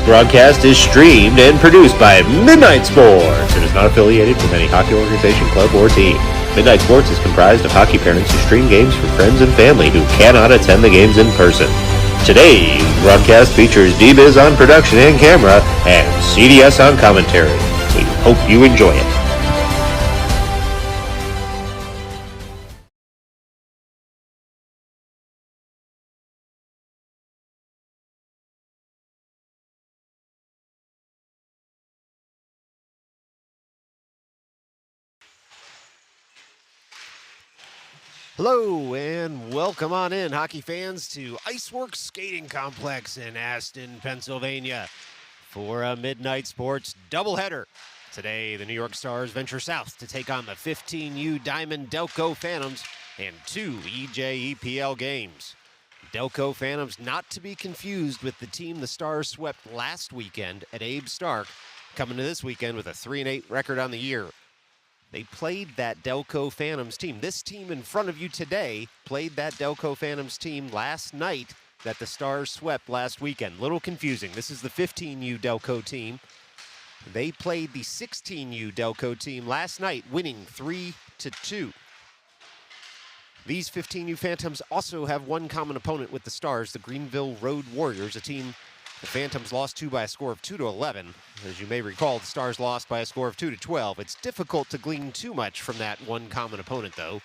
broadcast is streamed and produced by Midnight Sports and is not affiliated with any hockey organization, club, or team. Midnight Sports is comprised of hockey parents who stream games for friends and family who cannot attend the games in person. Today's broadcast features D-Biz on production and camera and CDS on commentary. We hope you enjoy it. Hello and welcome on in, hockey fans, to IceWorks Skating Complex in Aston, Pennsylvania for a Midnight Sports doubleheader. Today, the New York Stars venture south to take on the 15U Diamond Delco Phantoms and two EJEPL games. Delco Phantoms not to be confused with the team the Stars swept last weekend at Abe Stark, coming to this weekend with a 3-8 record on the year. They played that Delco Phantoms team. This team in front of you today played that Delco Phantoms team last night that the Stars swept last weekend. Little confusing. This is the 15U Delco team. They played the 16U Delco team last night, winning 3-2. These 15U Phantoms also have one common opponent with the Stars, the Greenville Road Warriors, a team the Phantoms lost to by a score of 2-11. As you may recall, the Stars lost by a score of 2-12. It's difficult to glean too much from that one common opponent, though,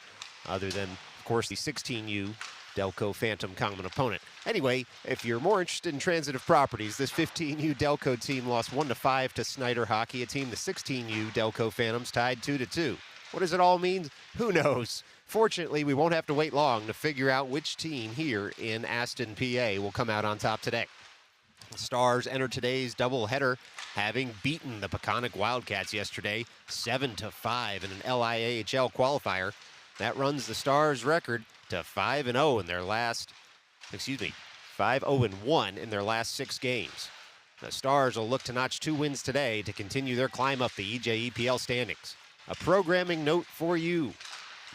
other than, of course, the 16U Delco Phantom common opponent. Anyway, if you're more interested in transitive properties, this 15U Delco team lost 1-5 to Snyder Hockey, a team the 16U Delco Phantoms tied 2-2. What does it all mean? Who knows? Fortunately, we won't have to wait long to figure out which team here in Aston, PA will come out on top today. The Stars enter today's doubleheader, having beaten the Peconic Wildcats yesterday 7-5 in an LIAHL qualifier. That runs the Stars' record to 5-0 in their last, 5-0-1 in their last 6 games. The Stars will look to notch 2 wins today to continue their climb up the EJEPL standings. A programming note for you.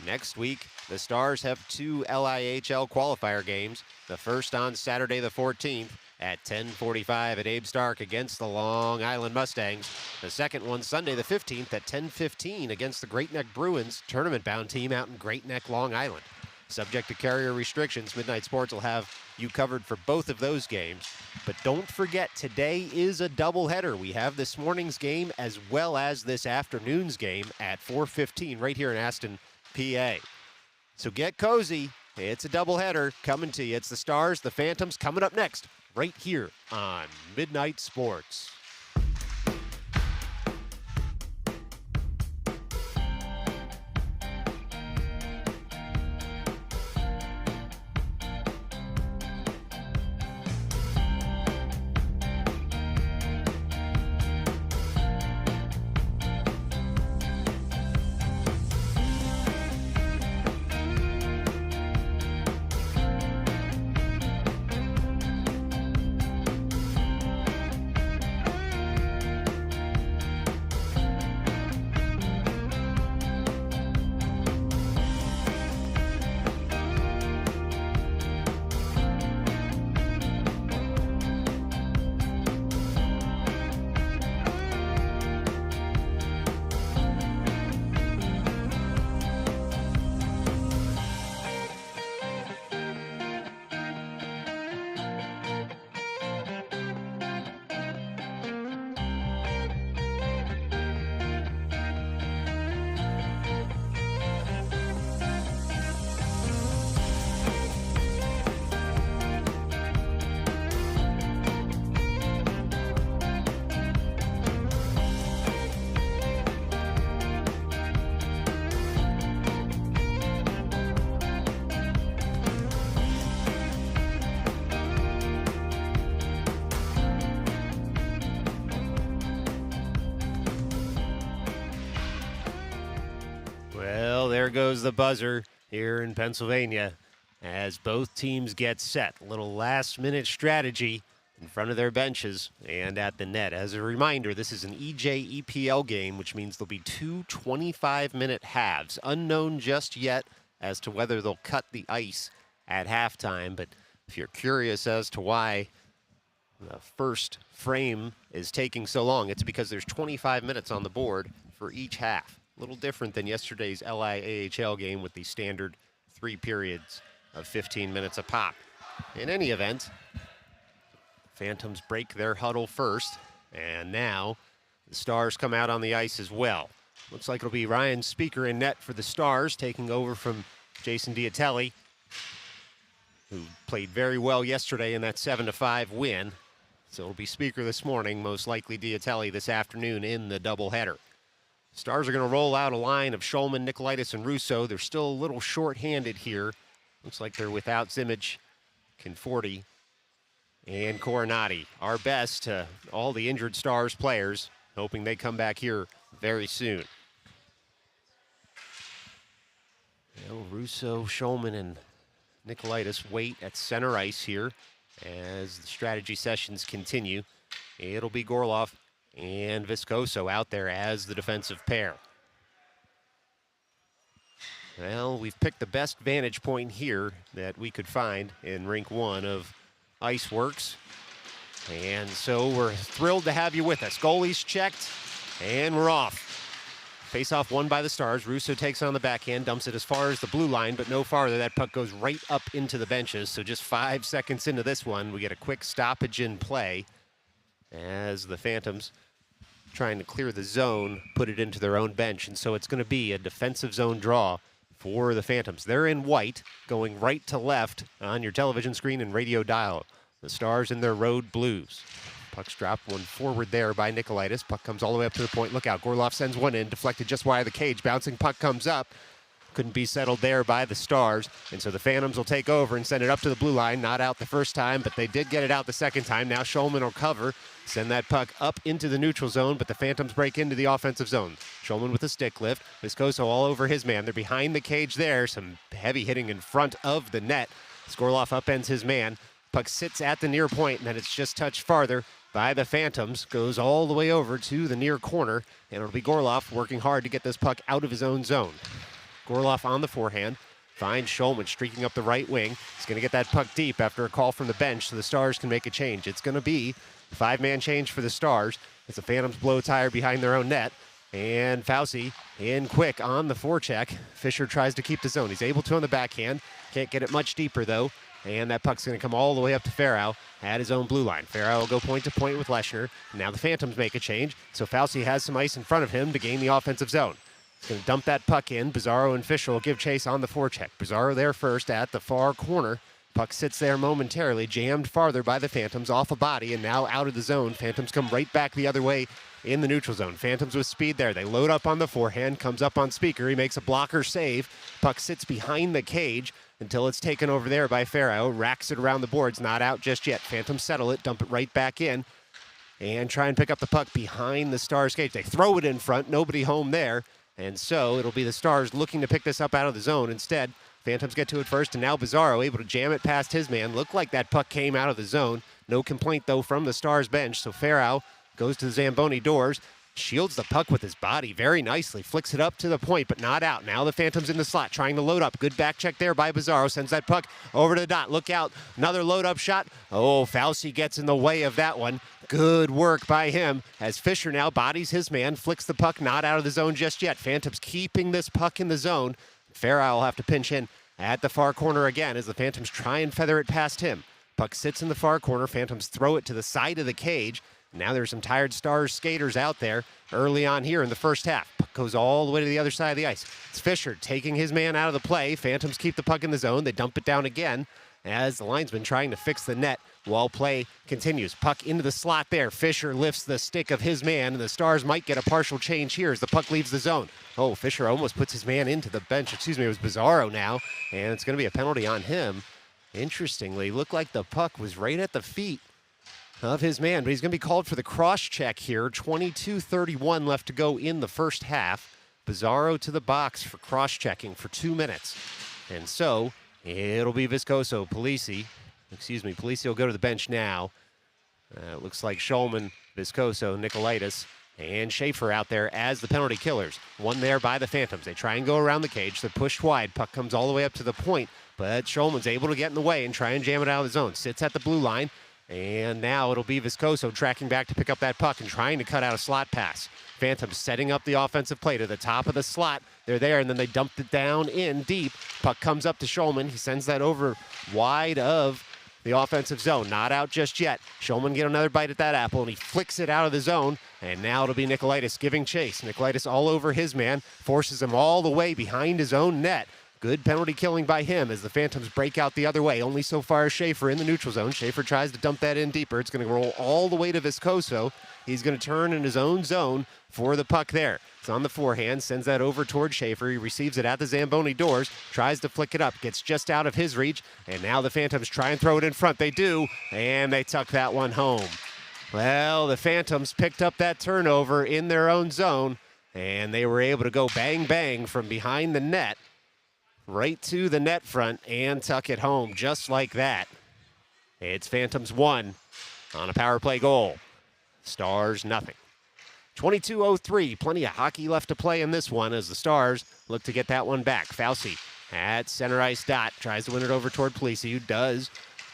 Next week, the Stars have 2 LIHL qualifier games, the first on Saturday the 14th, at 10:45 at Abe Stark against the Long Island Mustangs. The second one Sunday the 15th at 10:15 against the Great Neck Bruins, tournament-bound team out in Great Neck, Long Island. Subject to carrier restrictions, Midnight Sports will have you covered for both of those games. But don't forget, today is a doubleheader. We have this morning's game as well as this afternoon's game at 4:15 right here in Aston, PA. So get cozy. It's a doubleheader coming to you. It's the Stars, the Phantoms coming up next, right here on Midnight Sports. Well, there goes the buzzer here in Pennsylvania as both teams get set. A little last-minute strategy in front of their benches and at the net. As a reminder, this is an EJEPL game, which means there'll be 2 25-minute halves. Unknown just yet as to whether they'll cut the ice at halftime, but if you're curious as to why the first frame is taking so long. It's because there's 25 minutes on the board for each half. A little different than yesterday's LIAHL game with the standard 3 periods of 15 minutes a pop. In any event, Phantoms break their huddle first, and now the Stars come out on the ice as well. Looks like it'll be Ryan Speaker in net for the Stars, taking over from Jason Diatelli, who played very well yesterday in that 7-5 win. So it'll be Speaker this morning, most likely Diatelli this afternoon in the doubleheader. Stars are going to roll out a line of Shulman, Nicolaitis, and Russo. They're still a little short-handed here. Looks like they're without Zimich, Conforti, and Coronati. Our best to all the injured Stars players, hoping they come back here very soon. Well, Russo, Shulman, and Nicolaitis wait at center ice here as the strategy sessions continue. It'll be Gorloff and Viscoso out there as the defensive pair. Well, we've picked the best vantage point here that we could find in Rink 1 of IceWorks. And so we're thrilled to have you with us. Goalies checked, and we're off. Face-off won by the Stars. Russo takes it on the backhand, dumps it as far as the blue line, but no farther. That puck goes right up into the benches. So just 5 seconds into this one, we get a quick stoppage in play as the Phantoms, trying to clear the zone, put it into their own bench. And so it's going to be a defensive zone draw for the Phantoms. They're in white, going right to left on your television screen and radio dial. The Stars in their road blues. Puck's dropped one forward there by Nicolaitis. Puck comes all the way up to the point. Look out, Gorloff sends one in, deflected just wide of the cage. Bouncing puck comes up. Couldn't be settled there by the Stars. And so the Phantoms will take over and send it up to the blue line. Not out the first time, but they did get it out the second time. Now Shulman will cover, send that puck up into the neutral zone, but the Phantoms break into the offensive zone. Shulman with a stick lift. Viscoso all over his man. They're behind the cage there. Some heavy hitting in front of the net. Gorloff upends his man. Puck sits at the near point, and then it's just touched farther by the Phantoms. Goes all the way over to the near corner, and it'll be Gorloff working hard to get this puck out of his own zone. Gorloff on the forehand, finds Shulman streaking up the right wing. He's going to get that puck deep after a call from the bench so the Stars can make a change. It's going to be a 5-man change for the Stars as the Phantoms blow tire behind their own net. And Fauci in quick on the forecheck. Fisher tries to keep the zone. He's able to on the backhand. Can't get it much deeper, though. And that puck's going to come all the way up to Farrow at his own blue line. Farrow will go point to point with Leschner. Now the Phantoms make a change, so Fauci has some ice in front of him to gain the offensive zone. He's going to dump that puck in. Bizarro and Fisher will give chase on the forecheck. Bizarro there first at the far corner. Puck sits there momentarily, jammed farther by the Phantoms, off a body, and now out of the zone. Phantoms come right back the other way in the neutral zone. Phantoms with speed there. They load up on the forehand, comes up on Speaker. He makes a blocker save. Puck sits behind the cage until it's taken over there by Farrow. Racks it around the boards, not out just yet. Phantoms settle it, dump it right back in, and try and pick up the puck behind the Stars' cage. They throw it in front, nobody home there, and so it'll be the Stars looking to pick this up out of the zone. Instead, Phantoms get to it first, and now Bizarro able to jam it past his man. Looked like that puck came out of the zone. No complaint, though, from the Stars bench, so Farrow goes to the Zamboni doors, shields the puck with his body very nicely, flicks it up to the point, but not out. Now the Phantoms in the slot, trying to load up. Good back check there by Bizarro, sends that puck over to the dot. Look out, another load-up shot. Oh, Fauci gets in the way of that one. Good work by him as Fisher now bodies his man, flicks the puck, not out of the zone just yet. Phantoms keeping this puck in the zone. Farrow will have to pinch in at the far corner again as the Phantoms try and feather it past him. Puck sits in the far corner. Phantoms throw it to the side of the cage. Now there's some tired Stars skaters out there early on here in the first half. Puck goes all the way to the other side of the ice. It's Fisher taking his man out of the play. Phantoms keep the puck in the zone. They dump it down again as the linesman trying to fix the net while play continues. Puck into the slot there. Fisher lifts the stick of his man, and the Stars might get a partial change here as the puck leaves the zone. Oh, Fisher almost puts his man into the bench. Excuse me, it was Bizarro now, and it's going to be a penalty on him. Interestingly, looked like the puck was right at the feet of his man, but he's going to be called for the cross check here. 22:31 left to go in the first half. Bizarro to the box for cross checking for 2 minutes. And so it'll be Viscoso. Polisi will go to the bench now. It looks like Shulman, Viscoso, Nicolaitis, and Schaefer out there as the penalty killers. One there by the Phantoms. They try and go around the cage. They're pushed wide. Puck comes all the way up to the point, but Shulman's able to get in the way and try and jam it out of the zone. Sits at the blue line, And now it'll be Viscoso tracking back to pick up that puck and trying to cut out a slot pass. Phantoms setting up the offensive play to the top of the slot. They're there, and then they dumped it down in deep. Puck comes up to Schulman. He sends that over wide of the offensive zone. Not out just yet. Schulman get another bite at that apple, and he flicks it out of the zone. And now it'll be Nicolaitis giving chase. Nicolaitis all over his man, forces him all the way behind his own net. Good penalty killing by him as the Phantoms break out the other way. Only so far as Schaefer in the neutral zone. Schaefer tries to dump that in deeper. It's going to roll all the way to Viscoso. He's going to turn in his own zone for the puck there. It's on the forehand, sends that over toward Schaefer. He receives it at the Zamboni doors, tries to flick it up, gets just out of his reach, and now the Phantoms try and throw it in front. They do, and they tuck that one home. Well, the Phantoms picked up that turnover in their own zone, and they were able to go bang, bang from behind the net right to the net front and tuck it home just like that. It's Phantoms 1 on a power play goal. Stars nothing. 22:03, plenty of hockey left to play in this one as the Stars look to get that one back. Fauci at center ice dot, tries to win it over toward Polisi, who does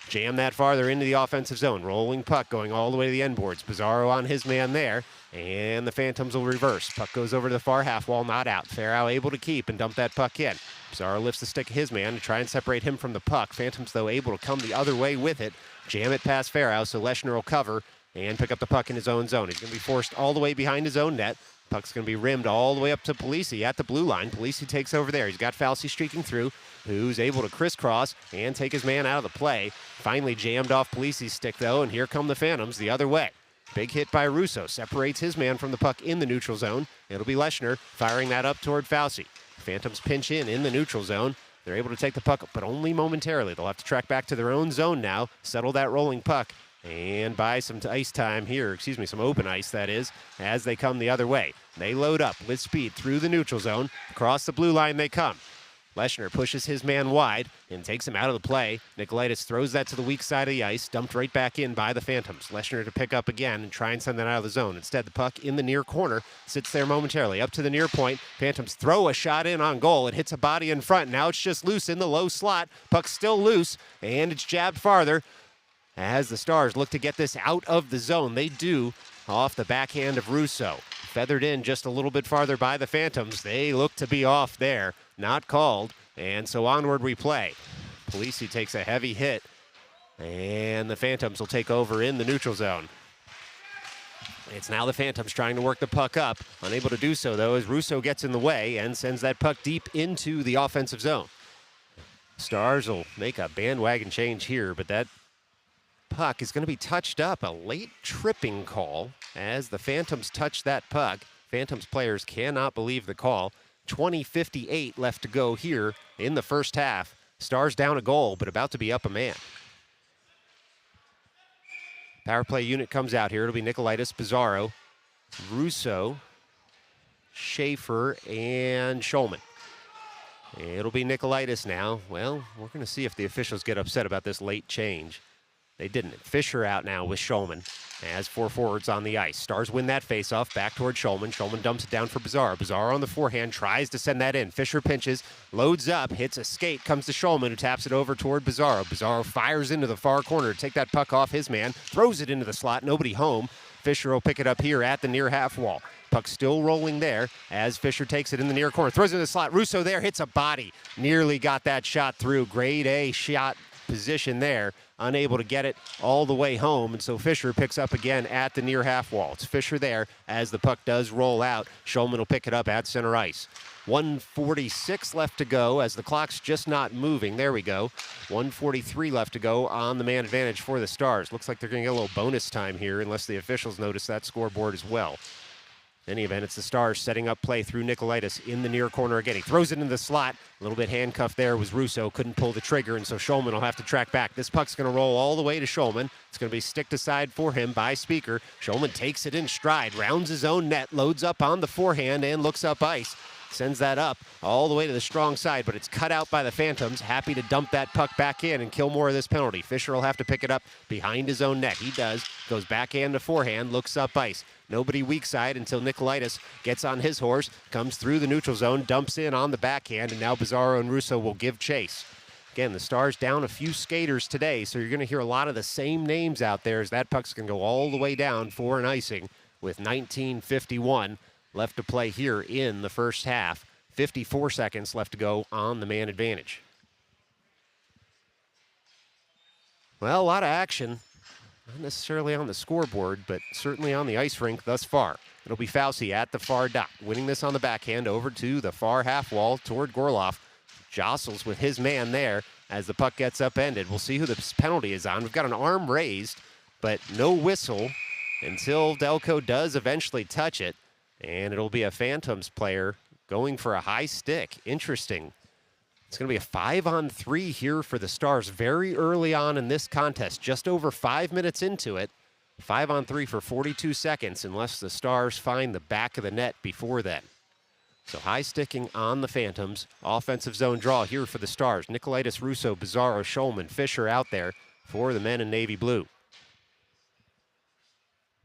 jam that farther into the offensive zone. Rolling puck going all the way to the end boards. Pizarro on his man there, and the Phantoms will reverse. Puck goes over to the far half wall, not out. Farrow able to keep and dump that puck in. Pizarro lifts the stick of his man to try and separate him from the puck. Phantoms, though, able to come the other way with it. Jam it past Farrow, so Leshner will cover and pick up the puck in his own zone. He's going to be forced all the way behind his own net. Puck's going to be rimmed all the way up to Polisi at the blue line. Polisi takes over there. He's got Fauci streaking through, who's able to crisscross and take his man out of the play. Finally jammed off Polisi's stick, though, and here come the Phantoms the other way. Big hit by Russo. Separates his man from the puck in the neutral zone. It'll be Leshner firing that up toward Fauci. Phantoms pinch in the neutral zone. They're able to take the puck, but only momentarily. They'll have to track back to their own zone now, settle that rolling puck, and buy some ice time here, some open ice, that is, as they come the other way. They load up with speed through the neutral zone. Across the blue line they come. Leshner pushes his man wide and takes him out of the play. Nicolaitis throws that to the weak side of the ice, dumped right back in by the Phantoms. Leshner to pick up again and try and send that out of the zone. Instead, the puck in the near corner sits there momentarily. Up to the near point. Phantoms throw a shot in on goal. It hits a body in front. Now it's just loose in the low slot. Puck's still loose, and it's jabbed farther as the Stars look to get this out of the zone. They do off the backhand of Russo. Feathered in just a little bit farther by the Phantoms. They look to be off there. Not called, and so onward we play. Polisi takes a heavy hit, and the Phantoms will take over in the neutral zone. It's now the Phantoms trying to work the puck up. Unable to do so, though, as Russo gets in the way and sends that puck deep into the offensive zone. Stars will make a bandwagon change here, but that puck is going to be touched up. A late tripping call as the Phantoms touch that puck. Phantoms players cannot believe the call. 20:58 left to go here in the first half. Stars down a goal, but about to be up a man. Power play unit comes out here. It'll be Nicolaitis, Pizarro, Russo, Schaefer, and Schulman. It'll be Nicolaitis now. Well, we're going to see if the officials get upset about this late change. They didn't. Fisher out now with Schulman as four forwards on the ice. Stars win that faceoff back toward Schulman. Schulman dumps it down for Pizarro. Pizarro on the forehand tries to send that in. Fisher pinches, loads up, hits a skate, comes to Schulman, who taps it over toward Pizarro. Pizarro fires into the far corner to take that puck off his man, throws it into the slot, nobody home. Fisher will pick it up here at the near half wall. Puck still rolling there as Fisher takes it in the near corner, throws it in the slot. Russo there hits a body. Nearly got that shot through. Grade A shot position there. Unable to get it all the way home, and so Fisher picks up again at the near half wall. It's Fisher there as the puck does roll out. Schulman will pick it up at center ice. 1:46 left to go as the clock's just not moving. There we go. 1:43 left to go on the man advantage for the Stars. Looks like they're going to get a little bonus time here unless the officials notice that scoreboard as well. In any event, it's the Stars setting up play through Nicolaitis in the near corner again. He throws it into the slot. A little bit handcuffed there was Russo. Couldn't pull the trigger, and so Schulman will have to track back. This puck's going to roll all the way to Schulman. It's going to be sticked aside for him by Speaker. Schulman takes it in stride, rounds his own net, loads up on the forehand, and looks up ice. Sends that up all the way to the strong side, but it's cut out by the Phantoms. Happy to dump that puck back in and kill more of this penalty. Fisher will have to pick it up behind his own net. He does. Goes backhand to forehand, looks up ice. Nobody weak side until Nicolaitis gets on his horse, comes through the neutral zone, dumps in on the backhand, and now Pizarro and Russo will give chase. Again, the Stars down a few skaters today, so you're going to hear a lot of the same names out there as that puck's going to go all the way down for an icing with 19:51 left to play here in the first half. 54 seconds left to go on the man advantage. Well, a lot of action. Not necessarily on the scoreboard, but certainly on the ice rink thus far. It'll be Fauci at the far dot, winning this on the backhand over to the far half wall toward Gorloff. Jostles with his man there as the puck gets upended. We'll see who the penalty is on. We've got an arm raised, but no whistle until Delco does eventually touch it. And it'll be a Phantoms player going for a high stick. Interesting. It's going to be a 5-on-3 here for the Stars very early on in this contest, just over 5 minutes into it. 5-on-3 for 42 seconds, unless the Stars find the back of the net before then. So high sticking on the Phantoms. Offensive zone draw here for the Stars. Nicolaitis, Russo, Bizarro, Schulman, Fisher out there for the men in navy blue.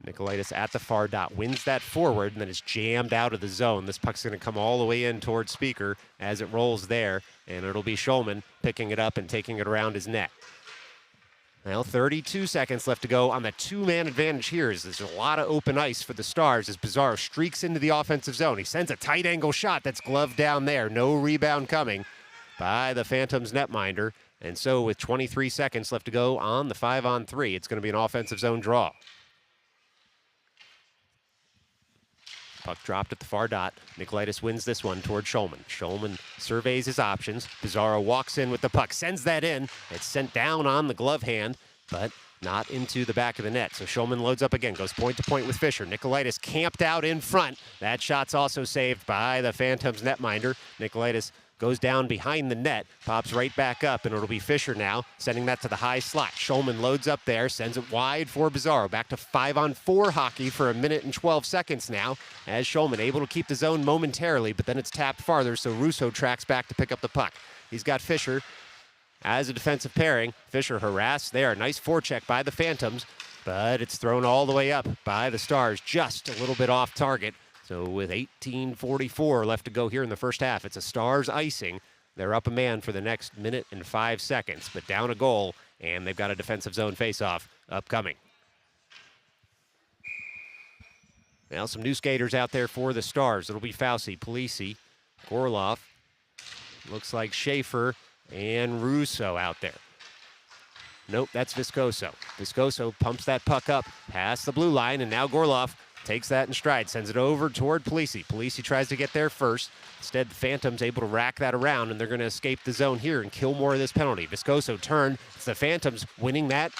Nicolaitis at the far dot, wins that forward, and then is jammed out of the zone. This puck's going to come all the way in towards Speaker as it rolls there, and it'll be Schulman picking it up and taking it around his net. Well, 32 seconds left to go on the two-man advantage here. There's a lot of open ice for the Stars as Bizarro streaks into the offensive zone. He sends a tight angle shot that's gloved down there. No rebound coming by the Phantoms netminder. And so with 23 seconds left to go on the 5-on-3, it's going to be an offensive zone draw. Puck dropped at the far dot. Nicolaitis wins this one toward Schulman. Schulman surveys his options. Bizarro walks in with the puck, sends that in. It's sent down on the glove hand, but not into the back of the net. So Schulman loads up again, goes point to point with Fisher. Nicolaitis camped out in front. That shot's also saved by the Phantoms netminder. Nicolaitis goes down behind the net, pops right back up, and it'll be Fisher now, sending that to the high slot. Schulman loads up there, sends it wide for Bizarro. Back to 5-on-4 hockey for a minute and 12 seconds now, as Schulman able to keep the zone momentarily, but then it's tapped farther, so Russo tracks back to pick up the puck. He's got Fisher as a defensive pairing. Fisher harassed there. Nice forecheck by the Phantoms, but it's thrown all the way up by the Stars, just a little bit off target. So with 18:44 left to go here in the first half, it's a Stars icing. They're up a man for the next minute and 5 seconds, but down a goal, and they've got a defensive zone faceoff upcoming. Now some new skaters out there for the Stars. It'll be Fauci, Polisi, Gorloff. Looks like Schaefer and Russo out there. Nope, that's Viscoso. Viscoso pumps that puck up past the blue line, and now Gorloff takes that in stride, sends it over toward Polisi. Polisi tries to get there first. Instead, the Phantoms able to rack that around, and they're going to escape the zone here and kill more of this penalty. Viscoso turned. It's the Phantoms winning that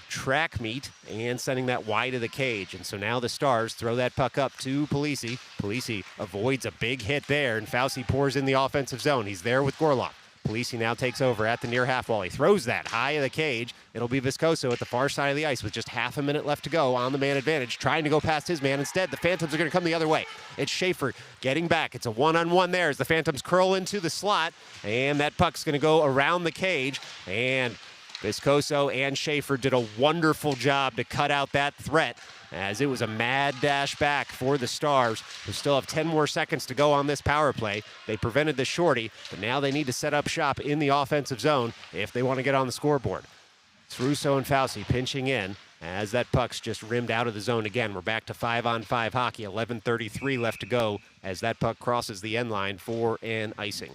track meet and sending that wide of the cage. And so now the Stars throw that puck up to Polisi. Polisi avoids a big hit there, and Fauci pours in the offensive zone. He's there with Gorloff. Polisi now takes over at the near half wall. He throws that high of the cage. It'll be Viscoso at the far side of the ice with just half a minute left to go on the man advantage, trying to go past his man. Instead, the Phantoms are going to come the other way. It's Schaefer getting back. It's a one-on-one there as the Phantoms curl into the slot, and that puck's going to go around the cage. And Viscoso and Schaefer did a wonderful job to cut out that threat, as it was a mad dash back for the Stars, who still have 10 more seconds to go on this power play. They prevented the shorty, but now they need to set up shop in the offensive zone if they want to get on the scoreboard. It's Russo and Fauci pinching in as that puck's just rimmed out of the zone again. We're back to 5-on-5 hockey, 11:33 left to go as that puck crosses the end line for an icing.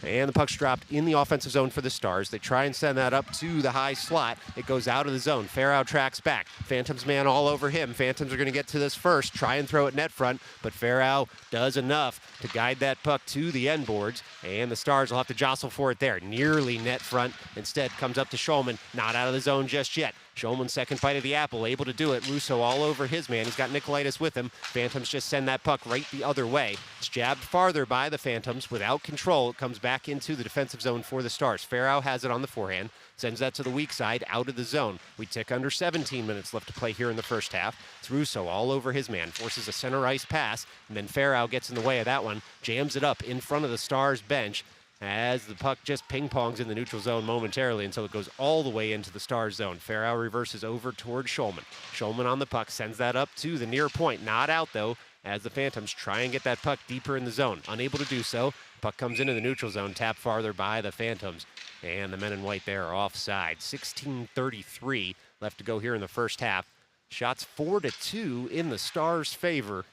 And the puck's dropped in the offensive zone for the Stars. They try and send that up to the high slot. It goes out of the zone. Farrow tracks back. Phantoms man all over him. Phantoms are going to get to this first, try and throw it net front, but Farrow does enough to guide that puck to the end boards, and the Stars will have to jostle for it there. Nearly net front. Instead, comes up to Schulman. Not out of the zone just yet. Schulman's second bite of the apple, able to do it. Russo all over his man. He's got Nicolaitis with him. Phantoms just send that puck right the other way. It's jabbed farther by the Phantoms without control. It comes back into the defensive zone for the Stars. Farrow has it on the forehand. Sends that to the weak side, out of the zone. We tick under 17 minutes left to play here in the first half. It's Russo all over his man. Forces a center ice pass, and then Farrow gets in the way of that one. Jams it up in front of the Stars bench. as the puck just ping-pongs in the neutral zone momentarily until it goes all the way into the Stars zone. Farrow reverses over toward Schulman. Schulman on the puck, sends that up to the near point. Not out, though, as the Phantoms try and get that puck deeper in the zone. Unable to do so. Puck comes into the neutral zone, tapped farther by the Phantoms. And the men in white there are offside. 16:33 left to go here in the first half. Shots 4-2 in the Stars' favor.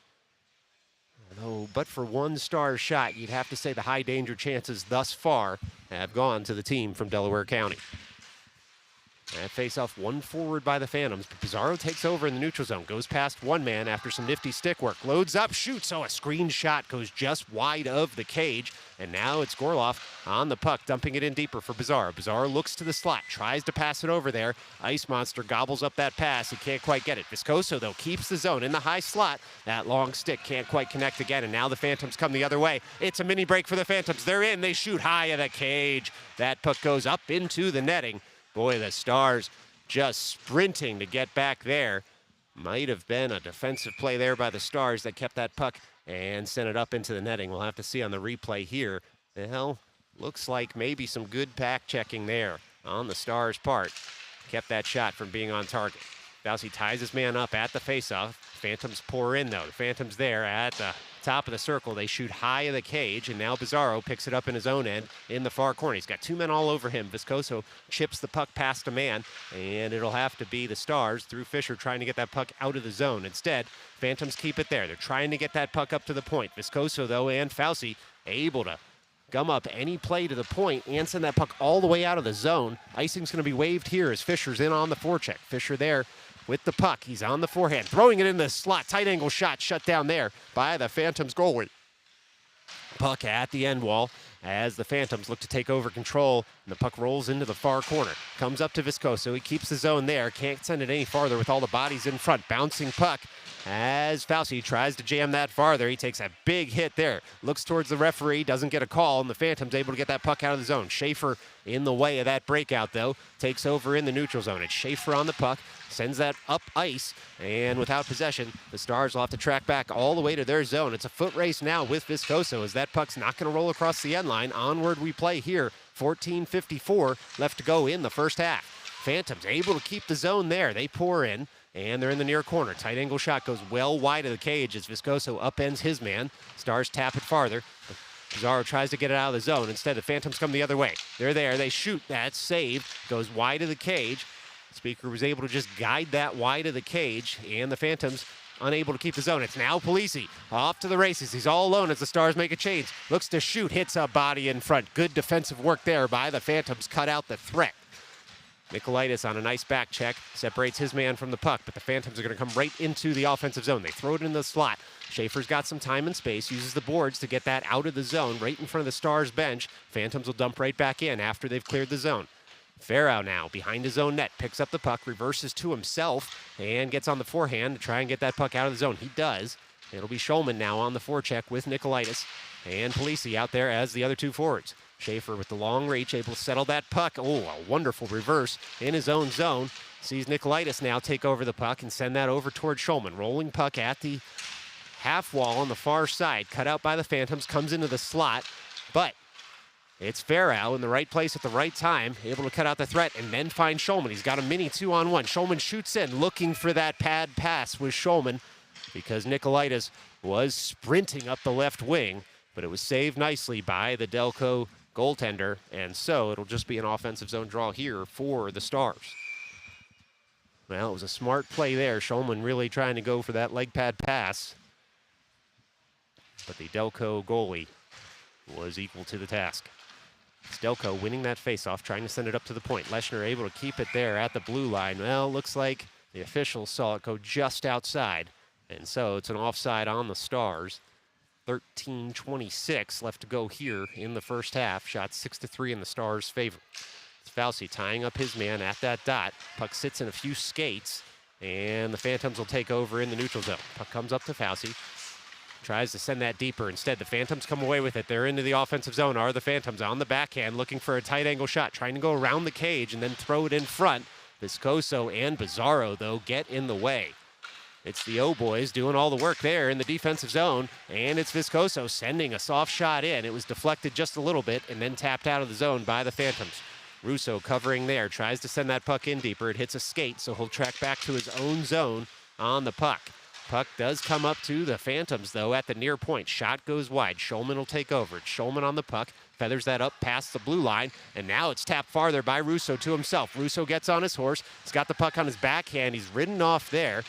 Although, but for one Stars shot, you'd have to say the high danger chances thus far have gone to the team from Delaware County. That face-off, one forward by the Phantoms, but Pizarro takes over in the neutral zone, goes past one man after some nifty stick work, loads up, shoots, a screen shot goes just wide of the cage, and now it's Gorloff on the puck, dumping it in deeper for Pizarro. Pizarro looks to the slot, tries to pass it over there. Ice Monster gobbles up that pass, he can't quite get it. Viscoso, though, keeps the zone in the high slot. That long stick can't quite connect again, and now the Phantoms come the other way. It's a mini break for the Phantoms. They're in, they shoot high of the cage. That puck goes up into the netting. Boy, the Stars just sprinting to get back there. Might have been a defensive play there by the Stars that kept that puck and sent it up into the netting. We'll have to see on the replay here. Well, looks like maybe some good back checking there on the Stars' part. Kept that shot from being on target. Fauci ties his man up at the faceoff. Phantoms pour in, though. The Phantoms there at the top of the circle. They shoot high of the cage, and now Pizarro picks it up in his own end in the far corner. He's got two men all over him. Viscoso chips the puck past a man, and it'll have to be the Stars through Fisher trying to get that puck out of the zone. Instead, Phantoms keep it there. They're trying to get that puck up to the point. Viscoso, though, and Fauci able to gum up any play to the point and send that puck all the way out of the zone. Icing's going to be waved here as Fisher's in on the forecheck. Fisher there with the puck. He's on the forehand, throwing it in the slot. Tight angle shot shut down there by the Phantoms goalie. Puck at the end wall as the Phantoms look to take over control, and the puck rolls into the far corner. Comes up to Viscoso. He keeps the zone there. Can't send it any farther with all the bodies in front. Bouncing puck as Fauci tries to jam that farther. He takes a big hit there. Looks towards the referee. Doesn't get a call, and the Phantoms able to get that puck out of the zone. Schaefer in the way of that breakout, though. Takes over in the neutral zone. It's Schaefer on the puck. Sends that up ice, and without possession, the Stars will have to track back all the way to their zone. It's a foot race now with Viscoso as that puck's not going to roll across the end line. Onward we play here. 14:54 left to go in the first half. Phantoms able to keep the zone there. They pour in, and they're in the near corner. Tight angle shot goes well wide of the cage as Viscoso upends his man. Stars tap it farther. Pizarro tries to get it out of the zone. Instead, the Phantoms come the other way. They're there. They shoot. That's saved. Goes wide of the cage. Speaker was able to just guide that wide of the cage, and the Phantoms unable to keep the zone. It's now Polisi off to the races. He's all alone as the Stars make a change. Looks to shoot, hits a body in front. Good defensive work there by the Phantoms. Cut out the threat. Nicolaitis on a nice back check separates his man from the puck, but the Phantoms are going to come right into the offensive zone. They throw it in the slot. Schaefer's got some time and space, uses the boards to get that out of the zone right in front of the Stars bench. Phantoms will dump right back in after they've cleared the zone. Farrow now behind his own net, picks up the puck, reverses to himself, and gets on the forehand to try and get that puck out of the zone. He does. It'll be Schulman now on the forecheck with Nicolaitis, and Polisi out there as the other two forwards. Schaefer with the long reach, able to settle that puck. Oh, a wonderful reverse in his own zone. Sees Nicolaitis now take over the puck and send that over toward Schulman. Rolling puck at the half wall on the far side, cut out by the Phantoms, comes into the slot, but it's Farrow in the right place at the right time, able to cut out the threat and then find Schulman. He's got a mini 2-on-1. Schulman shoots in, looking for that pad pass with Schulman because Nicolaitis was sprinting up the left wing, but it was saved nicely by the Delco goaltender, and so it'll just be an offensive zone draw here for the Stars. Well, it was a smart play there. Schulman really trying to go for that leg pad pass, but the Delco goalie was equal to the task. It's Delco winning that faceoff, trying to send it up to the point. Leshner able to keep it there at the blue line. Well, looks like the officials saw it go just outside, and so it's an offside on the Stars. 13:26 left to go here in the first half. Shot 6-3 in the Stars' favor. It's Fauci tying up his man at that dot. Puck sits in a few skates, and the Phantoms will take over in the neutral zone. Puck comes up to Fauci. Tries to send that deeper. Instead, the Phantoms come away with it. They're into the offensive zone. Are the Phantoms on the backhand looking for a tight angle shot, trying to go around the cage and then throw it in front. Viscoso and Pizarro, though, get in the way. It's the O-Boys doing all the work there in the defensive zone, and it's Viscoso sending a soft shot in. It was deflected just a little bit and then tapped out of the zone by the Phantoms. Russo covering there, tries to send that puck in deeper. It hits a skate, so he'll track back to his own zone on the puck. Puck does come up to the Phantoms, though, at the near point. Shot goes wide. Schulman will take over. It's Schulman on the puck, feathers that up past the blue line, and now it's tapped farther by Russo to himself. Russo gets on his horse. He's got the puck on his backhand. He's ridden off there,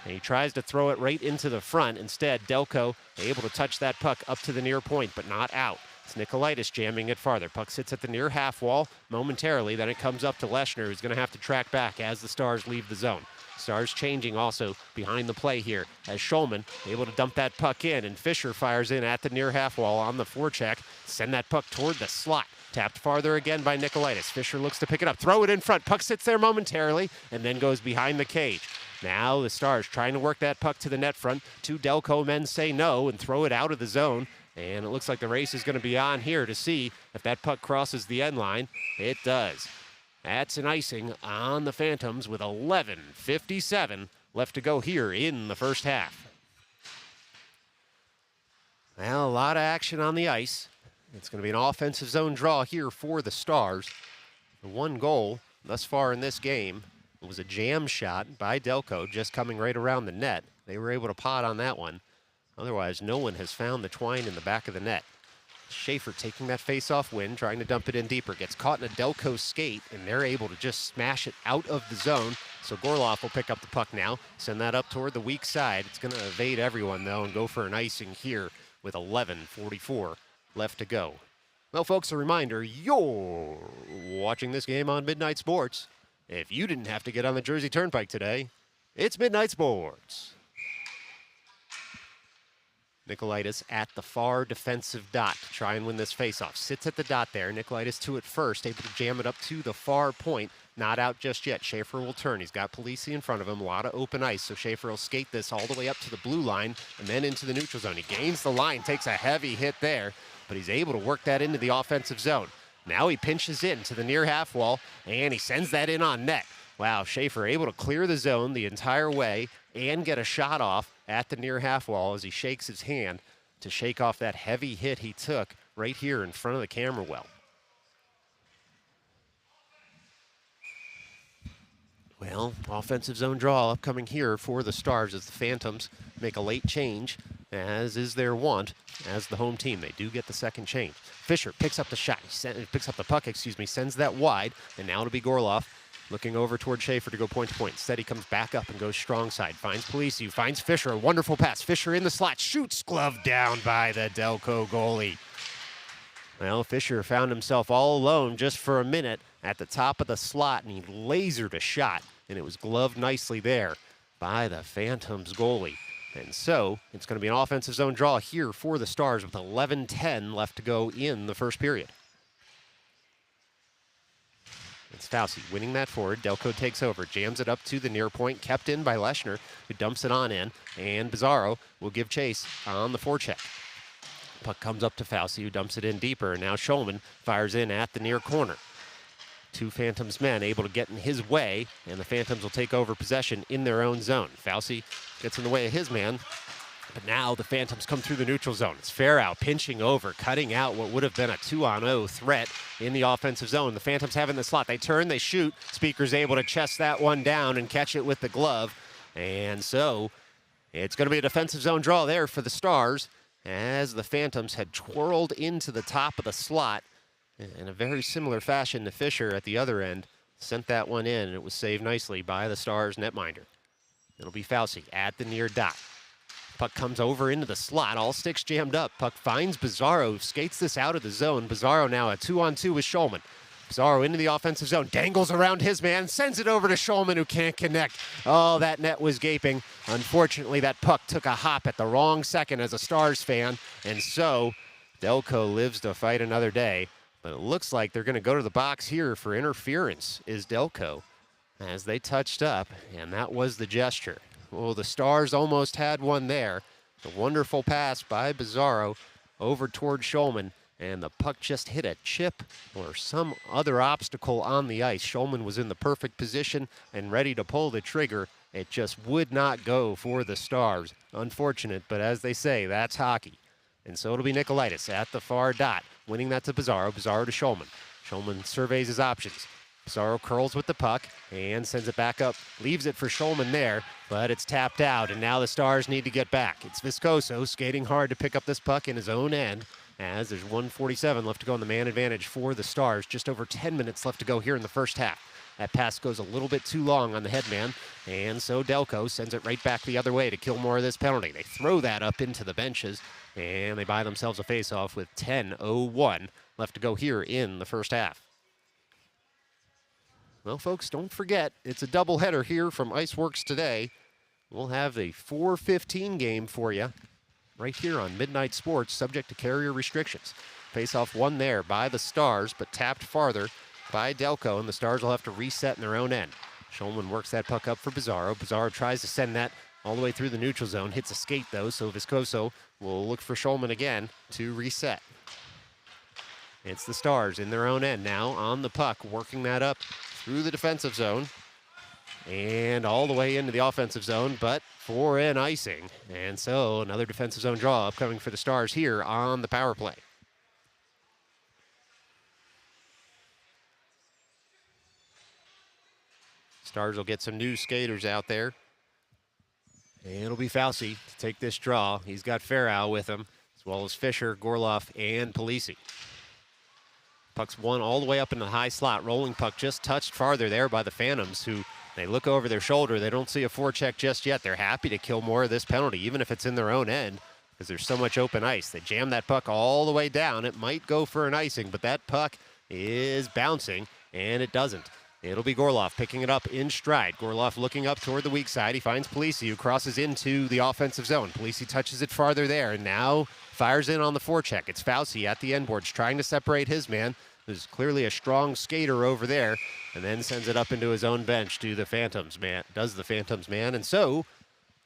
and he tries to throw it right into the front. Instead, Delco able to touch that puck up to the near point, but not out. It's Nikolaitis jamming it farther. Puck sits at the near half wall momentarily. Then it comes up to Leshner, who's going to have to track back as the Stars leave the zone. Stars changing also behind the play here as Schulman able to dump that puck in, and Fisher fires in at the near half wall on the forecheck. Send that puck toward the slot. Tapped farther again by Nikolaitis. Fisher looks to pick it up, throw it in front. Puck sits there momentarily and then goes behind the cage. Now the Stars trying to work that puck to the net front. Two Delco men say no and throw it out of the zone. And it looks like the race is going to be on here to see if that puck crosses the end line. It does. That's an icing on the Phantoms with 11:57 left to go here in the first half. Well, a lot of action on the ice. It's going to be an offensive zone draw here for the Stars. The one goal thus far in this game was a jam shot by Delco just coming right around the net. They were able to pot on that one. Otherwise, no one has found the twine in the back of the net. Schaefer taking that face-off win, trying to dump it in deeper. Gets caught in a Delco skate, and they're able to just smash it out of the zone. So Gorloff will pick up the puck now, send that up toward the weak side. It's going to evade everyone, though, and go for an icing here with 11:44 left to go. Well, folks, a reminder, you're watching this game on Midnight Sports. If you didn't have to get on the Jersey Turnpike today, it's Midnight Sports. Nikolaitis at the far defensive dot to try and win this faceoff. Sits at the dot there. Nikolaitis to it first, able to jam it up to the far point. Not out just yet. Schaefer will turn. He's got Polisi in front of him. A lot of open ice, so Schaefer will skate this all the way up to the blue line and then into the neutral zone. He gains the line, takes a heavy hit there, but he's able to work that into the offensive zone. Now he pinches in to the near half wall, and he sends that in on net. Wow, Schaefer able to clear the zone the entire way and get a shot off at the near half wall as he shakes his hand to shake off that heavy hit he took right here in front of the camera well. Well, offensive zone draw upcoming here for the Stars as the Phantoms make a late change, as is their wont, as the home team. They do get the second change. Fisher picks up the shot. Picks up the puck, sends that wide, and now it'll be Gorloff looking over toward Schaefer to go point to point. Instead, he comes back up and goes strong side. Finds Polisi, finds Fisher. A wonderful pass. Fisher in the slot. Shoots, glove down by the Delco goalie. Well, Fisher found himself all alone just for a minute at the top of the slot, and he lasered a shot, and it was gloved nicely there by the Phantoms goalie. And so it's going to be an offensive zone draw here for the Stars with 11:10 left to go in the first period. It's Fauci winning that forward. Delco takes over, jams it up to the near point, kept in by Leshner, who dumps it on in, and Bizarro will give chase on the forecheck. Puck comes up to Fauci, who dumps it in deeper, and now Schulman fires in at the near corner. Two Phantoms men able to get in his way, and the Phantoms will take over possession in their own zone. Fauci gets in the way of his man, but now the Phantoms come through the neutral zone. It's Farrow pinching over, cutting out what would have been a 2-on-0 threat in the offensive zone. The Phantoms have in the slot. They turn, they shoot. Speaker's able to chest that one down and catch it with the glove. And so it's going to be a defensive zone draw there for the Stars as the Phantoms had twirled into the top of the slot in a very similar fashion to Fisher at the other end. Sent that one in, and it was saved nicely by the Stars netminder. It'll be Fauci at the near dot. Puck comes over into the slot, all sticks jammed up. Puck finds Bizarro, skates this out of the zone. Bizarro now a 2-on-2 with Schulman. Bizarro into the offensive zone, dangles around his man, sends it over to Schulman, who can't connect. Oh, that net was gaping. Unfortunately, that puck took a hop at the wrong second as a Stars fan, and so Delco lives to fight another day. But it looks like they're going to go to the box here for interference, is Delco, as they touched up, and that was the gesture. Well, the Stars almost had one there. The wonderful pass by Bizarro over toward Schulman, and the puck just hit a chip or some other obstacle on the ice. Schulman was in the perfect position and ready to pull the trigger. It just would not go for the Stars. Unfortunate, but as they say, that's hockey. And so it'll be Nikolaitis at the far dot, winning that to Pizarro. Pizarro to Schulman. Schulman surveys his options. Pizarro curls with the puck and sends it back up. Leaves it for Schulman there, but it's tapped out, and now the Stars need to get back. It's Viscoso skating hard to pick up this puck in his own end, as there's 1:47 left to go in the man advantage for the Stars. Just over 10 minutes left to go here in the first half. That pass goes a little bit too long on the headman, and so Delco sends it right back the other way to kill more of this penalty. They throw that up into the benches, and they buy themselves a face-off with 10:01 left to go here in the first half. Well, folks, don't forget, it's a doubleheader here from IceWorks today. We'll have a 4:15 game for you right here on Midnight Sports, subject to carrier restrictions. Face-off won there by the Stars, but tapped farther by Delco, and the Stars will have to reset in their own end. Schulman works that puck up for Pizarro. Pizarro tries to send that all the way through the neutral zone. Hits a skate, though, so Viscoso will look for Schulman again to reset. It's the Stars in their own end now on the puck, working that up through the defensive zone and all the way into the offensive zone, but for an icing. And so another defensive zone draw upcoming for the Stars here on the power play. Stars will get some new skaters out there. And it'll be Fauci to take this draw. He's got Farrow with him, as well as Fisher, Gorloff, and Polisi. Puck's won all the way up in the high slot. Rolling puck just touched farther there by the Phantoms, who they look over their shoulder. They don't see a forecheck just yet. They're happy to kill more of this penalty, even if it's in their own end, because there's so much open ice. They jam that puck all the way down. It might go for an icing, but that puck is bouncing, and it doesn't. It'll be Gorloff picking it up in stride. Gorloff looking up toward the weak side. He finds Polisi, who crosses into the offensive zone. Polisi touches it farther there, and now fires in on the forecheck. It's Fauci at the end boards trying to separate his man. There's clearly a strong skater over there, and then sends it up into his own bench to the Phantoms man. Does the Phantoms man, and so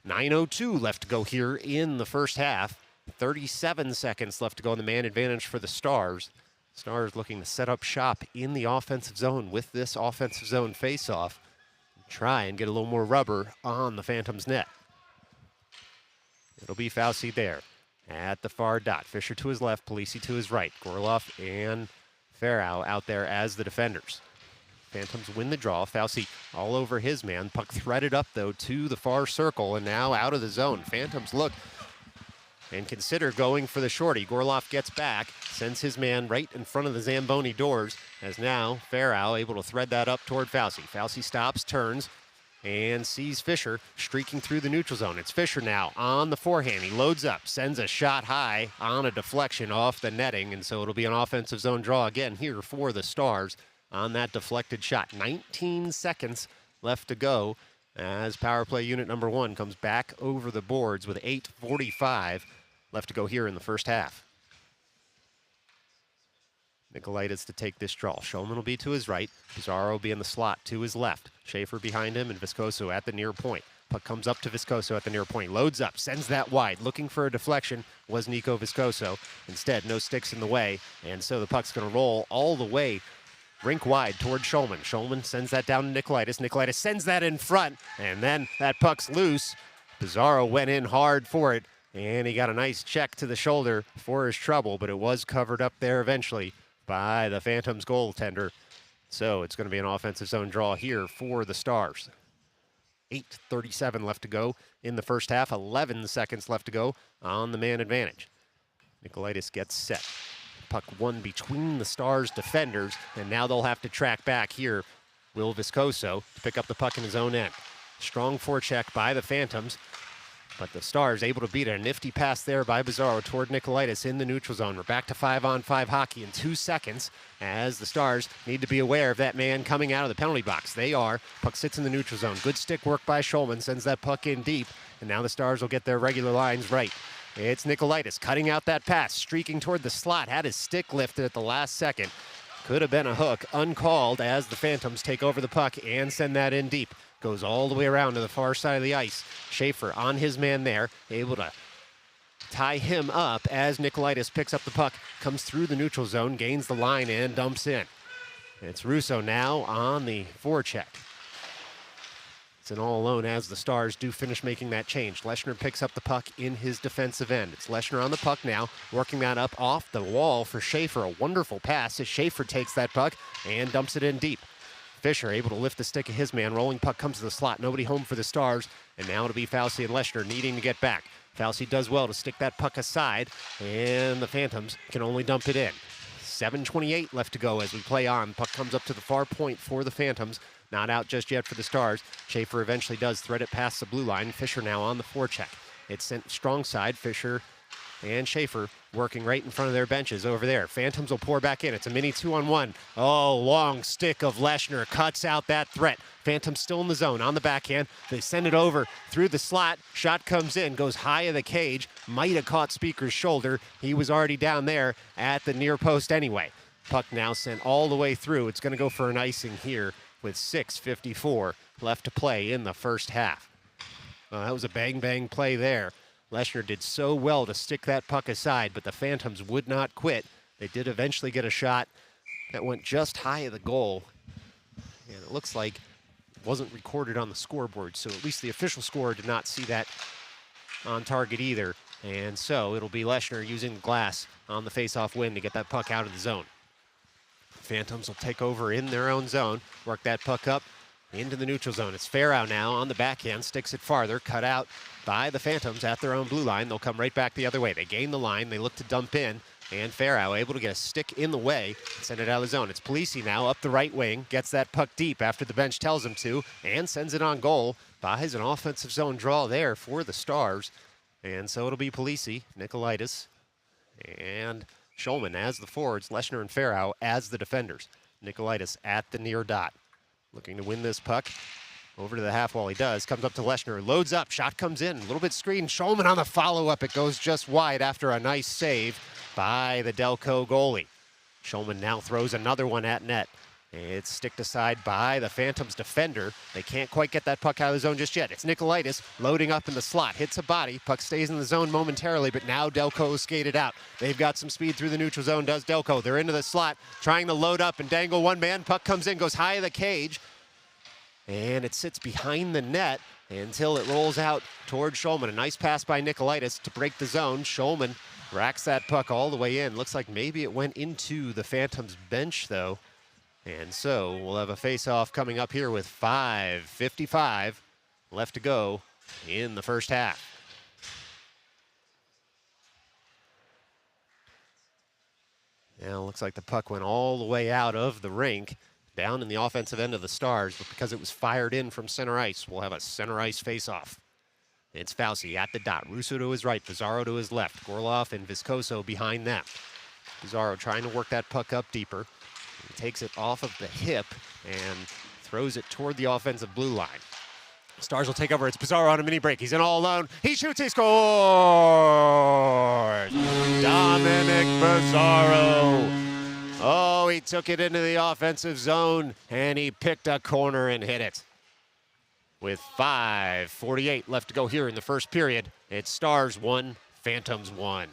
9:02 left to go here in the first half. 37 seconds left to go in the man advantage for the Stars. Stars looking to set up shop in the offensive zone with this offensive zone face-off. Try and get a little more rubber on the Phantoms net. It'll be Fauci there at the far dot. Fisher to his left, Polisi to his right. Gorloff and Farrow out there as the defenders. Phantoms win the draw. Fauci all over his man. Puck threaded up, though, to the far circle, and now out of the zone. Phantoms look and consider going for the shorty. Gorloff gets back, sends his man right in front of the Zamboni doors, as now Farrow able to thread that up toward Fauci. Fauci stops, turns, and sees Fisher streaking through the neutral zone. It's Fisher now on the forehand. He loads up, sends a shot high on a deflection off the netting, and so it'll be an offensive zone draw again here for the Stars on that deflected shot. 19 seconds left to go as power play unit number 1 comes back over the boards with 8:45 left to go here in the first half. Nikolaitis to take this draw. Schulman will be to his right. Pizarro will be in the slot to his left. Schaefer behind him and Viscoso at the near point. Puck comes up to Viscoso at the near point. Loads up, sends that wide. Looking for a deflection was Nico Viscoso. Instead, no sticks in the way, and so the puck's going to roll all the way rink wide toward Schulman. Schulman sends that down to Nikolaitis. Nikolaitis sends that in front, and then that puck's loose. Pizarro went in hard for it, and he got a nice check to the shoulder for his trouble, but it was covered up there eventually by the Phantoms goaltender. So it's going to be an offensive zone draw here for the Stars. 8:37 left to go in the first half. 11 seconds left to go on the man advantage. Nikolaitis gets set. Puck won between the Stars defenders, and now they'll have to track back here. Will Viscoso to pick up the puck in his own end. Strong forecheck by the Phantoms, but the Stars able to beat a nifty pass there by Pizarro toward Nikolaitis in the neutral zone. We're back to 5-on-5 hockey in 2 seconds as the Stars need to be aware of that man coming out of the penalty box. They are. Puck sits in the neutral zone. Good stick work by Schulman, sends that puck in deep, and now the Stars will get their regular lines right. It's Nikolaitis cutting out that pass, streaking toward the slot, had his stick lifted at the last second. Could have been a hook, uncalled as the Phantoms take over the puck and send that in deep. Goes all the way around to the far side of the ice. Schaefer on his man there, able to tie him up as Nicolaitis picks up the puck, comes through the neutral zone, gains the line, and dumps in. It's Russo now on the forecheck. It's an all alone as the Stars do finish making that change. Leshner picks up the puck in his defensive end. It's Leshner on the puck now, working that up off the wall for Schaefer. A wonderful pass as Schaefer takes that puck and dumps it in deep. Fisher able to lift the stick of his man. Rolling puck comes to the slot. Nobody home for the Stars. And now it'll be Fauci and Leshner needing to get back. Fauci does well to stick that puck aside, and the Phantoms can only dump it in. 7:28 left to go as we play on. Puck comes up to the far point for the Phantoms. Not out just yet for the Stars. Schaefer eventually does thread it past the blue line. Fisher now on the forecheck. It's sent strong side. Fisher and Schaefer working right in front of their benches over there. Phantoms will pour back in. It's a mini 2-on-1. Oh, long stick of Leshner cuts out that threat. Phantoms still in the zone on the backhand. They send it over through the slot. Shot comes in, goes high of the cage. Might have caught Speaker's shoulder. He was already down there at the near post anyway. Puck now sent all the way through. It's going to go for an icing here with 6:54 left to play in the first half. That was a bang-bang play there. Leshner did so well to stick that puck aside, but the Phantoms would not quit. They did eventually get a shot that went just high of the goal. And it looks like it wasn't recorded on the scoreboard, so at least the official scorer did not see that on target either. And so it'll be Leshner using the glass on the face-off win to get that puck out of the zone. Phantoms will take over in their own zone, work that puck up into the neutral zone. It's Farrow now on the backhand, sticks it farther, cut out by the Phantoms at their own blue line. They'll come right back the other way. They gain the line, they look to dump in, and Farrow able to get a stick in the way and send it out of the zone. It's Polisi now up the right wing, gets that puck deep after the bench tells him to, and sends it on goal. Buys an offensive zone draw there for the Stars. And so it'll be Polisi, Nicolaitis, and Schulman as the forwards, Leshner and Farrow as the defenders. Nicolaitis at the near dot. Looking to win this puck. Over to the half wall he does. Comes up to Leshner. Loads up. Shot comes in. A little bit screened. Schulman on the follow-up. It goes just wide after a nice save by the Delco goalie. Schulman now throws another one at net. It's sticked aside by the Phantoms defender. They can't quite get that puck out of the zone just yet. It's Nicolaitis loading up in the slot. Hits a body. Puck stays in the zone momentarily, but now Delco skated out. They've got some speed through the neutral zone, does Delco. They're into the slot, trying to load up and dangle one man. Puck comes in, goes high of the cage, and it sits behind the net until it rolls out towards Schulman. A nice pass by Nicolaitis to break the zone. Schulman racks that puck all the way in. Looks like maybe it went into the Phantoms bench, though. And so we'll have a face-off coming up here with 5:55 left to go in the first half. Now it looks like the puck went all the way out of the rink, down in the offensive end of the Stars, but because it was fired in from center ice, we'll have a center ice face-off. It's Fauci at the dot. Russo to his right, Pizarro to his left. Gorloff and Viscoso behind them. Pizarro trying to work that puck up deeper. He takes it off of the hip and throws it toward the offensive blue line. Stars will take over. It's Pizarro on a mini break. He's in all alone. He shoots. He scores! Dominic Pizarro. Oh, he took it into the offensive zone, and he picked a corner and hit it. With 5:48 left to go here in the first period, it's Stars 1, Phantoms 1.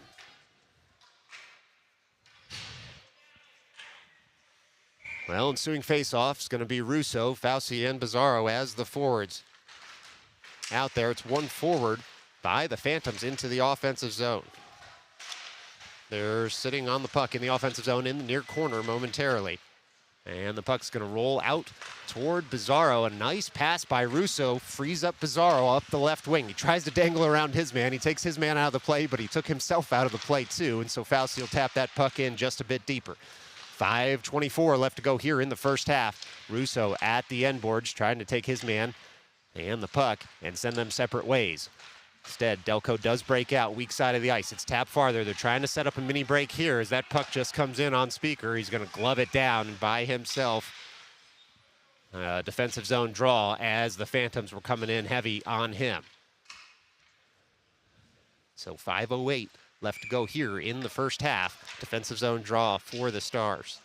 Well, ensuing face-off is going to be Russo, Fauci, and Pizarro as the forwards. Out there, it's one forward by the Phantoms into the offensive zone. They're sitting on the puck in the offensive zone in the near corner momentarily. And the puck's going to roll out toward Pizarro. A nice pass by Russo frees up Pizarro up the left wing. He tries to dangle around his man. He takes his man out of the play, but he took himself out of the play too. And so Fauci will tap that puck in just a bit deeper. 5:24 left to go here in the first half. Russo at the end boards trying to take his man and the puck and send them separate ways. Instead, Delco does break out, weak side of the ice. It's tapped farther. They're trying to set up a mini break here as that puck just comes in on Speaker. He's going to glove it down by himself. Defensive zone draw as the Phantoms were coming in heavy on him. So 5:08 left to go here in the first half. Defensive zone draw for the Stars.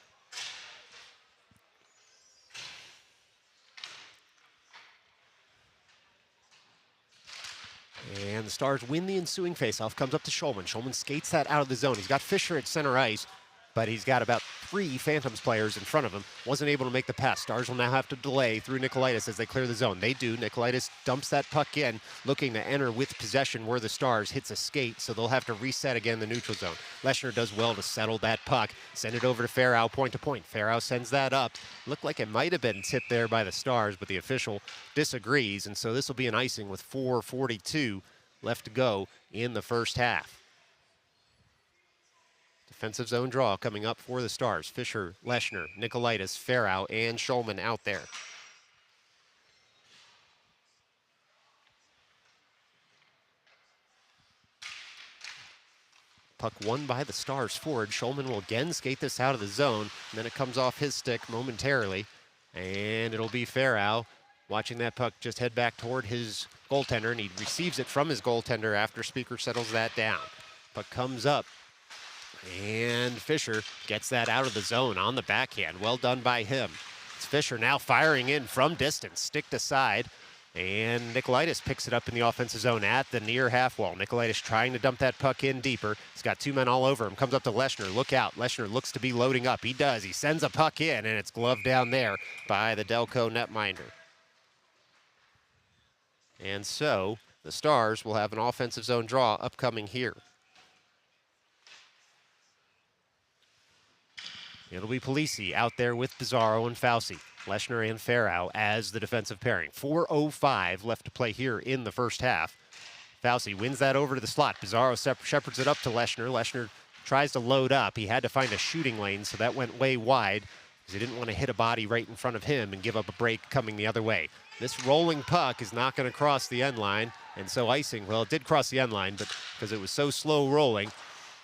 And And the Stars win the ensuing faceoff. Comes up to Schulman. Schulman skates that out of the zone. He's got Fisher at center ice, but he's got about 3 Phantoms players in front of him. Wasn't able to make the pass. Stars will now have to delay through Nikolaitis as they clear the zone. They do. Nikolaitis dumps that puck in, looking to enter with possession where the Stars hits a skate, so they'll have to reset again the neutral zone. Leshner does well to settle that puck. Send it over to Farrow, point to point. Farrow sends that up. Looked like it might have been tipped there by the Stars, but the official disagrees, and so this will be an icing with 4:42 left to go in the first half. Defensive zone draw coming up for the Stars. Fisher, Leshner, Nikolaitis, Farrow, and Schulman out there. Puck won by the Stars forward. Schulman will again skate this out of the zone, and then it comes off his stick momentarily, and it'll be Farrow watching that puck just head back toward his goaltender, and he receives it from his goaltender after Speaker settles that down. Puck comes up, and Fisher gets that out of the zone on the backhand. Well done by him. It's Fisher now firing in from distance, stick to side, and Nikolaitis picks it up in the offensive zone at the near half wall. Nikolaitis trying to dump that puck in deeper. He's got 2 men all over him. Comes up to Leshner. Look out. Leshner looks to be loading up. He does. He sends a puck in, and it's gloved down there by the Delco netminder. And so the Stars will have an offensive zone draw upcoming here. It'll be Polisi out there with Pizarro and Fauci. Leshner and Farrow as the defensive pairing. 4:05 left to play here in the first half. Fauci wins that over to the slot. Pizarro shepherds it up to Leshner. Leshner tries to load up. He had to find a shooting lane, so that went way wide because he didn't want to hit a body right in front of him and give up a break coming the other way. This rolling puck is not going to cross the end line, and so icing, well, it did cross the end line, but because it was so slow rolling,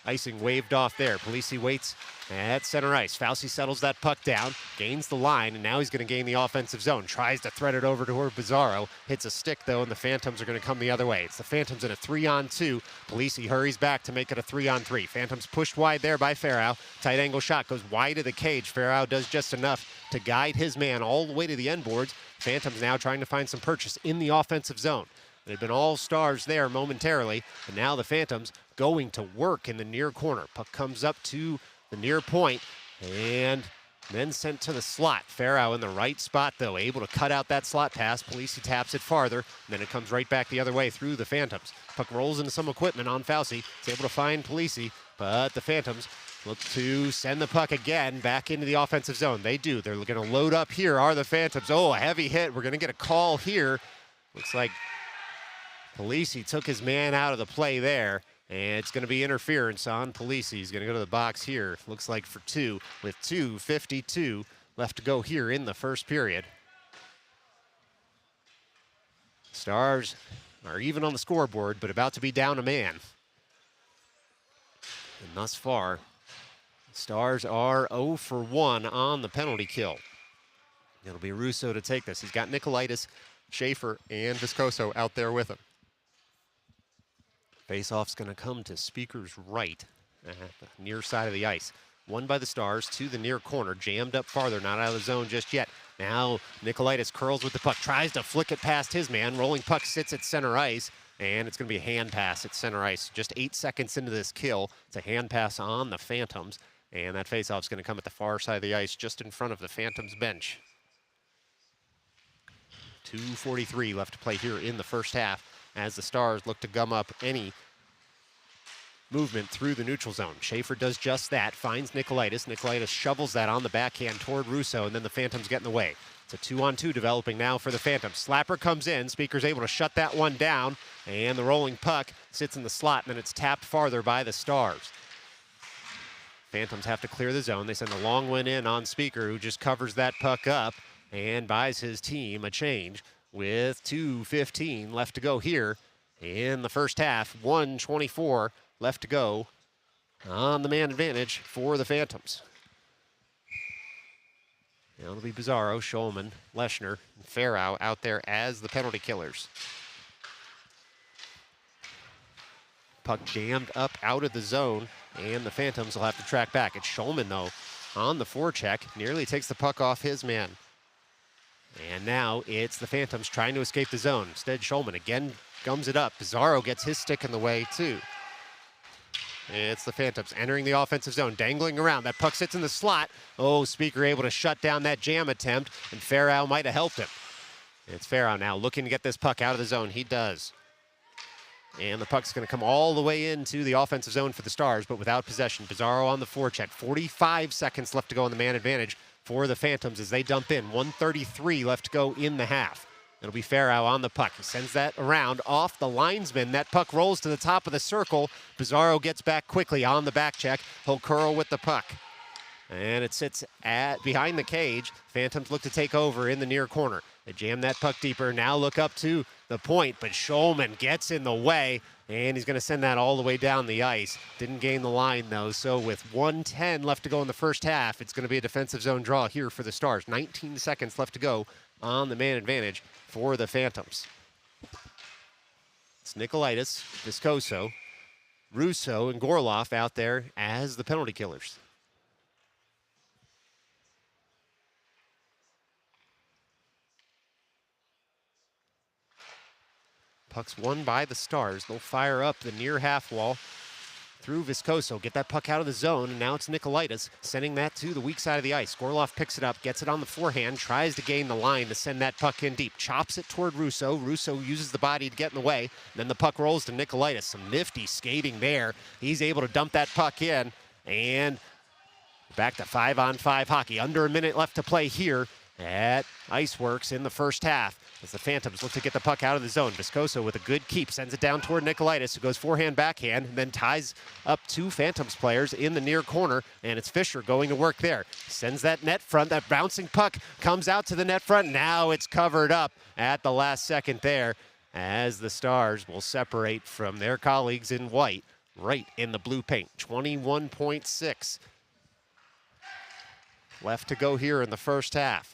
icing waved off there. Polisi waits at center ice. Fauci settles that puck down, gains the line, and now he's going to gain the offensive zone. Tries to thread it over to Pizarro. Hits a stick, though, and the Phantoms are going to come the other way. It's the Phantoms in a 3-on-2. Polisi hurries back to make it a 3-on-3. Phantoms pushed wide there by Farrow. Tight angle shot goes wide of the cage. Farrow does just enough to guide his man all the way to the end boards. Phantoms now trying to find some purchase in the offensive zone. They've been all Stars there momentarily, and now the Phantoms going to work in the near corner. Puck comes up to the near point, and then sent to the slot. Farrow in the right spot, though, able to cut out that slot pass. Polisi taps it farther, and then it comes right back the other way through the Phantoms. Puck rolls into some equipment on Fauci. He's able to find Polisi, but the Phantoms look to send the puck again back into the offensive zone. They do. They're going to load up here, are the Phantoms. Oh, a heavy hit. We're going to get a call here. Looks like Polisi took his man out of the play there, and it's going to be interference on Polisi. He's going to go to the box here. Looks like for 2, with 2:52 left to go here in the first period. Stars are even on the scoreboard, but about to be down a man. And thus far, Stars are 0 for 1 on the penalty kill. It'll be Russo to take this. He's got Nikolaitis, Schaefer, and Viscoso out there with him. Faceoff's going to come to Speaker's right at the near side of the ice. Won by the Stars to the near corner, jammed up farther, not out of the zone just yet. Now Nikolaitis curls with the puck, tries to flick it past his man. Rolling puck sits at center ice, and it's going to be a hand pass at center ice. Just 8 seconds into this kill, it's a hand pass on the Phantoms, and that faceoff's going to come at the far side of the ice, just in front of the Phantoms bench. 2:43 left to play here in the first half, as the Stars look to gum up any movement through the neutral zone. Schaefer does just that, finds Nikolaitis. Nikolaitis shovels that on the backhand toward Russo, and then the Phantoms get in the way. It's a 2-on-2 developing now for the Phantoms. Slapper comes in, Speaker's able to shut that one down, and the rolling puck sits in the slot, and then it's tapped farther by the Stars. Phantoms have to clear the zone. They send a long one in on Speaker, who just covers that puck up and buys his team a change with 2:15 left to go here in the first half. 1:24 left to go on the man advantage for the Phantoms. Now it'll be Pizarro, Schulman, Leshner, and Farrow out there as the penalty killers. Puck jammed up out of the zone, and the Phantoms will have to track back. It's Schulman, though, on the forecheck. Nearly takes the puck off his man. And now it's the Phantoms trying to escape the zone. Instead, Schulman again gums it up. Pizarro gets his stick in the way too. It's the Phantoms entering the offensive zone, dangling around. That puck sits in the slot. Oh, Speaker able to shut down that jam attempt, and Farrow might have helped him. It's Farrow now looking to get this puck out of the zone. He does. And the puck's going to come all the way into the offensive zone for the Stars, but without possession. Pizarro on the forecheck. 45 seconds left to go on the man advantage for the Phantoms as they dump in. 1:33 left to go in the half. It'll be Farrow on the puck. He sends that around off the linesman. That puck rolls to the top of the circle. Pizarro gets back quickly on the back check. He'll curl with the puck. And it sits behind the cage. Phantoms look to take over in the near corner. They jam that puck deeper. Now look up to the point, but Schulman gets in the way, and he's going to send that all the way down the ice. Didn't gain the line, though, so with 1:10 left to go in the first half, it's going to be a defensive zone draw here for the Stars. 19 seconds left to go on the man advantage for the Phantoms. It's Nicolaitis, Viscoso, Russo, and Gorloff out there as the penalty killers. Puck's won by the Stars. They'll fire up the near half wall through Viscoso. Get that puck out of the zone, and now it's Nicolaitis sending that to the weak side of the ice. Gorloff picks it up, gets it on the forehand, tries to gain the line to send that puck in deep. Chops it toward Russo. Russo uses the body to get in the way. Then the puck rolls to Nicolaitis. Some nifty skating there. He's able to dump that puck in, and back to 5-on-5 hockey. Under a minute left to play here at IceWorks in the first half as the Phantoms look to get the puck out of the zone. Viscoso with a good keep sends it down toward Nicolaitis, who goes forehand, backhand, and then ties up two Phantoms players in the near corner, and it's Fisher going to work there. Sends that net front. That bouncing puck comes out to the net front. Now it's covered up at the last second there as the Stars will separate from their colleagues in white right in the blue paint. 21.6 left to go here in the first half.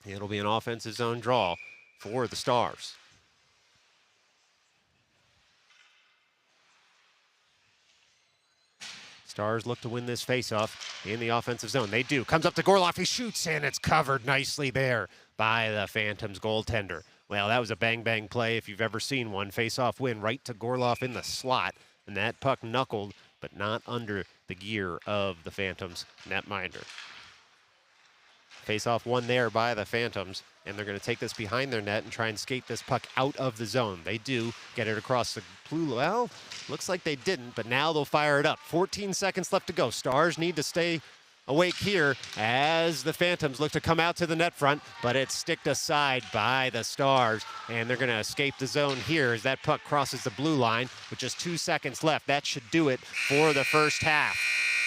It'll be an offensive zone draw for the Stars. Stars look to win this faceoff in the offensive zone. They do. Comes up to Gorloff. He shoots, and it's covered nicely there by the Phantoms goaltender. Well, that was a bang-bang play if you've ever seen one. Faceoff win right to Gorloff in the slot, and that puck knuckled, but not under the gear of the Phantoms netminder. Face-off won there by the Phantoms, and they're going to take this behind their net and try and skate this puck out of the zone. They do get it across the blue. Well, looks like they didn't, but now they'll fire it up. 14 seconds left to go. Stars need to stay awake here as the Phantoms look to come out to the net front, but it's sticked aside by the Stars, and they're going to escape the zone here as that puck crosses the blue line with just 2 seconds left. That should do it for the first half.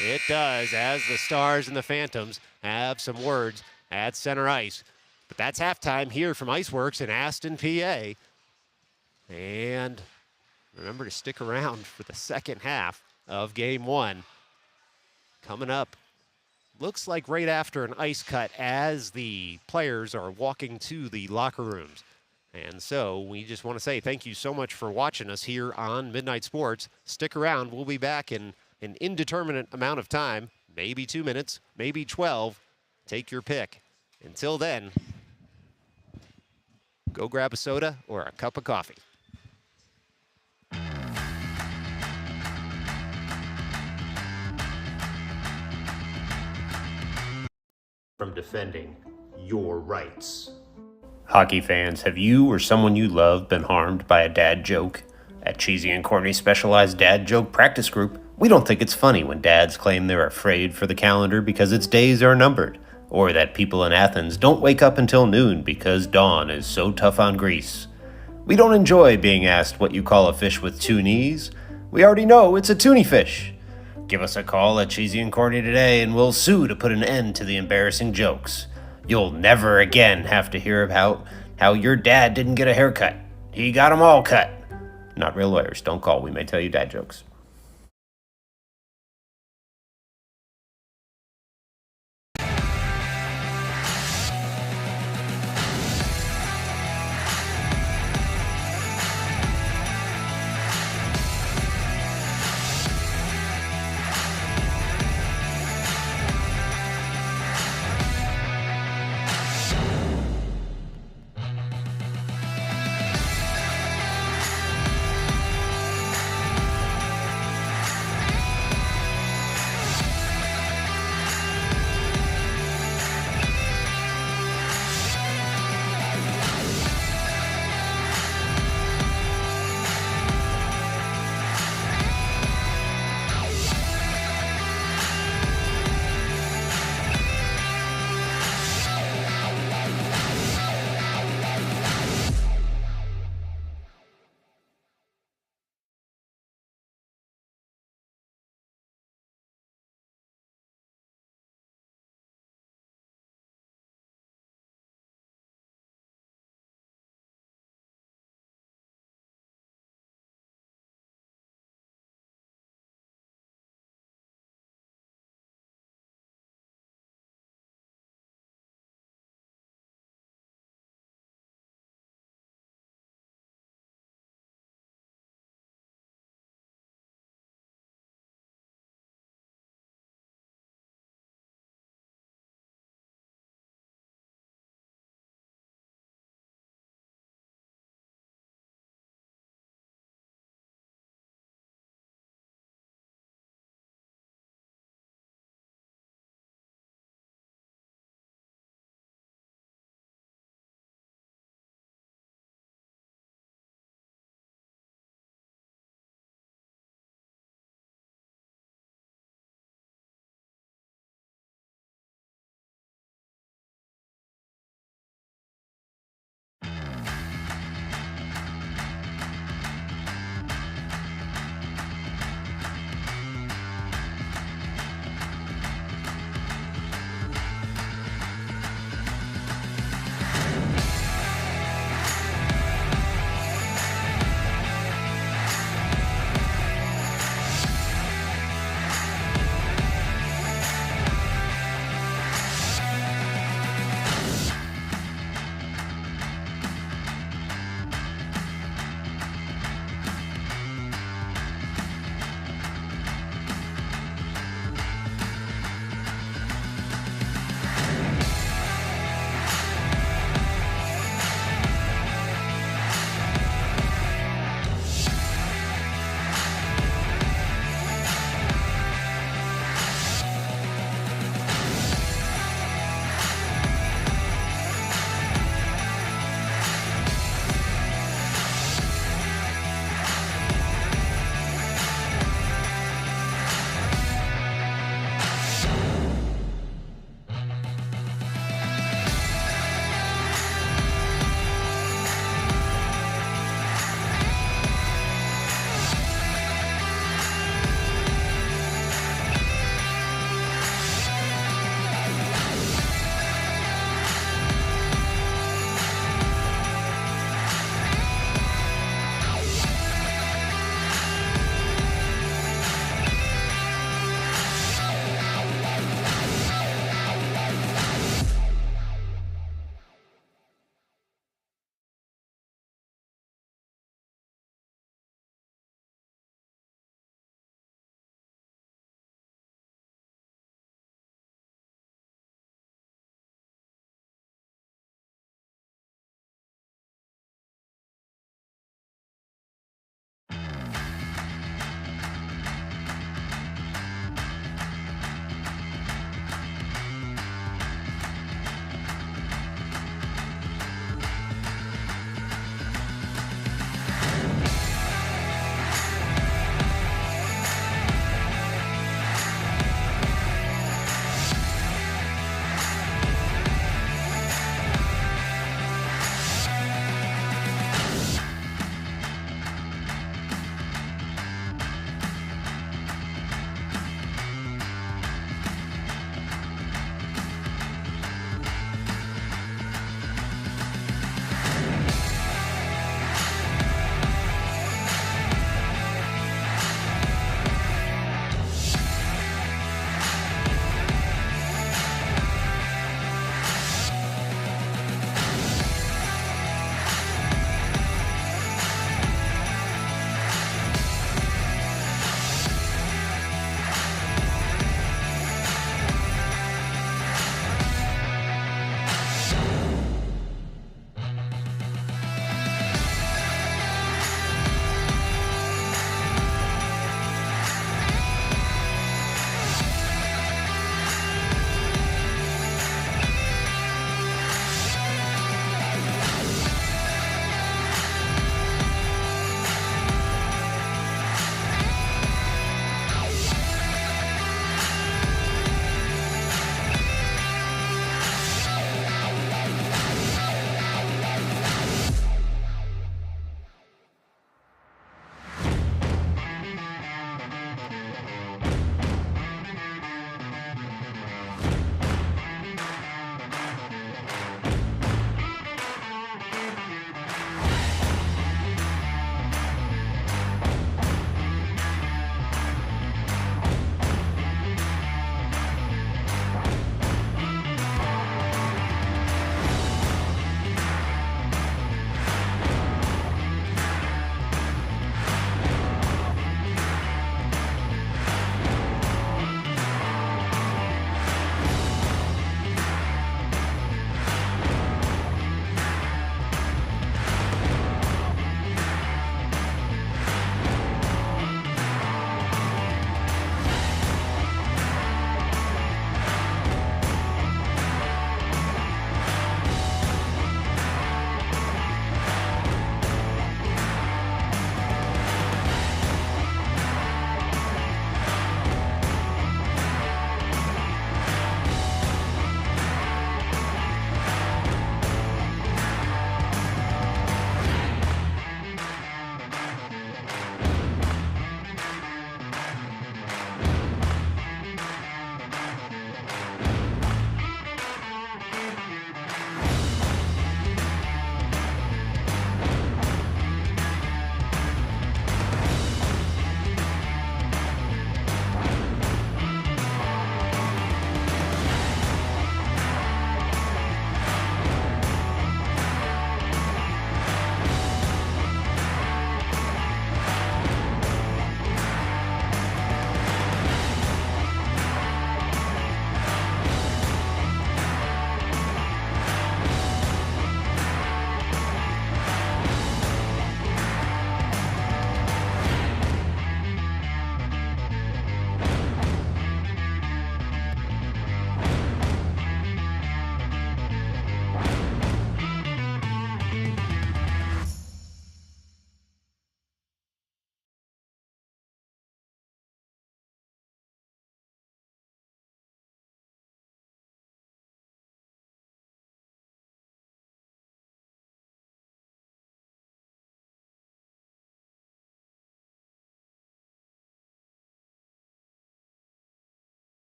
It does, as the Stars and the Phantoms have some words at center ice. But that's halftime here from IceWorks in Aston, PA. And remember to stick around for the second half of Game 1. Coming up, looks like right after an ice cut as the players are walking to the locker rooms. And so we just want to say thank you so much for watching us here on Midnight Sports. Stick around. We'll be back in an indeterminate amount of time, maybe 2 minutes, maybe 12. Take your pick. Until then, go grab a soda or a cup of coffee. From defending your rights. Hockey fans, have you or someone you love been harmed by a dad joke? At Cheesy and Corny's specialized dad joke practice group, we don't think it's funny when dads claim they're afraid for the calendar because its days are numbered, or that people in Athens don't wake up until noon because dawn is so tough on Greece. We don't enjoy being asked what you call a fish with two knees. We already know it's a toonie fish. Give us a call at Cheesy and Corny today and we'll sue to put an end to the embarrassing jokes. You'll never again have to hear about how your dad didn't get a haircut. He got them all cut. Not real lawyers. Don't call. We may tell you dad jokes.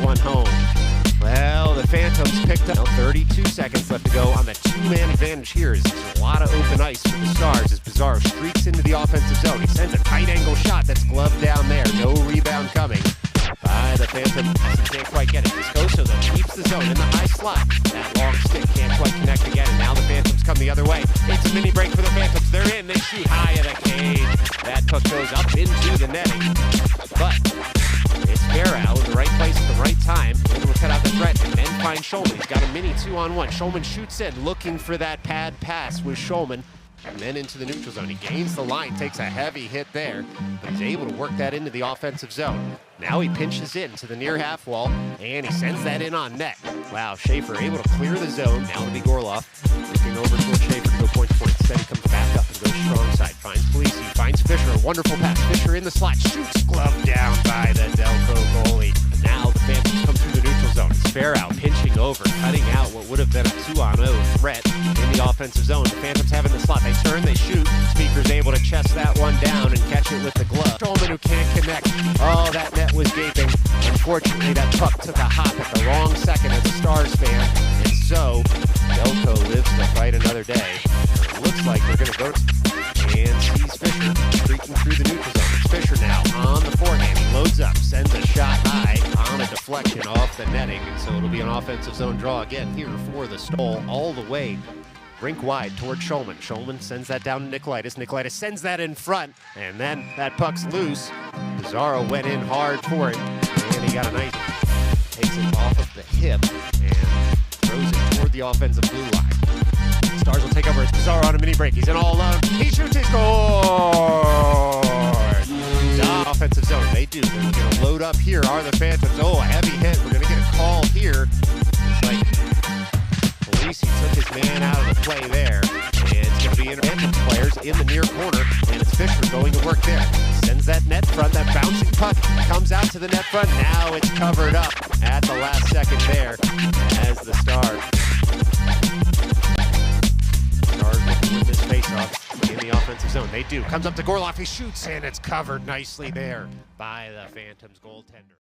one home. Well, the Phantoms picked up 32 seconds left to go on the two-man advantage here. There's a lot of open ice for the Stars as Pizarro streaks into the offensive zone. He sends a tight angle shot that's gloved down there. No rebound coming by the Phantom. He can't quite get it. Viscoso, though, keeps the zone in the high slot. That long stick can't quite connect again, and now the Phantoms come the other way. It's a mini break for the Phantoms. They're in. They shoot high at a cage. That puck goes up into the netting. But it's Farrow in the right place at the right time. Able to cut out the threat and then find Shulman. He's got a mini 2-on-1. Shulman shoots in, looking for that pad pass with Shulman. And then into the neutral zone. He gains the line, takes a heavy hit there, but he's able to work that into the offensive zone. Now he pinches in to the near half wall, and he sends that in on net. Wow, Schaefer able to clear the zone. Now to be Gorloff. Looking over towards Schaefer to go point to point. Instead he comes back up and goes strong side. Finds Polisi, finds Fisher. A wonderful pass. Fisher in the slot. Shoots, glove down by the Delco goalie. Now the Phantoms come through the neutral zone. It's Farrow pinching over, cutting out what would have been a 2-on-0 threat in the offensive zone. The Phantoms have in the slot. They turn, they shoot. Speaker's able to chest that one down and catch it with the glove. Shulman who can't connect. Oh, that net was gaping. Unfortunately, that puck took a hop at the wrong second as a Stars fan. And so, Delco lives to fight another day. It looks like they're going to go and sees Fisher streaking through the neutral zone. It's Fisher now on the forehand. He loads up, sends a shot high on a deflection off the netting. And so it'll be an offensive zone draw again here for the Stoll all the way rink wide toward Shulman. Shulman sends that down to Nikolaitis. Nikolaitis sends that in front, and then that puck's loose. Pizarro went in hard for it, and he got a nice, takes it off of the hip and throws it toward the offensive blue line. Stars will take over as Pizarro on a mini break. He's in all alone. He shoots, he scores! The offensive zone, they do. They're going to load up here. Are the Phantoms? Oh, a heavy hit. We're going to get a call here. It's like Polisi took his man out of the play there. And it's going to be Phantoms players in the near corner. And it's Fisher going to work there. Sends that net front. That bouncing puck comes out to the net front. Now it's covered up at the last second there as the Stars looking to win this faceoff in the offensive zone. They do. Comes up to Gorloff. He shoots, and it's covered nicely there by the Phantoms goaltender.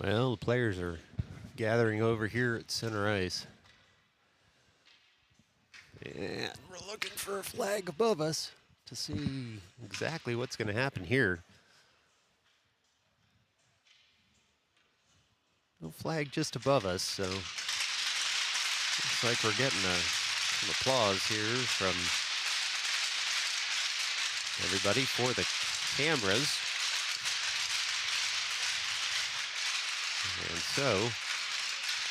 Well, the players are gathering over here at center ice. And we're looking for a flag above us to see exactly what's going to happen here. No flag just above us, so looks like we're getting some applause here from everybody for the cameras. And so,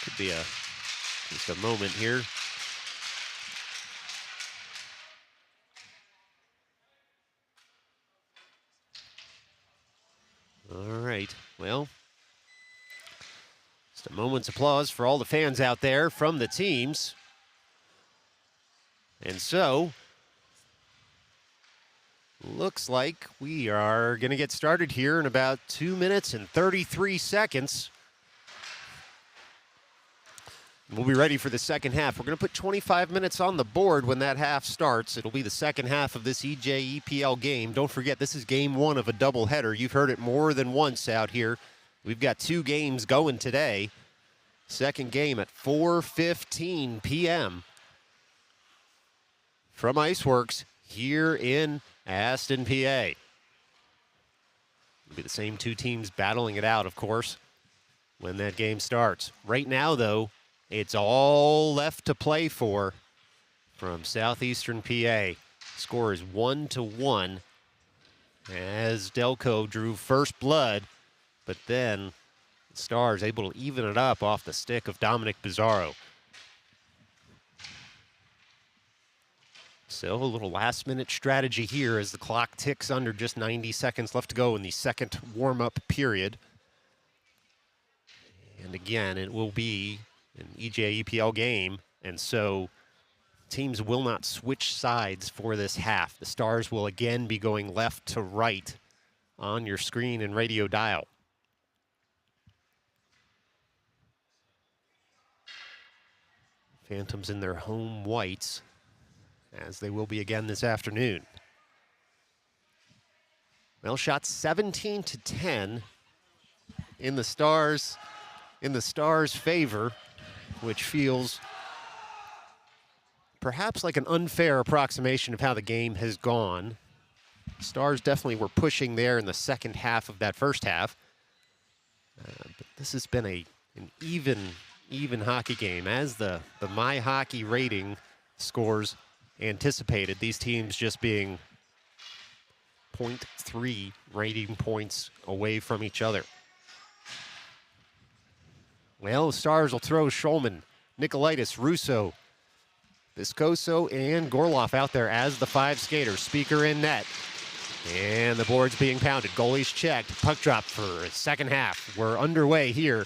could be just a moment here. All right, well, just a moment's applause for all the fans out there from the teams. And so, looks like we are going to get started here in about 2 minutes and 33 seconds. We'll be ready for the second half. We're going to put 25 minutes on the board when that half starts. It'll be the second half of this EJEPL game. Don't forget, this is game one of a doubleheader. You've heard it more than once out here. We've got 2 games going today. Second game at 4:15 p.m. from IceWorks here in Aston, PA. It'll be the same 2 teams battling it out, of course, when that game starts. Right now, though, it's all left to play for from southeastern PA. Score is 1-1 as Delco drew first blood, but then the Stars able to even it up off the stick of Dominic Bizarro. So a little last-minute strategy here as the clock ticks under just 90 seconds left to go in the second warm-up period. And again, it will be an EJEPL game, and so teams will not switch sides for this half. The Stars will again be going left to right on your screen and radio dial. Phantoms in their home whites, as they will be again this afternoon. Well, shot 17-10 in the Stars' favor, which feels perhaps like an unfair approximation of how the game has gone. Stars definitely were pushing there in the second half of that first half. But this has been an even hockey game. As the My Hockey rating scores anticipated, these teams just being 0.3 rating points away from each other. Well, the Stars will throw Schulman, Nicolaitis, Russo, Viscoso, and Gorloff out there as the five skaters. Speaker in net. And the board's being pounded. Goalie's checked. Puck drop for second half. We're underway here.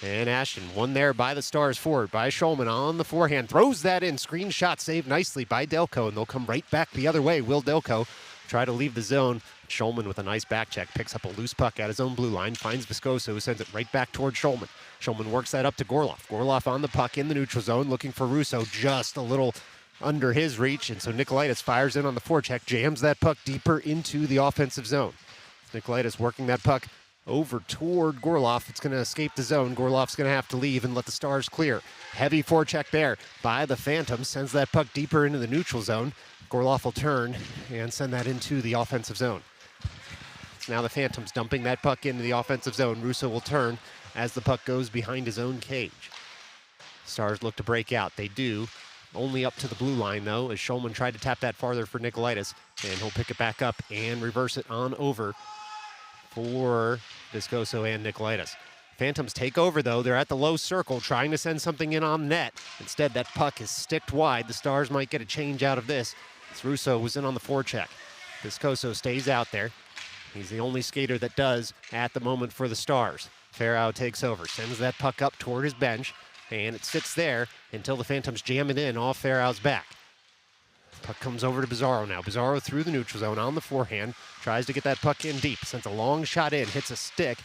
And Aston won there by the Stars forward by Schulman on the forehand. Throws that in. Screen shot saved nicely by Delco, and they'll come right back the other way. Will Delco try to leave the zone? Schulman with a nice back check. Picks up a loose puck at his own blue line. Finds Viscoso, who sends it right back toward Schulman. Schulman works that up to Gorloff. Gorloff on the puck in the neutral zone, looking for Russo, just a little under his reach. And so Nicolaitis fires in on the forecheck, jams that puck deeper into the offensive zone. Nicolaitis working that puck over toward Gorloff. It's going to escape the zone. Gorloff's going to have to leave and let the Stars clear. Heavy forecheck there by the Phantoms. Sends that puck deeper into the neutral zone. Gorloff will turn and send that into the offensive zone. It's now the Phantoms dumping that puck into the offensive zone. Russo will turn as the puck goes behind his own cage. Stars look to break out. They do. Only up to the blue line, though, as Schulman tried to tap that farther for Nicolaitis. And he'll pick it back up and reverse it on over for Viscoso and Nicolaitis. Phantoms take over, though. They're at the low circle, trying to send something in on net. Instead, that puck is sticked wide. The Stars might get a change out of this. Russo was in on the forecheck. Viscoso stays out there. He's the only skater that does at the moment for the Stars. Farrow takes over, sends that puck up toward his bench, and it sits there until the Phantoms jam it in off Farrow's back. Puck comes over to Bizarro now. Bizarro through the neutral zone on the forehand, tries to get that puck in deep, sends a long shot in, hits a stick,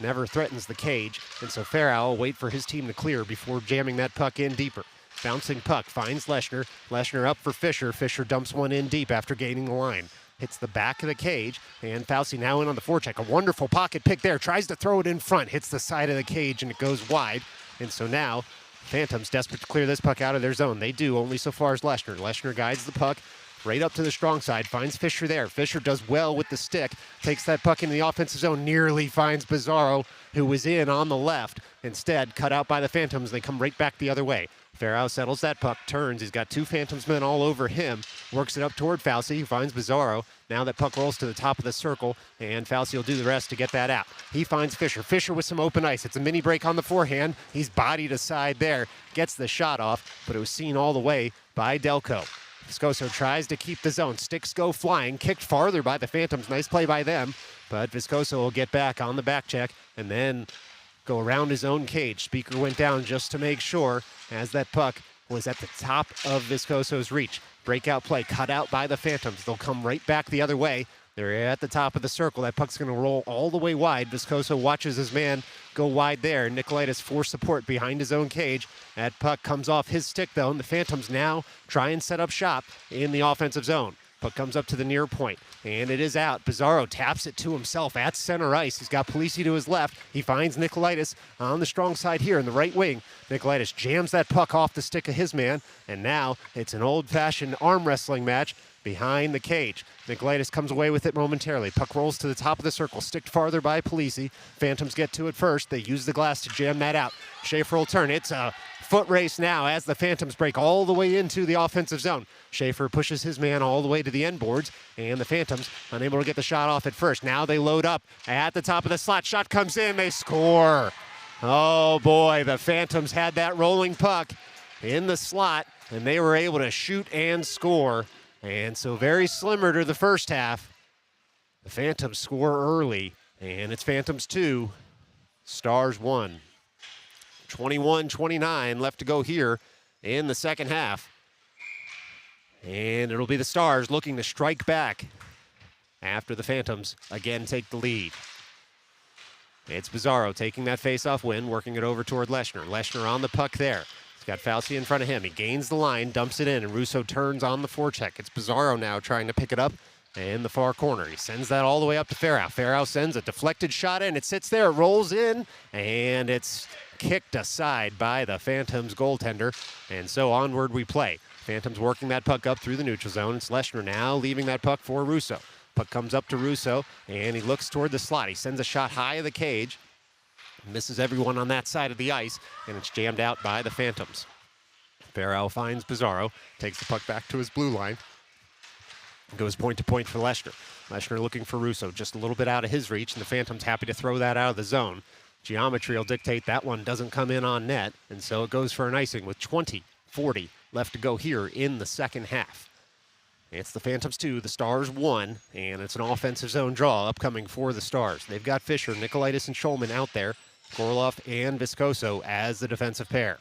never threatens the cage, and so Farrow will wait for his team to clear before jamming that puck in deeper. Bouncing puck, finds Leshner. Leshner up for Fisher. Fisher dumps one in deep after gaining the line. Hits the back of the cage, and Fauci now in on the forecheck. A wonderful pocket pick there. Tries to throw it in front. Hits the side of the cage, and it goes wide. And so now, Phantoms desperate to clear this puck out of their zone. They do, only so far as Leshner. Leshner guides the puck right up to the strong side. Finds Fisher there. Fisher does well with the stick. Takes that puck into the offensive zone. Nearly finds Bizarro, who was in on the left. Instead, cut out by the Phantoms. They come right back the other way. Farrow settles that puck, turns. He's got two Phantoms men all over him. Works it up toward Fauci, who finds Bizarro. Now that puck rolls to the top of the circle, and Fauci will do the rest to get that out. He finds Fisher. Fisher with some open ice. It's a mini break on the forehand. He's bodied aside there. Gets the shot off, but it was seen all the way by Delco. Viscoso tries to keep the zone. Sticks go flying. Kicked farther by the Phantoms. Nice play by them. But Viscoso will get back on the back check, and then go around his own cage. Speaker went down just to make sure as that puck was at the top of Viscoso's reach. Breakout play cut out by the Phantoms. They'll come right back the other way. They're at the top of the circle. That puck's going to roll all the way wide. Viscoso watches his man go wide there. Nicolaitis for support behind his own cage. That puck comes off his stick, though, and the Phantoms now try and set up shop in the offensive zone. Puck comes up to the near point, and it is out. Bizarro taps it to himself at center ice. He's got Polisi to his left. He finds Nicolaitis on the strong side here in the right wing. Nicolaitis jams that puck off the stick of his man, and now it's an old-fashioned arm wrestling match behind the cage. Nicolaitis comes away with it momentarily. Puck rolls to the top of the circle, sticked farther by Polisi. Phantoms get to it first. They use the glass to jam that out. Schaefer will turn. It's a Foot race now as the Phantoms break all the way into the offensive zone. Schaefer pushes his man all the way to the end boards, and the Phantoms unable to get the shot off at first. Now they load up at the top of the slot. Shot comes in, they score. Oh boy, the Phantoms had that rolling puck in the slot, and they were able to shoot and score. And so very similar to the first half. The Phantoms score early, and it's Phantoms 2, Stars 1. 21-29 left to go here in the second half. And it'll be the Stars looking to strike back after the Phantoms again take the lead. It's Bizarro taking that face-off win, working it over toward Leshner. Leshner on the puck there. He's got Fauci in front of him. He gains the line, dumps it in, and Russo turns on the forecheck. It's Bizarro now trying to pick it up in the far corner. He sends that all the way up to Farrow. Farrow sends a deflected shot in. It sits there, it rolls in, and it's kicked aside by the Phantoms goaltender. And so onward we play. Phantoms working that puck up through the neutral zone. It's Leshner now leaving that puck for Russo. Puck comes up to Russo, and he looks toward the slot. He sends a shot high of the cage. Misses everyone on that side of the ice, and it's jammed out by the Phantoms. Farrow finds Bizarro, takes the puck back to his blue line. Goes point to point for Leshner. Leshner looking for Russo, just a little bit out of his reach, and the Phantoms happy to throw that out of the zone. Geometry will dictate that one doesn't come in on net, and so it goes for an icing with 20:40 left to go here in the second half. It's the Phantoms 2, the Stars 1, and it's an offensive zone draw upcoming for the Stars. They've got Fisher, Nikolaitis, and Schulman out there, Gorloff and Viscoso as the defensive pair.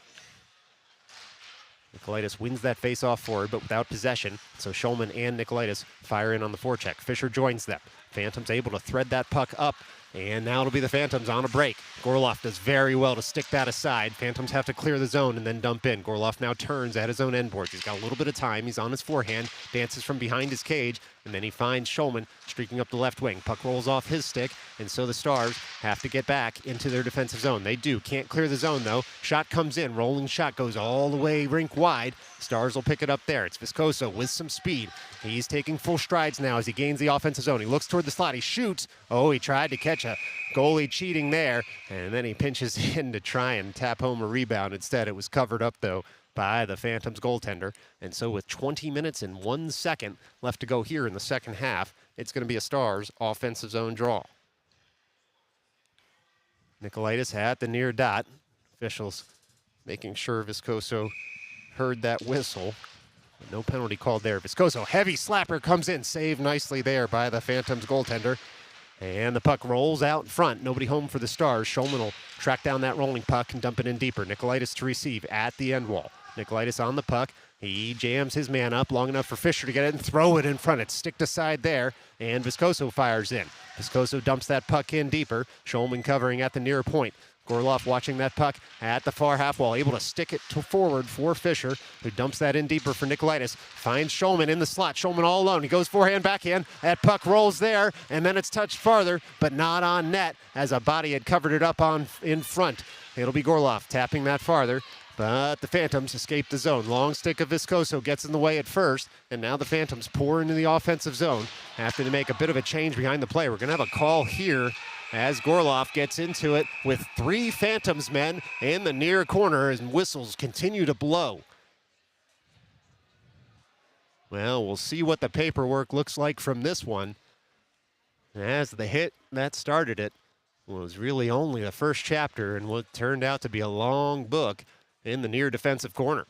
Nikolaitis wins that face-off forward, but without possession, so Schulman and Nikolaitis fire in on the forecheck. Fisher joins them. Phantoms able to thread that puck up, and now it'll be the Phantoms on a break. Gorloff does very well to stick that aside. Phantoms have to clear the zone and then dump in. Gorloff now turns at his own end boards. He's got a little bit of time. He's on his forehand, dances from behind his cage, and then he finds Schulman streaking up the left wing. Puck rolls off his stick, and so the Stars have to get back into their defensive zone. They do. Can't clear the zone, though. Shot comes in. Rolling shot goes all the way rink wide. Stars will pick it up there. It's Viscoso with some speed. He's taking full strides now as he gains the offensive zone. He looks toward the slot. He shoots. Oh, he tried to catch a goalie cheating there, and then he pinches in to try and tap home a rebound. Instead, it was covered up, though, by the Phantoms goaltender. And so with 20 minutes and 1 second left to go here in the second half, it's going to be a Stars offensive zone draw. Nikolaitis at the near dot. Officials making sure Viscoso heard that whistle. No penalty called there. Viscoso, heavy slapper comes in. Saved nicely there by the Phantoms goaltender. And the puck rolls out in front. Nobody home for the Stars. Schulman will track down that rolling puck and dump it in deeper. Nikolaitis to receive at the end wall. Nikolaitis on the puck. He jams his man up long enough for Fisher to get it and throw it in front. It's sticked aside there, and Viscoso fires in. Viscoso dumps that puck in deeper. Schulman covering at the near point. Gorloff watching that puck at the far half wall, able to stick it forward for Fisher, who dumps that in deeper for Nikolaitis. Finds Schulman in the slot. Schulman all alone. He goes forehand, backhand. That puck rolls there, and then it's touched farther, but not on net, as a body had covered it up in front. It'll be Gorloff tapping that farther, but the Phantoms escape the zone. Long stick of Viscoso gets in the way at first, and now the Phantoms pour into the offensive zone after they make a bit of a change behind the play. We're going to have a call here as Gorloff gets into it with 3 Phantoms men in the near corner, and whistles continue to blow. Well, we'll see what the paperwork looks like from this one, as the hit that started it was really only the first chapter in what turned out to be a long book in the near defensive corner.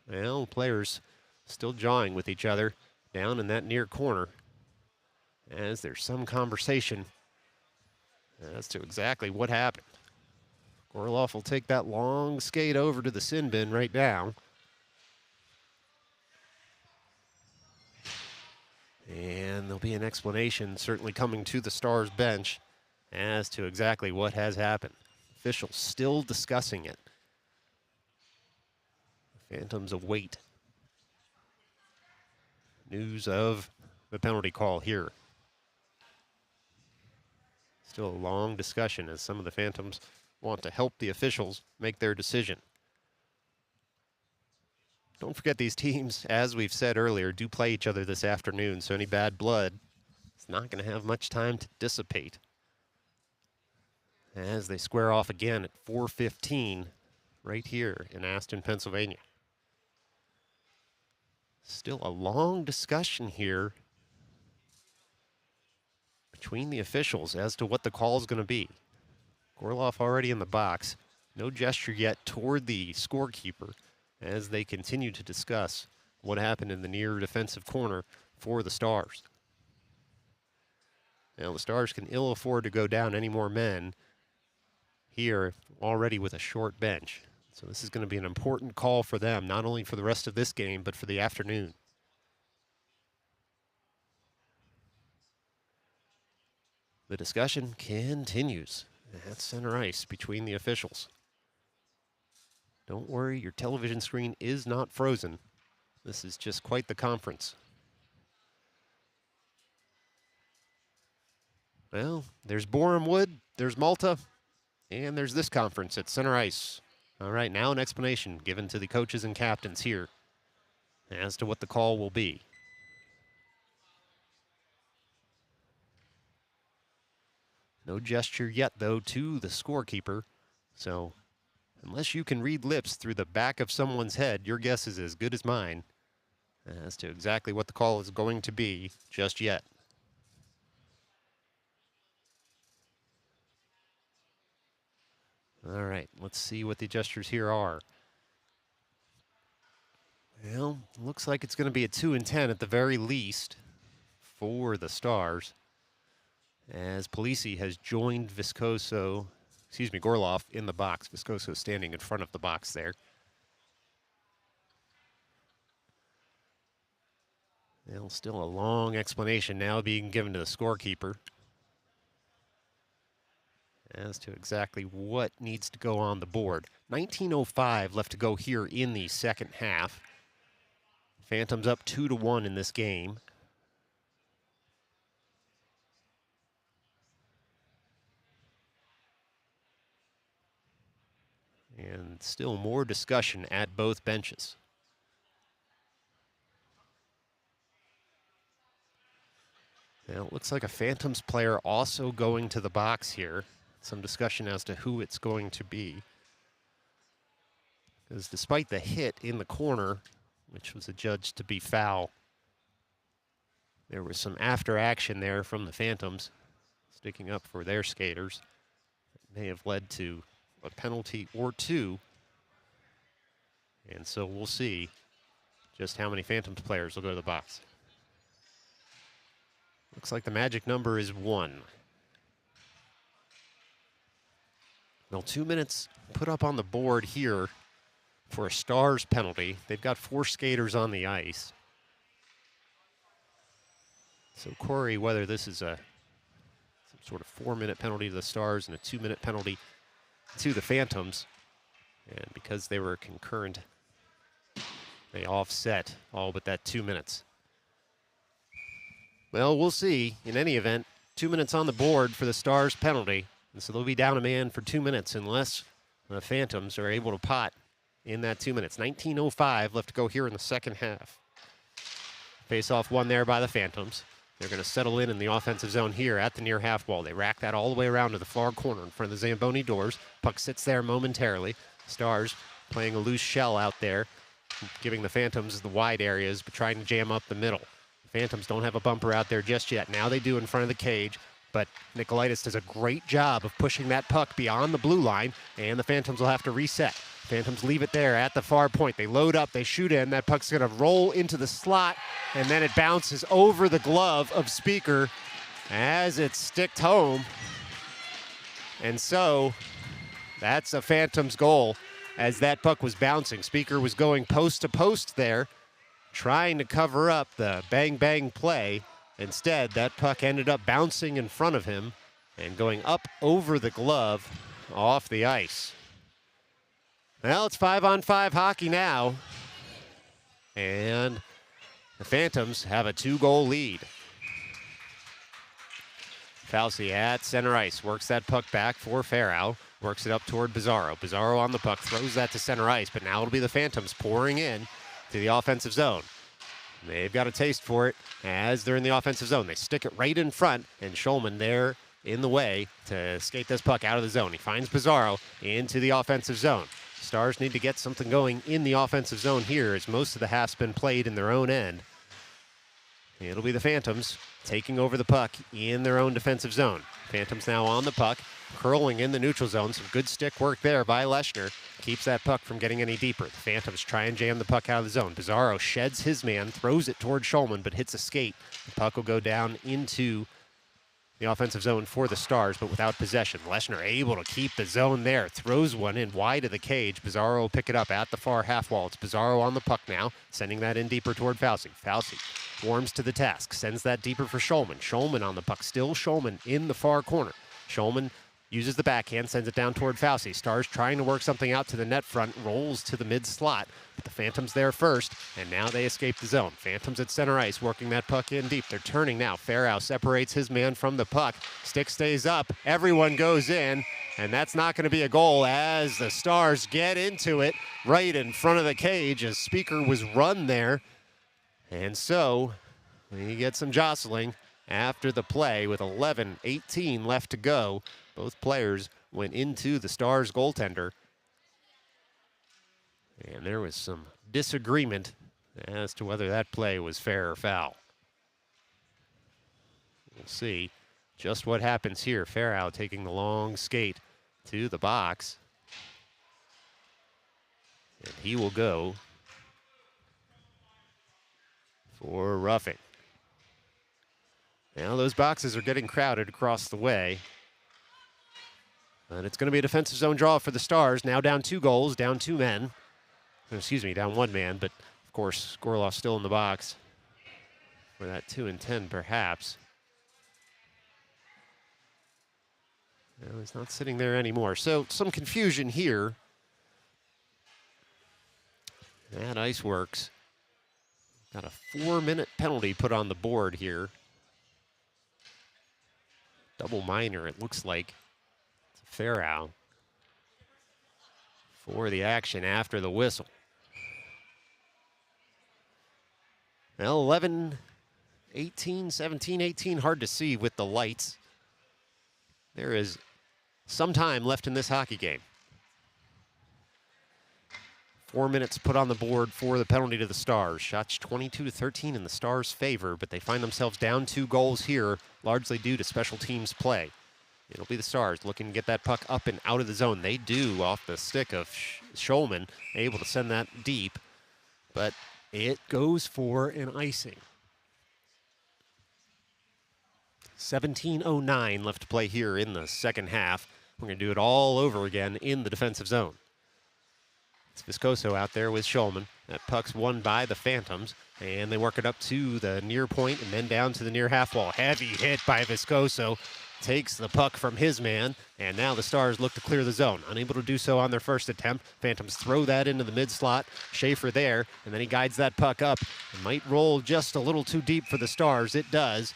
Well, players still jawing with each other down in that near corner, as there's some conversation as to exactly what happened. Gorloff will take that long skate over to the sin bin right now. And there'll be an explanation certainly coming to the Stars bench as to exactly what has happened. Officials still discussing it. The Phantoms await news of the penalty call here. Still a long discussion as some of the Phantoms want to help the officials make their decision. Don't forget, these teams, as we've said earlier, do play each other this afternoon, so any bad blood is not going to have much time to dissipate as they square off again at 4:15 right here in Aston, Pennsylvania. Still a long discussion here between the officials as to what the call is going to be. Gorloff already in the box. No gesture yet toward the scorekeeper as they continue to discuss what happened in the near defensive corner for the Stars. Now the Stars can ill afford to go down any more men here already with a short bench. So this is going to be an important call for them, not only for the rest of this game, but for the afternoon. The discussion continues at center ice between the officials. Don't worry, your television screen is not frozen. This is just quite the conference. Well, there's Borehamwood, Wood, there's Malta, and there's this conference at center ice. All right, now an explanation given to the coaches and captains here as to what the call will be. No gesture yet, though, to the scorekeeper. So unless you can read lips through the back of someone's head, your guess is as good as mine as to exactly what the call is going to be just yet. All right, let's see what the gestures here are. Well, looks like it's going to be a 2 and 10 at the very least for the Stars, as Polisi has joined Gorloff in the box. Viscoso standing in front of the box there. Well, still a long explanation now being given to the scorekeeper as to exactly what needs to go on the board. 19:05 left to go here in the second half. Phantoms up 2-1 in this game. And still more discussion at both benches. Now it looks like a Phantoms player also going to the box here. Some discussion as to who it's going to be. Because despite the hit in the corner, which was adjudged to be foul, there was some after action there from the Phantoms, sticking up for their skaters. It may have led to a penalty or two. And so we'll see just how many Phantoms players will go to the box. Looks like the magic number is 1. Well, 2 minutes put up on the board here for a Stars penalty. They've got 4 skaters on the ice. So query whether this is some sort of 4-minute penalty to the Stars and a 2-minute penalty to the Phantoms. And because they were concurrent, they offset all but that 2 minutes. Well, we'll see. In any event, 2 minutes on the board for the Stars penalty. And so they'll be down a man for 2 minutes unless the Phantoms are able to pot in that 2 minutes. 19:05 left to go here in the second half. Face-off won there by the Phantoms. They're going to settle in the offensive zone here at the near half wall. They rack that all the way around to the far corner in front of the Zamboni doors. Puck sits there momentarily. Stars playing a loose shell out there, giving the Phantoms the wide areas, but trying to jam up the middle. The Phantoms don't have a bumper out there just yet. Now they do in front of the cage, but Nicolaitis does a great job of pushing that puck beyond the blue line, and the Phantoms will have to reset. Phantoms leave it there at the far point. They load up, they shoot in. That puck's going to roll into the slot, and then it bounces over the glove of Speaker as it's sticked home. And so that's a Phantoms goal as that puck was bouncing. Speaker was going post to post there, trying to cover up the bang-bang play. Instead, that puck ended up bouncing in front of him and going up over the glove off the ice. Well, it's 5-on-5 hockey now, and the Phantoms have a 2-goal lead. Fauci at center ice, works that puck back for Farrow, works it up toward Bizarro. Bizarro on the puck, throws that to center ice, but now it'll be the Phantoms pouring in to the offensive zone. They've got a taste for it as they're in the offensive zone. They stick it right in front, and Schulman there in the way to skate this puck out of the zone. He finds Bizarro into the offensive zone. Stars need to get something going in the offensive zone here as most of the half's been played in their own end. It'll be the Phantoms taking over the puck in their own defensive zone. Phantoms now on the puck, curling in the neutral zone. Some good stick work there by Leshner. Keeps that puck from getting any deeper. The Phantoms try and jam the puck out of the zone. Bizarro sheds his man, throws it toward Schulman, but hits a skate. The puck will go down into the offensive zone for the Stars, but without possession. Leshner able to keep the zone there. Throws one in wide of the cage. Bizarro will pick it up at the far half wall. It's Bizarro on the puck now, sending that in deeper toward Fauci. Fauci warms to the task, sends that deeper for Schulman. Schulman on the puck, still Schulman in the far corner. Schulman uses the backhand, sends it down toward Fauci. Stars trying to work something out to the net front, rolls to the mid slot, but the Phantoms there first, and now they escape the zone. Phantoms at center ice, working that puck in deep. They're turning now. Farrow separates his man from the puck. Stick stays up. Everyone goes in, and that's not going to be a goal as the Stars get into it right in front of the cage as Speaker was run there. And so we get some jostling after the play with 11:18 left to go. Both players went into the Stars goaltender. And there was some disagreement as to whether that play was fair or foul. We'll see just what happens here. Farrow taking the long skate to the box. And he will go for roughing. Now those boxes are getting crowded across the way. And it's going to be a defensive zone draw for the Stars. Now down 2 goals, down 2 men. Excuse me, down 1 man, but of course, Gorloff still in the box for that 2 and 10 perhaps. No, he's not sitting there anymore. So some confusion here at IceWorks. Got a 4-minute penalty put on the board here. Double minor, it looks like. Farrow for the action after the whistle. Well, 11, 18, 17, 18, hard to see with the lights. There is some time left in this hockey game. 4 minutes put on the board for the penalty to the Stars. Shots 22-13 in the Stars' favor, but they find themselves down 2 goals here, largely due to special teams play. It'll be the Stars looking to get that puck up and out of the zone. They do off the stick of Schulman, able to send that deep, but it goes for an icing. 17:09 left to play here in the second half. We're going to do it all over again in the defensive zone. It's Viscoso out there with Schulman. That puck's won by the Phantoms, and they work it up to the near point and then down to the near half wall. Heavy hit by Viscoso. Takes the puck from his man, and now the Stars look to clear the zone. Unable to do so on their first attempt. Phantoms throw that into the mid slot. Schaefer there, and then he guides that puck up. It might roll just a little too deep for the Stars. It does.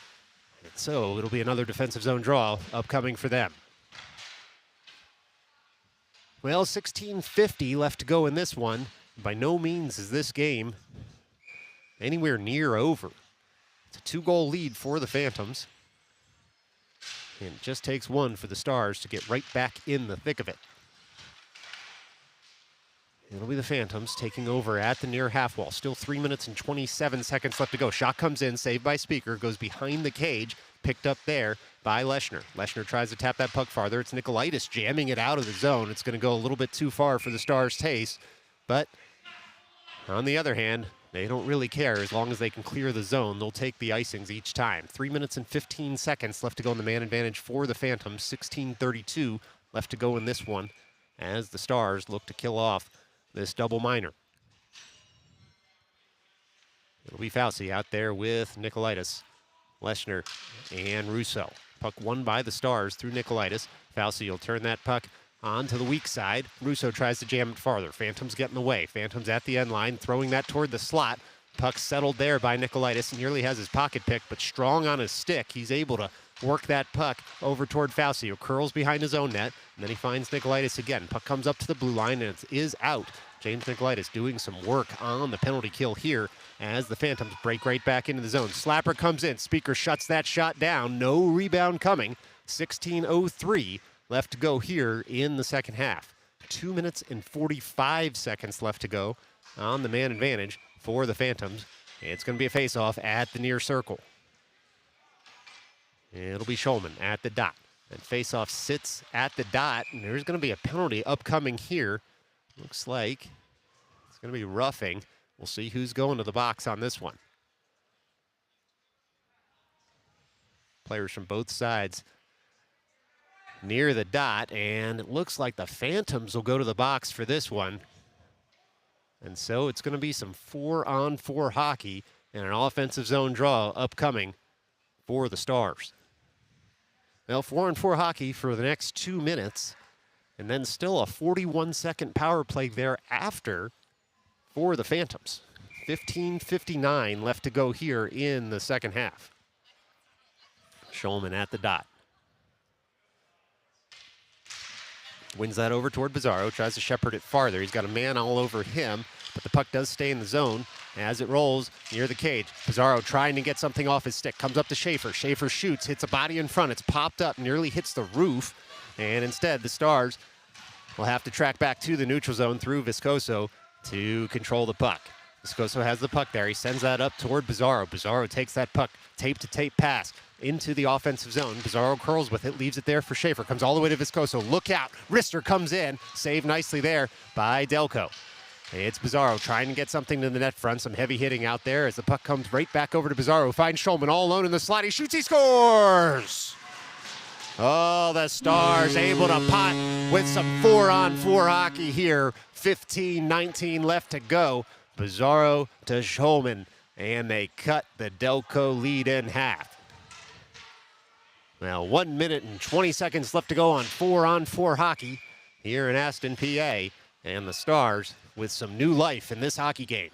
And so it'll be another defensive zone draw upcoming for them. Well, 16:50 left to go in this one. By no means is this game anywhere near over. It's a 2-goal lead for the Phantoms. And it just takes 1 for the Stars to get right back in the thick of it. It'll be the Phantoms taking over at the near half wall. Still 3 minutes and 27 seconds left to go. Shot comes in, saved by Speaker, goes behind the cage, picked up there by Leshner. Leshner tries to tap that puck farther. It's Nikolaitis jamming it out of the zone. It's going to go a little bit too far for the Stars' taste. But on the other hand, they don't really care. As long as they can clear the zone, they'll take the icings each time. 3 minutes and 15 seconds left to go in the man advantage for the Phantoms. 16:32 left to go in this one as the Stars look to kill off this double minor. It'll be Fauci out there with Nikolaitis, Leshner, and Russo. Puck won by the Stars through Nikolaitis. Fauci will turn that puck onto the weak side. Russo tries to jam it farther. Phantoms get in the way. Phantoms at the end line, throwing that toward the slot. Puck settled there by Nikolaitis. Nearly has his pocket pick, but strong on his stick. He's able to work that puck over toward Fauci, who curls behind his own net, and then he finds Nikolaitis again. Puck comes up to the blue line, and it is out. James Nikolaitis doing some work on the penalty kill here as the Phantoms break right back into the zone. Slapper comes in. Speaker shuts that shot down. No rebound coming. 16:03 left to go here in the second half. 2 minutes and 45 seconds left to go on the man advantage for the Phantoms. It's going to be a face-off at the near circle. It'll be Schulman at the dot. And face-off sits at the dot, and there's going to be a penalty upcoming here. Looks like it's going to be roughing. We'll see who's going to the box on this one. Players from both sides near the dot, and it looks like the Phantoms will go to the box for this one. And so it's going to be some 4-on-4 hockey and an offensive zone draw upcoming for the Stars. Well, 4-on-4 hockey for the next 2 minutes, and then still a 41-second power play thereafter for the Phantoms. 15:59 left to go here in the second half. Schulman at the dot. Wins that over toward Bizarro, tries to shepherd it farther. He's got a man all over him, but the puck does stay in the zone as it rolls near the cage. Bizarro trying to get something off his stick, comes up to Schaefer. Schaefer shoots, hits a body in front. It's popped up, nearly hits the roof, and instead the Stars will have to track back to the neutral zone through Viscoso to control the puck. Viscoso has the puck there. He sends that up toward Bizarro. Bizarro takes that puck, tape-to-tape pass into the offensive zone. Bizarro curls with it, leaves it there for Schaefer. Comes all the way to Viscoso. Look out. Rister comes in. Saved nicely there by Delco. It's Bizarro trying to get something to the net front. Some heavy hitting out there as the puck comes right back over to Bizarro. Finds Schulman all alone in the slot. He shoots. He scores! Oh, the Stars able to pot with some 4-on-4 hockey here. 15:19 left to go. Bizarro to Schulman, and they cut the Delco lead in half. Now 1 minute and 20 seconds left to go on 4-on-4 hockey here in Aston, PA, and the Stars with some new life in this hockey game.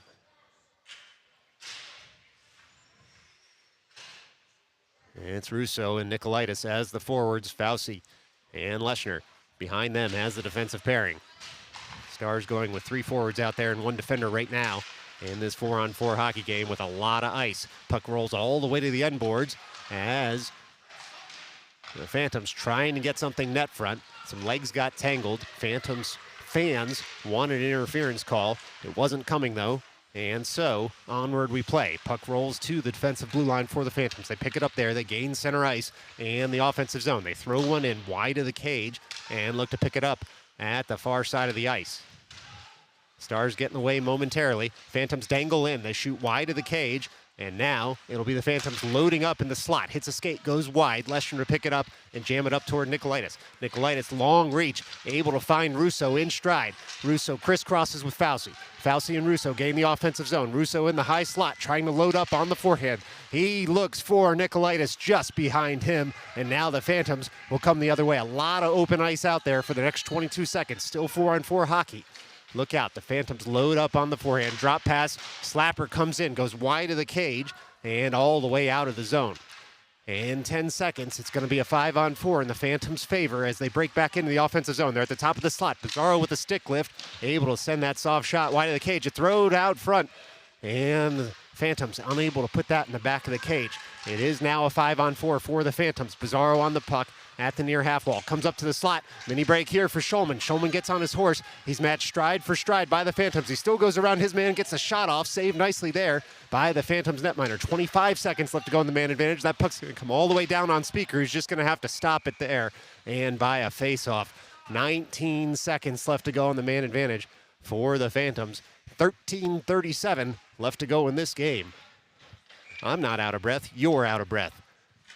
It's Russo and Nicolaitis as the forwards, Fauci and Leschner behind them as the defensive pairing. Stars going with 3 forwards out there and 1 defender right now in this 4-on-4 hockey game with a lot of ice. Puck rolls all the way to the end boards as the Phantoms trying to get something net front. Some legs got tangled. Phantoms fans wanted an interference call. It wasn't coming though. And so onward we play. Puck rolls to the defensive blue line for the Phantoms. They pick it up there. They gain center ice and the offensive zone. They throw one in wide of the cage and look to pick it up at the far side of the ice. Stars getting away momentarily. Phantoms dangle in. They shoot wide of the cage. And now it'll be the Phantoms loading up in the slot. Hits a skate, goes wide. Leschner to pick it up and jam it up toward Nicolaitis. Nicolaitis, long reach, able to find Russo in stride. Russo crisscrosses with Fauci. Fauci and Russo gain the offensive zone. Russo in the high slot, trying to load up on the forehand. He looks for Nicolaitis just behind him. And now the Phantoms will come the other way. A lot of open ice out there for the next 22 seconds. Still 4-on-4 hockey. Look out, the Phantoms load up on the forehand. Drop pass, slapper comes in, goes wide of the cage, and all the way out of the zone. In 10 seconds, it's going to be a 5-on-4 in the Phantoms' favor as they break back into the offensive zone. They're at the top of the slot. Bizarro with a stick lift, able to send that soft shot wide of the cage. It throwed out front, and the Phantoms unable to put that in the back of the cage. It is now a 5-on-4 for the Phantoms. Bizarro on the puck at the near half wall. Comes up to the slot. Mini break here for Schulman. Schulman gets on his horse. He's matched stride for stride by the Phantoms. He still goes around his man, gets a shot off. Saved nicely there by the Phantoms netminder. 25 seconds left to go in the man advantage. That puck's going to come all the way down on Speaker. He's just going to have to stop it there and buy a face-off. 19 seconds left to go in the man advantage for the Phantoms. 13:37 left to go in this game. I'm not out of breath. You're out of breath.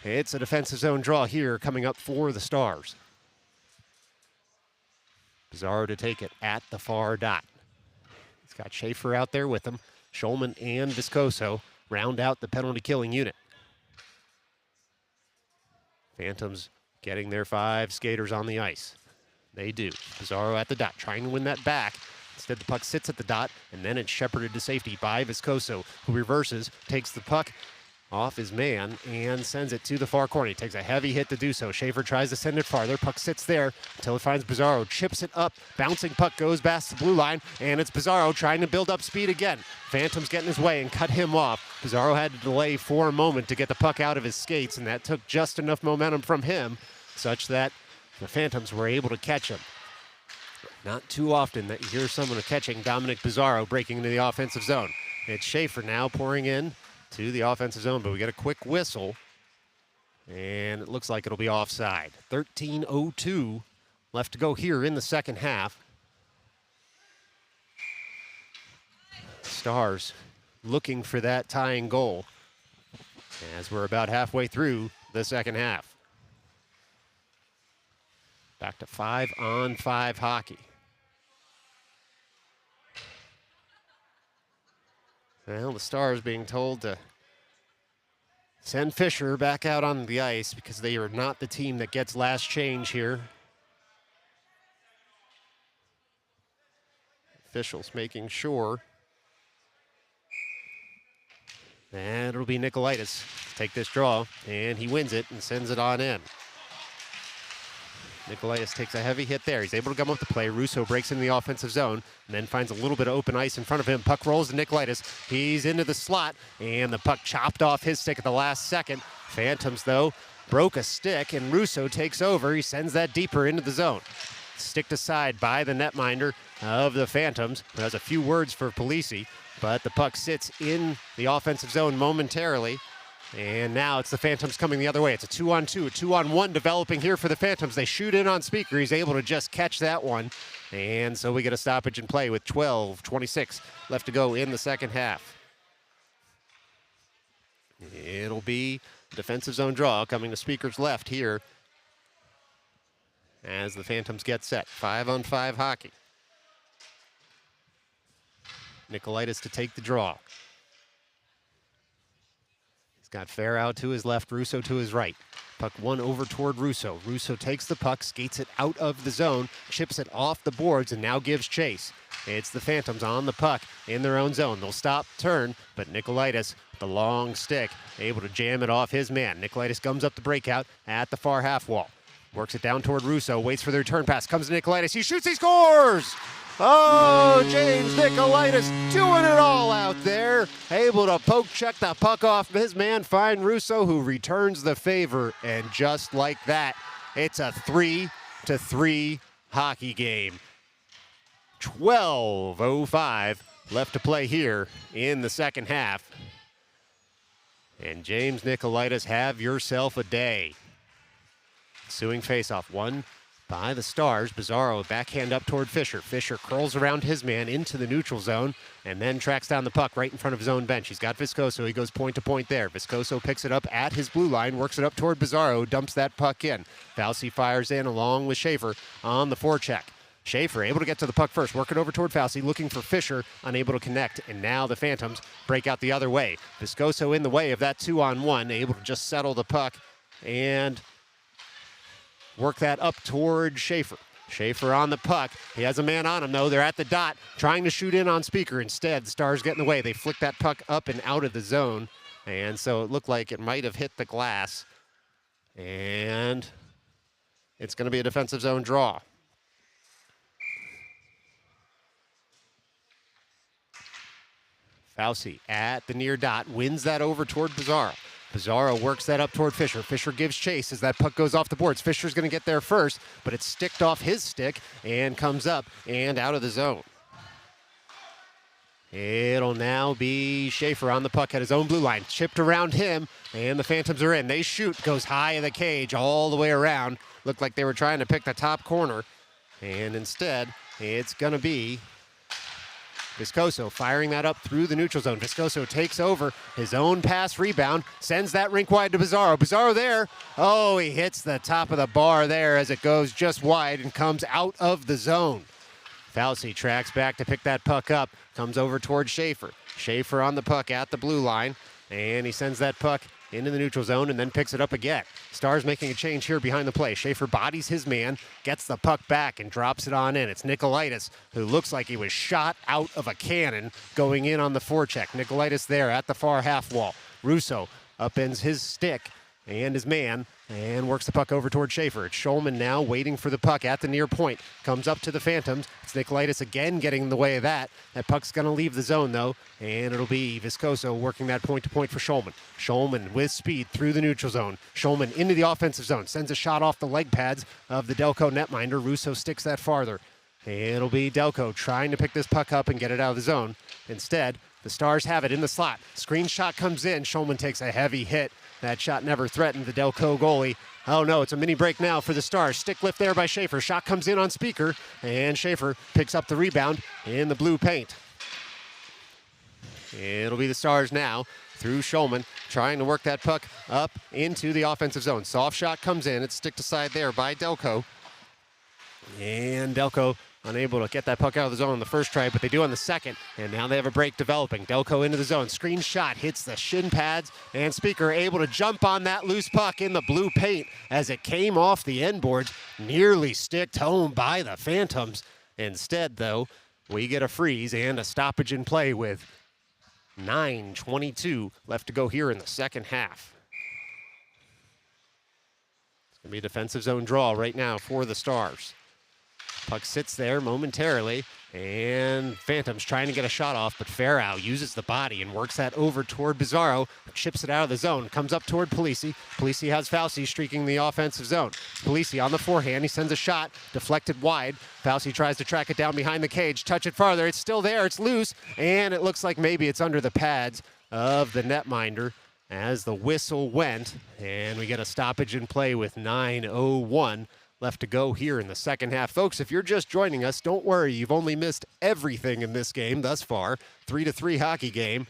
It's a defensive zone draw here coming up for the Stars. Bizarro to take it at the far dot. He's got Schaefer out there with him. Schulman and Viscoso round out the penalty killing unit. Phantoms getting their 5 skaters on the ice. They do. Bizarro at the dot, trying to win that back. Instead, the puck sits at the dot, and then it's shepherded to safety by Viscoso, who reverses, takes the puck off his man, and sends it to the far corner. He takes a heavy hit to do so. Schaefer tries to send it farther. Puck sits there until it finds Bizarro. Chips it up. Bouncing puck goes past the blue line, and it's Bizarro trying to build up speed again. Phantom's getting his way and cut him off. Bizarro had to delay for a moment to get the puck out of his skates, and that took just enough momentum from him such that the Phantoms were able to catch him. Not too often that you hear someone catching Dominic Pizarro breaking into the offensive zone. It's Schaefer now pouring in to the offensive zone, but we get a quick whistle, and it looks like it'll be offside. 13:02 left to go here in the second half. Stars looking for that tying goal as we're about halfway through the second half. Back to 5-on-5 hockey. Well, the Stars being told to send Fisher back out on the ice because they are not the team that gets last change here. Officials making sure. And it'll be Nicolaitis to take this draw, and he wins it and sends it on in. Nicolaitis takes a heavy hit there. He's able to come up the play. Russo breaks into the offensive zone and then finds a little bit of open ice in front of him. Puck rolls to Nicolaitis. He's into the slot, and the puck chopped off his stick at the last second. Phantoms, though, broke a stick, and Russo takes over. He sends that deeper into the zone. Sticked aside by the netminder of the Phantoms, who has a few words for Polisi, but the puck sits in the offensive zone momentarily. And now it's the Phantoms coming the other way. It's a 2-on-2, a 2-on-1 developing here for the Phantoms. They shoot in on Speaker. He's able to just catch that one. And so we get a stoppage in play with 12:26 left to go in the second half. It'll be a defensive zone draw coming to Speaker's left here as the Phantoms get set. 5-on-5 hockey. Nicolaitis to take the draw. Got Fair out to his left, Russo to his right. Puck one over toward Russo. Russo takes the puck, skates it out of the zone, chips it off the boards, and now gives chase. It's the Phantoms on the puck in their own zone. They'll stop, turn, but Nicolaitis, the long stick, able to jam it off his man. Nicolaitis gums up the breakout at the far half wall. Works it down toward Russo, waits for the return pass, comes to Nicolaitis, he shoots, he scores! Oh, James Nicolaitis doing it all out there. Able to poke check the puck off his man, find Russo, who returns the favor. And just like that, it's a 3-3 hockey game. 12:05 left to play here in the second half. And James Nicolaitis, have yourself a day. Ensuing faceoff, one by the Stars. Pizarro backhand up toward Fisher. Fisher curls around his man into the neutral zone and then tracks down the puck right in front of his own bench. He's got Viscoso. He goes point to point there. Viscoso picks it up at his blue line, works it up toward Pizarro, dumps that puck in. Fauci fires in along with Schaefer on the forecheck. Schaefer able to get to the puck first, work it over toward Fauci, looking for Fisher, unable to connect, and now the Phantoms break out the other way. Viscoso in the way of that 2-on-1, able to just settle the puck and work that up toward Schaefer. Schaefer on the puck. He has a man on him, though. They're at the dot, trying to shoot in on Speaker. Instead, the Stars get in the way. They flick that puck up and out of the zone, and so it looked like it might have hit the glass. And it's going to be a defensive zone draw. Fauci at the near dot, wins that over toward Pizarro. Pizarro works that up toward Fisher. Fisher gives chase as that puck goes off the boards. Fisher's going to get there first, but it's sticked off his stick and comes up and out of the zone. It'll now be Schaefer on the puck at his own blue line. Chipped around him, and the Phantoms are in. They shoot, goes high in the cage all the way around. Looked like they were trying to pick the top corner, and instead it's going to be Viscoso firing that up through the neutral zone. Viscoso takes over his own pass rebound, sends that rink wide to Pizarro. Pizarro there. Oh, he hits the top of the bar there as it goes just wide and comes out of the zone. Fauci tracks back to pick that puck up, comes over towards Schaefer. Schaefer on the puck at the blue line, and he sends that puck into the neutral zone and then picks it up again. Stars making a change here behind the play. Schaefer bodies his man, gets the puck back and drops it on in. It's Nicolaitis, who looks like he was shot out of a cannon going in on the forecheck. Nicolaitis there at the far half wall. Russo upends his stick and his man and works the puck over toward Schaefer. It's Schulman now waiting for the puck at the near point. Comes up to the Phantoms. It's Nicolaitis again getting in the way of that. That puck's going to leave the zone, though, and it'll be Viscoso working that point-to-point for Schulman. Schulman with speed through the neutral zone. Schulman into the offensive zone. Sends a shot off the leg pads of the Delco netminder. Russo sticks that farther. It'll be Delco trying to pick this puck up and get it out of the zone. Instead, the Stars have it in the slot. Screen shot comes in. Schulman takes a heavy hit. That shot never threatened the Delco goalie. Oh no, it's a mini break now for the Stars. Stick lift there by Schaefer. Shot comes in on Speaker, and Schaefer picks up the rebound in the blue paint. It'll be the Stars now through Schulman, trying to work that puck up into the offensive zone. Soft shot comes in. It's stick to side there by Delco. And Delco unable to get that puck out of the zone on the first try, but they do on the second, and now they have a break developing. Delco into the zone. Screen shot hits the shin pads, and Speaker able to jump on that loose puck in the blue paint as it came off the end boards, nearly sticked home by the Phantoms. Instead, though, we get a freeze and a stoppage in play with 9:22 left to go here in the second half. It's going to be a defensive zone draw right now for the Stars. Puck sits there momentarily, and Phantoms trying to get a shot off, but Farrow uses the body and works that over toward Bizarro, chips it out of the zone, comes up toward Polisi. Polisi has Fauci streaking the offensive zone. Polisi on the forehand, he sends a shot, deflected wide. Fauci tries to track it down behind the cage, touch it farther, it's still there, it's loose, and it looks like maybe it's under the pads of the netminder as the whistle went, and we get a stoppage in play with 9:01 left to go here in the second half. Folks, if you're just joining us, don't worry. You've only missed everything in this game thus far. 3-3 hockey game.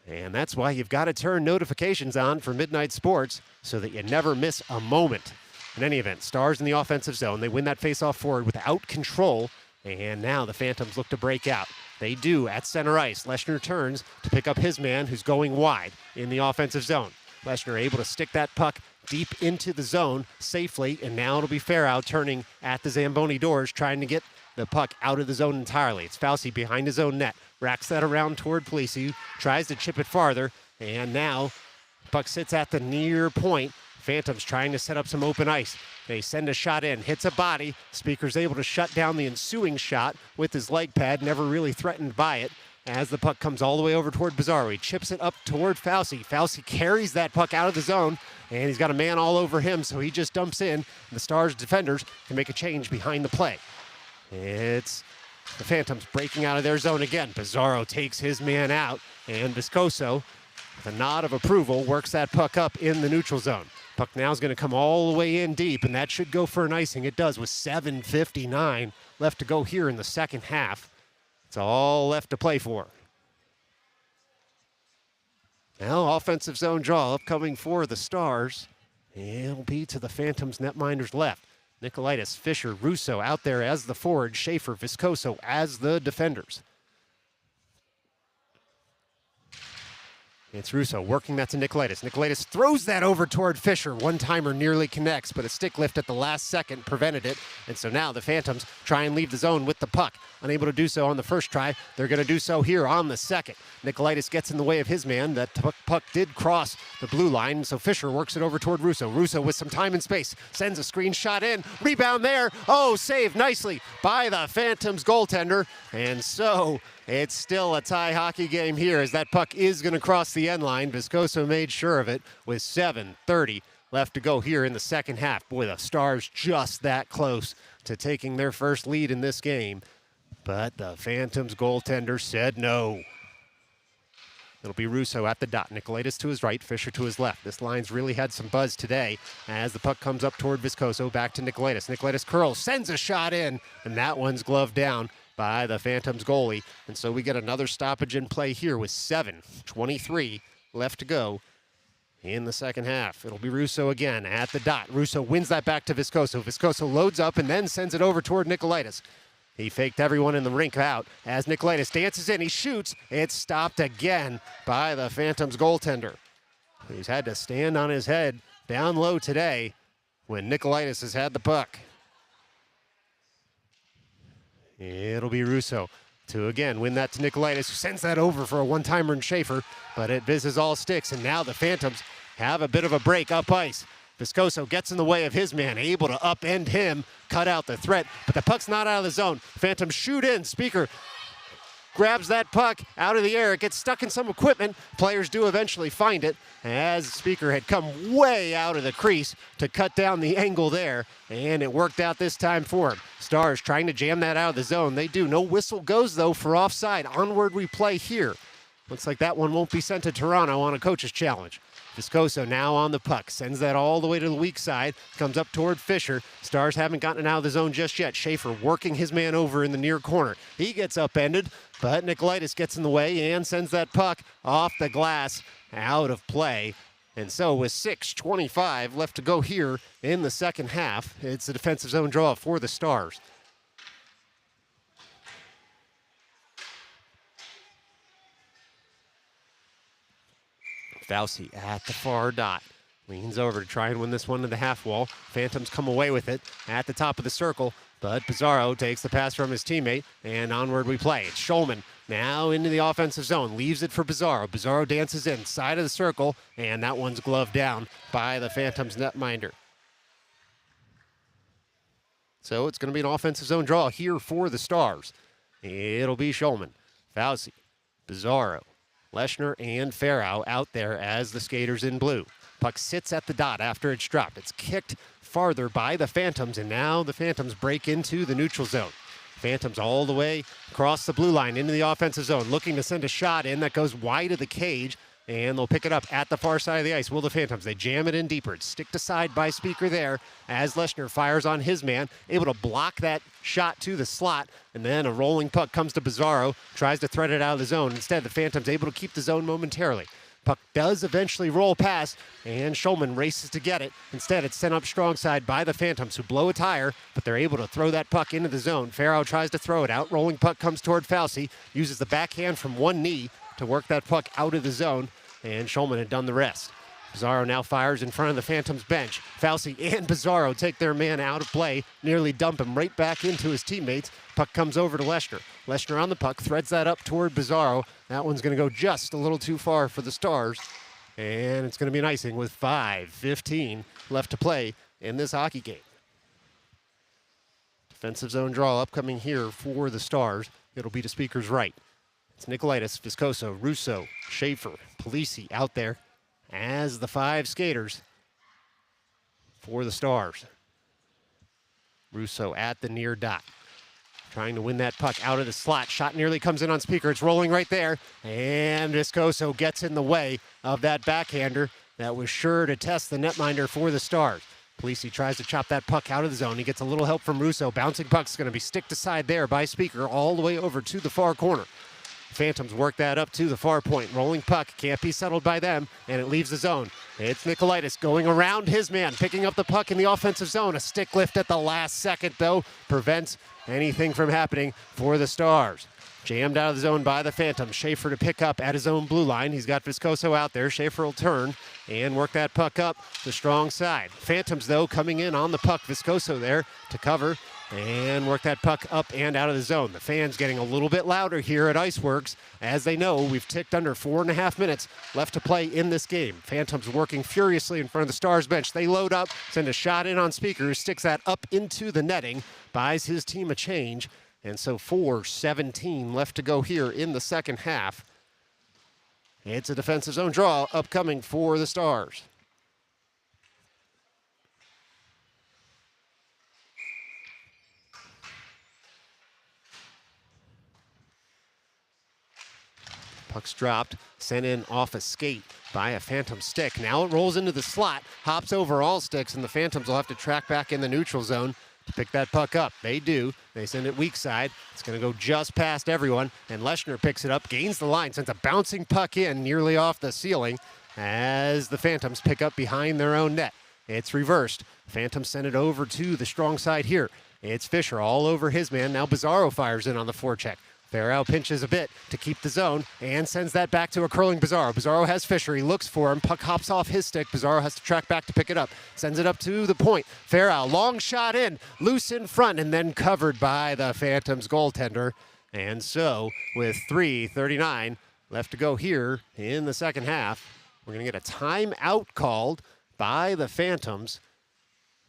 And that's why you've got to turn notifications on for Midnight Sports so that you never miss a moment. In any event, Stars in the offensive zone. They win that faceoff forward without control. And now the Phantoms look to break out. They do at center ice. Leshner turns to pick up his man who's going wide in the offensive zone. Leshner able to stick that puck deep into the zone safely, and now it'll be Farrow turning at the Zamboni doors, trying to get the puck out of the zone entirely. It's Fauci behind his own net, racks that around toward Polisi, tries to chip it farther, and now puck sits at the near point. Phantoms trying to set up some open ice. They send a shot in, hits a body. Speaker's able to shut down the ensuing shot with his leg pad, never really threatened by it. As the puck comes all the way over toward Bizarro, he chips it up toward Fauci. Fauci carries that puck out of the zone, and he's got a man all over him, so he just dumps in. The Stars defenders can make a change behind the play. It's the Phantoms breaking out of their zone again. Bizarro takes his man out, and Viscoso, with a nod of approval, works that puck up in the neutral zone. Puck now is going to come all the way in deep, and that should go for an icing. It does with 7:59 left to go here in the second half. It's all left to play for. Now, offensive zone draw upcoming for the Stars. It'll be to the Phantoms netminders left. Nicolaitis, Fisher, Russo out there as the forward. Schaefer, Viscoso as the defenders. It's Russo working that to Nicolaitis. Nicolaitis throws that over toward Fisher. One-timer nearly connects, but a stick lift at the last second prevented it. And so now the Phantoms try and leave the zone with the puck. Unable to do so on the first try. They're going to do so here on the second. Nicolaitis gets in the way of his man. That puck did cross the blue line, so Fisher works it over toward Russo. Russo with some time and space sends a screen shot in. Rebound there. Oh, saved nicely by the Phantoms goaltender. And so it's still a tie hockey game here as that puck is going to cross the end line. Viscoso made sure of it with 7:30 left to go here in the second half. Boy, the Stars just that close to taking their first lead in this game. But the Phantoms goaltender said no. It'll be Russo at the dot. Nicolaitis to his right, Fisher to his left. This line's really had some buzz today as the puck comes up toward Viscoso. Back to Nicolaitis. Nicolaitis curls, sends a shot in, and that one's gloved down by the Phantoms goalie. And so we get another stoppage in play here with 7:23 left to go in the second half. It'll be Russo again at the dot. Russo wins that back to Viscoso. Viscoso loads up and then sends it over toward Nicolaitis. He faked everyone in the rink out as Nicolaitis dances in. He shoots. It's stopped again by the Phantoms goaltender. He's had to stand on his head down low today when Nicolaitis has had the puck. It'll be Russo to again win that to Nicolaitis, who sends that over for a one-timer in Schaefer, but it visits all sticks, and now the Phantoms have a bit of a break up ice. Viscoso gets in the way of his man, able to upend him, cut out the threat, but the puck's not out of the zone. Phantoms shoot in. Speaker grabs that puck out of the air. It gets stuck in some equipment. Players do eventually find it, as Speaker had come way out of the crease to cut down the angle there, and it worked out this time for him. Stars trying to jam that out of the zone. They do. No whistle goes, though, for offside. Onward we play here. Looks like that one won't be sent to Toronto on a coach's challenge. Viscoso now on the puck, sends that all the way to the weak side, comes up toward Fisher. Stars haven't gotten it out of the zone just yet. Schaefer working his man over in the near corner. He gets upended, but Nicolaitis gets in the way and sends that puck off the glass out of play. And so with 6:25 left to go here in the second half, it's a defensive zone draw for the Stars. Fauci at the far dot. Leans over to try and win this one to the half wall. Phantoms come away with it at the top of the circle, but Pizarro takes the pass from his teammate, and onward we play. It's Schulman now into the offensive zone, leaves it for Pizarro. Pizarro dances in, side of the circle, and that one's gloved down by the Phantoms netminder. So it's going to be an offensive zone draw here for the Stars. It'll be Schulman, Fauci, Pizarro, Leshner, and Farrow out there as the skaters in blue. Puck sits at the dot after it's dropped. It's kicked farther by the Phantoms, and now the Phantoms break into the neutral zone. Phantoms all the way across the blue line into the offensive zone, looking to send a shot in that goes wide of the cage, and they'll pick it up at the far side of the ice. Will the Phantoms? They jam it in deeper. It's sticked aside by Speaker there as Leshner fires on his man, able to block that shot to the slot, and then a rolling puck comes to Pizarro, tries to thread it out of the zone. Instead, the Phantoms able to keep the zone momentarily. Puck does eventually roll past, and Schulman races to get it. Instead, it's sent up strong side by the Phantoms, who blow a tire, but they're able to throw that puck into the zone. Farrow tries to throw it out. Rolling puck comes toward Fauci, uses the backhand from one knee to work that puck out of the zone, and Schulman had done the rest. Pizarro now fires in front of the Phantoms bench. Fauci and Pizarro take their man out of play, nearly dump him right back into his teammates. Puck comes over to Leshner. Leshner on the puck, threads that up toward Pizarro. That one's going to go just a little too far for the Stars, and it's going to be an icing with 5:15 left to play in this hockey game. Defensive zone draw upcoming here for the Stars. It'll be to Speaker's right. It's Nicolaitis, Viscoso, Russo, Schaefer, Polisi out there as the five skaters for the Stars. Russo at the near dot, trying to win that puck out of the slot. Shot nearly comes in on Speaker. It's rolling right there, and Viscoso gets in the way of that backhander that was sure to test the netminder for the Stars. Polisi tries to chop that puck out of the zone. He gets a little help from Russo. Bouncing puck's going to be sticked aside there by Speaker all the way over to the far corner. Phantoms work that up to the far point. Rolling puck can't be settled by them, and it leaves the zone. It's Nicolaitis going around his man, picking up the puck in the offensive zone. A stick lift at the last second, though, prevents anything from happening for the Stars. Jammed out of the zone by the Phantoms. Schaefer to pick up at his own blue line. He's got Viscoso out there. Schaefer will turn and work that puck up the strong side. Phantoms, though, coming in on the puck. Viscoso there to cover and work that puck up and out of the zone. The fans getting a little bit louder here at IceWorks, as they know we've ticked under 4.5 minutes left to play in this game. Phantoms working furiously in front of the Stars bench. They load up, send a shot in on Speaker, who sticks that up into the netting, buys his team a change, and so 4:17 left to go here in the second half. It's a defensive zone draw upcoming for the Stars. Puck's dropped, sent in off a skate by a Phantom stick. Now it rolls into the slot, hops over all sticks, and the Phantoms will have to track back in the neutral zone to pick that puck up. They do. They send it weak side. It's going to go just past everyone, and Leshner picks it up, gains the line, sends a bouncing puck in nearly off the ceiling as the Phantoms pick up behind their own net. It's reversed. Phantoms send it over to the strong side here. It's Fisher all over his man. Now Pizarro fires in on the forecheck. Farrow pinches a bit to keep the zone and sends that back to a curling Pizarro. Pizarro has Fisher. He looks for him. Puck hops off his stick. Pizarro has to track back to pick it up. Sends it up to the point. Farrow, long shot in, loose in front, and then covered by the Phantoms goaltender. And so, with 3:39 left to go here in the second half, we're going to get a timeout called by the Phantoms.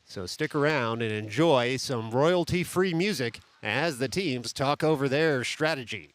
So stick around and enjoy some royalty-free music as the teams talk over their strategy.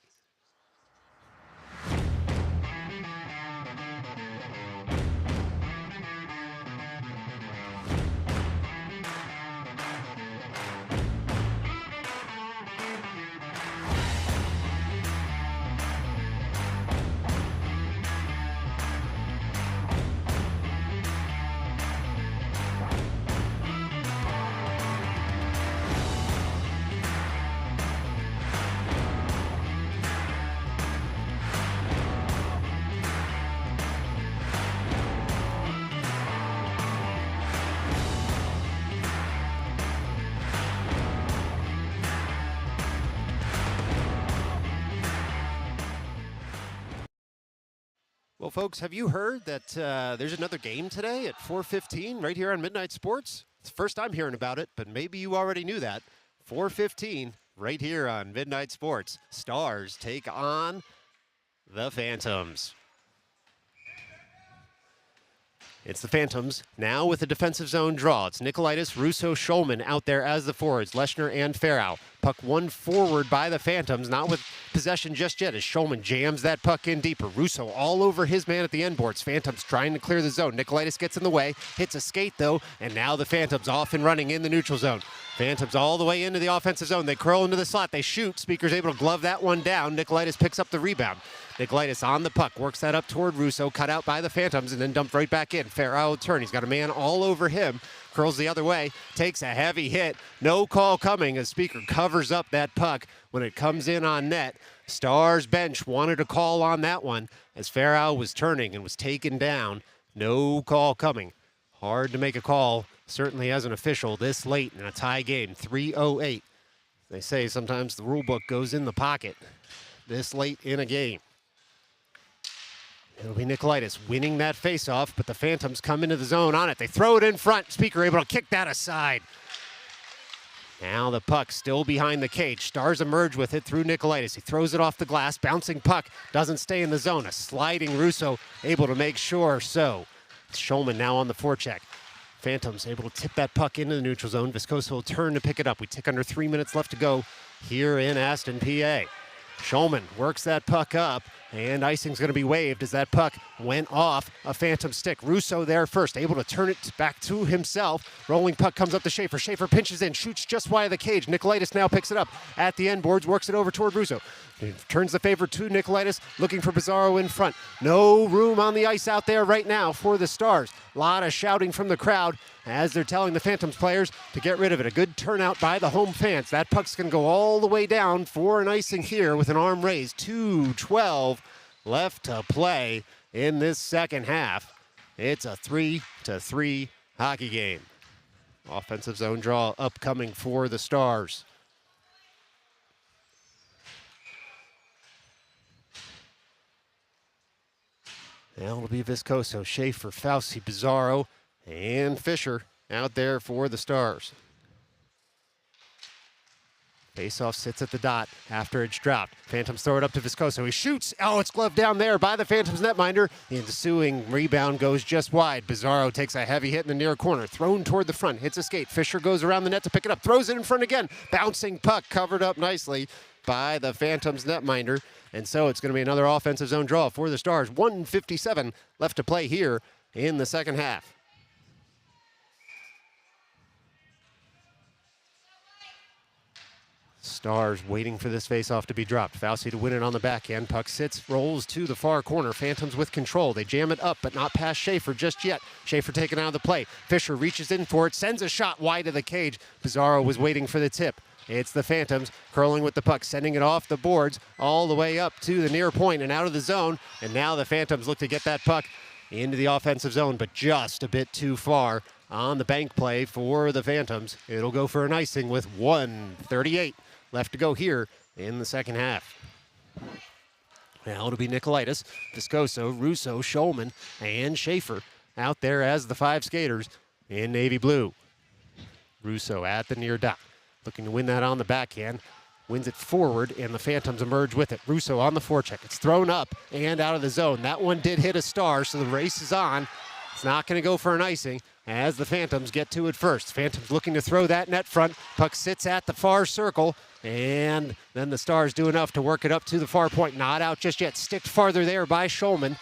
Well, folks, have you heard that there's another game today at 4:15 right here on Midnight Sports? It's the first time hearing about it, but maybe you already knew that. 4:15 right here on Midnight Sports. Stars take on the Phantoms. It's the Phantoms now with a defensive zone draw. It's Nicolaitis, Russo, Schulman out there as the forwards, Leshner and Farrow. Puck won forward by the Phantoms, not with possession just yet as Schulman jams that puck in deeper. Russo all over his man at the end boards. Phantoms trying to clear the zone. Nicolaitis gets in the way, hits a skate though, and now the Phantoms off and running in the neutral zone. Phantoms all the way into the offensive zone. They curl into the slot. They shoot. Speaker's able to glove that one down. Nicolaitis picks up the rebound. Nicolaitis on the puck, works that up toward Russo, cut out by the Phantoms, and then dumped right back in. Farrow turn. He's got a man all over him. Curls the other way, takes a heavy hit. No call coming as Speaker covers up that puck when it comes in on net. Stars bench wanted a call on that one as Farrow was turning and was taken down. No call coming. Hard to make a call, certainly as an official, this late in a tie game, 3:08. They say sometimes the rule book goes in the pocket this late in a game. It'll be Nicolaitis winning that faceoff, but the Phantoms come into the zone on it. They throw it in front. Speaker able to kick that aside. Now the puck still behind the cage. Stars emerge with it through Nicolaitis. He throws it off the glass. Bouncing puck doesn't stay in the zone. A sliding Russo able to make sure so. Schulman now on the forecheck. Phantoms able to tip that puck into the neutral zone. Viscoso will turn to pick it up. We tick under 3 minutes left to go here in Aston, PA. Schulman works that puck up, and icing's going to be waved as that puck went off a Phantom stick. Russo there first, able to turn it back to himself. Rolling puck comes up to Schaefer. Schaefer pinches in, shoots just wide of the cage. Nicolaitis now picks it up at the end boards, works it over toward Russo. He turns the favor to Nicolaitis, looking for Pizarro in front. No room on the ice out there right now for the Stars. A lot of shouting from the crowd as they're telling the Phantoms players to get rid of it. A good turnout by the home fans. That puck's going to go all the way down for an icing here with an arm raised. 2:12 left to play in this second half. It's a 3-3 hockey game. Offensive zone draw upcoming for the Stars. Now it'll be Viscoso, Schaefer, Fauci, Pizarro, and Fisher out there for the Stars. Faceoff sits at the dot after it's dropped. Phantoms throw it up to Viscoso. He shoots. Oh, it's gloved down there by the Phantoms netminder. The ensuing rebound goes just wide. Pizarro takes a heavy hit in the near corner. Thrown toward the front. Hits a skate. Fisher goes around the net to pick it up. Throws it in front again. Bouncing puck covered up nicely by the Phantoms netminder. And so it's going to be another offensive zone draw for the Stars. 1:57 left to play here in the second half. Stars waiting for this faceoff to be dropped. Fauci to win it on the backhand. Puck sits, rolls to the far corner. Phantoms with control. They jam it up, but not past Schaefer just yet. Schaefer taken out of the play. Fisher reaches in for it, sends a shot wide of the cage. Pizarro was waiting for the tip. It's the Phantoms curling with the puck, sending it off the boards all the way up to the near point and out of the zone. And now the Phantoms look to get that puck into the offensive zone, but just a bit too far on the bank play for the Phantoms. It'll go for an icing with 1:38 left to go here in the second half. Now it'll be Nicolaitis, Viscoso, Russo, Schulman, and Schaefer out there as the five skaters in navy blue. Russo at the near dot, looking to win that on the backhand. Wins it forward, and the Phantoms emerge with it. Russo on the forecheck. It's thrown up and out of the zone. That one did hit a star, so the race is on. It's not going to go for an icing as the Phantoms get to it first. Phantoms looking to throw that net front. Puck sits at the far circle, and then the Stars do enough to work it up to the far point. Not out just yet. Sticked farther there by Schulman.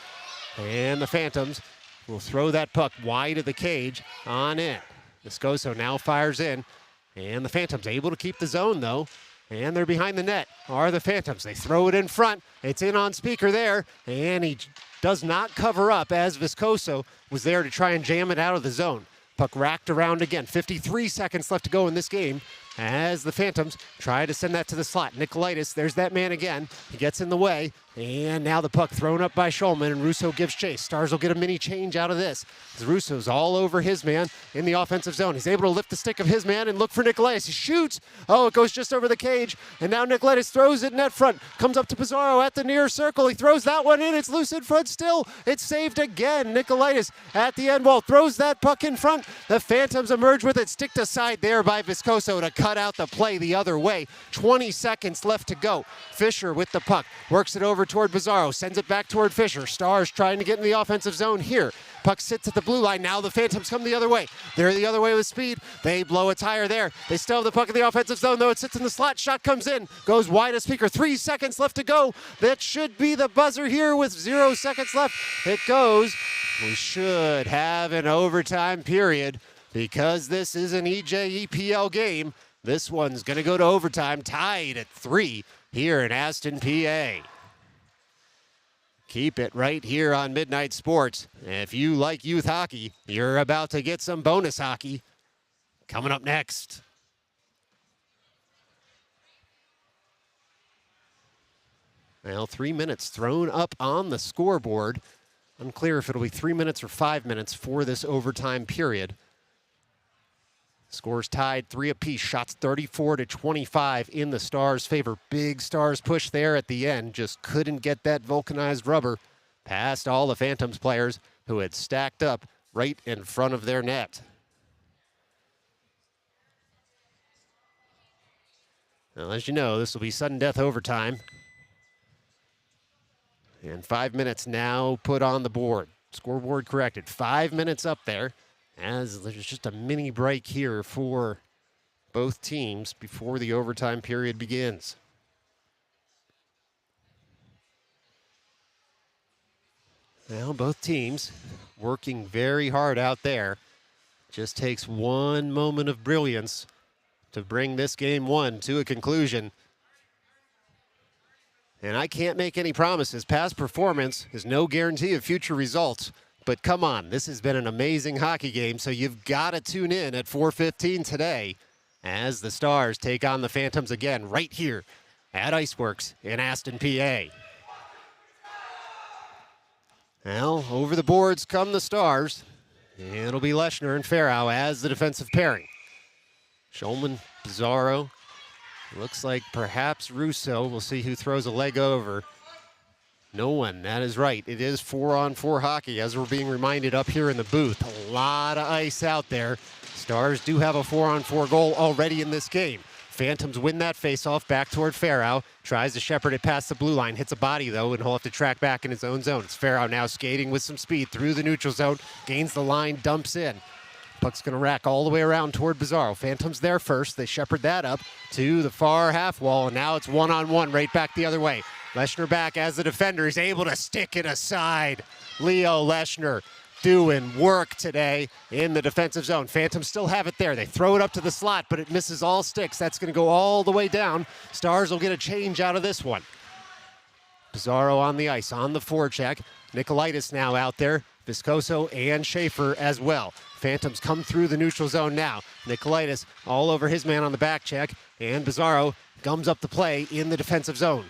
And the Phantoms will throw that puck wide of the cage on in. Viscoso now fires in, and the Phantoms able to keep the zone, though. And they're behind the net are the Phantoms. They throw it in front. It's in on Speaker there, and he does not cover up as Viscoso was there to try and jam it out of the zone. Puck racked around again. 53 seconds left to go in this game as the Phantoms try to send that to the slot. Nikolaitis, there's that man again. He gets in the way, and now the puck thrown up by Schulman, and Russo gives chase. Stars will get a mini change out of this. Russo's all over his man in the offensive zone. He's able to lift the stick of his man and look for Nikolaitis. He shoots. Oh, it goes just over the cage, and now Nikolaitis throws it net front. Comes up to Pizarro at the near circle. He throws that one in. It's loose in front still. It's saved again. Nikolaitis at the end wall throws that puck in front. The Phantoms emerge with it. Sticked aside there by Viscoso to cut out the play the other way. 20 seconds left to go. Fisher with the puck. Works it over toward Pizarro. Sends it back toward Fisher. Stars trying to get in the offensive zone here. Puck sits at the blue line. Now the Phantoms come the other way. They're the other way with speed. They blow it higher there. They still have the puck in the offensive zone, though. It sits in the slot. Shot comes in. Goes wide of Speaker. 3 seconds left to go. That should be the buzzer here with 0 seconds left. It goes. We should have an overtime period because this is an EJEPL game. This one's going to go to overtime, tied at 3 here in Aston, PA. Keep it right here on Midnight Sports. If you like youth hockey, you're about to get some bonus hockey coming up next. Well, 3 minutes thrown up on the scoreboard. Unclear if it'll be 3 minutes or 5 minutes for this overtime period. Scores tied 3 apiece. Shots 34-25 in the Stars' favor. Big Stars push there at the end. Just couldn't get that vulcanized rubber past all the Phantoms players who had stacked up right in front of their net. Now, as you know, this will be sudden death overtime. And 5 minutes now put on the board. Scoreboard corrected. 5 minutes up there. As there's just a mini break here for both teams before the overtime period begins. Well, both teams working very hard out there. Just takes one moment of brilliance to bring this game 1 to a conclusion. And I can't make any promises. Past performance is no guarantee of future results. But come on, this has been an amazing hockey game, so you've got to tune in at 4:15 today as the Stars take on the Phantoms again right here at IceWorks in Aston, PA. Well, over the boards come the Stars. It'll be Leshner and Farrow as the defensive pairing. Schulman, Pizarro. Looks like perhaps Russo. We'll see who throws a leg over. No one, that is right. It is 4-on-4 hockey, as we're being reminded up here in the booth. A lot of ice out there. Stars do have a 4-on-4 goal already in this game. Phantoms win that faceoff back toward Farrow. Tries to shepherd it past the blue line. Hits a body, though, and he'll have to track back in his own zone. It's Farrow now skating with some speed through the neutral zone. Gains the line, dumps in. Puck's going to rack all the way around toward Pizarro. Phantoms there first. They shepherd that up to the far half wall, and now it's 1-on-1 right back the other way. Leshner back as the defender is able to stick it aside. Leo Leshner doing work today in the defensive zone. Phantoms still have it there. They throw it up to the slot, but it misses all sticks. That's going to go all the way down. Stars will get a change out of this one. Pizarro on the ice, on the forecheck. Nikolaitis now out there. Viscoso and Schaefer as well. Phantoms come through the neutral zone now. Nikolaitis all over his man on the back check, and Pizarro gums up the play in the defensive zone.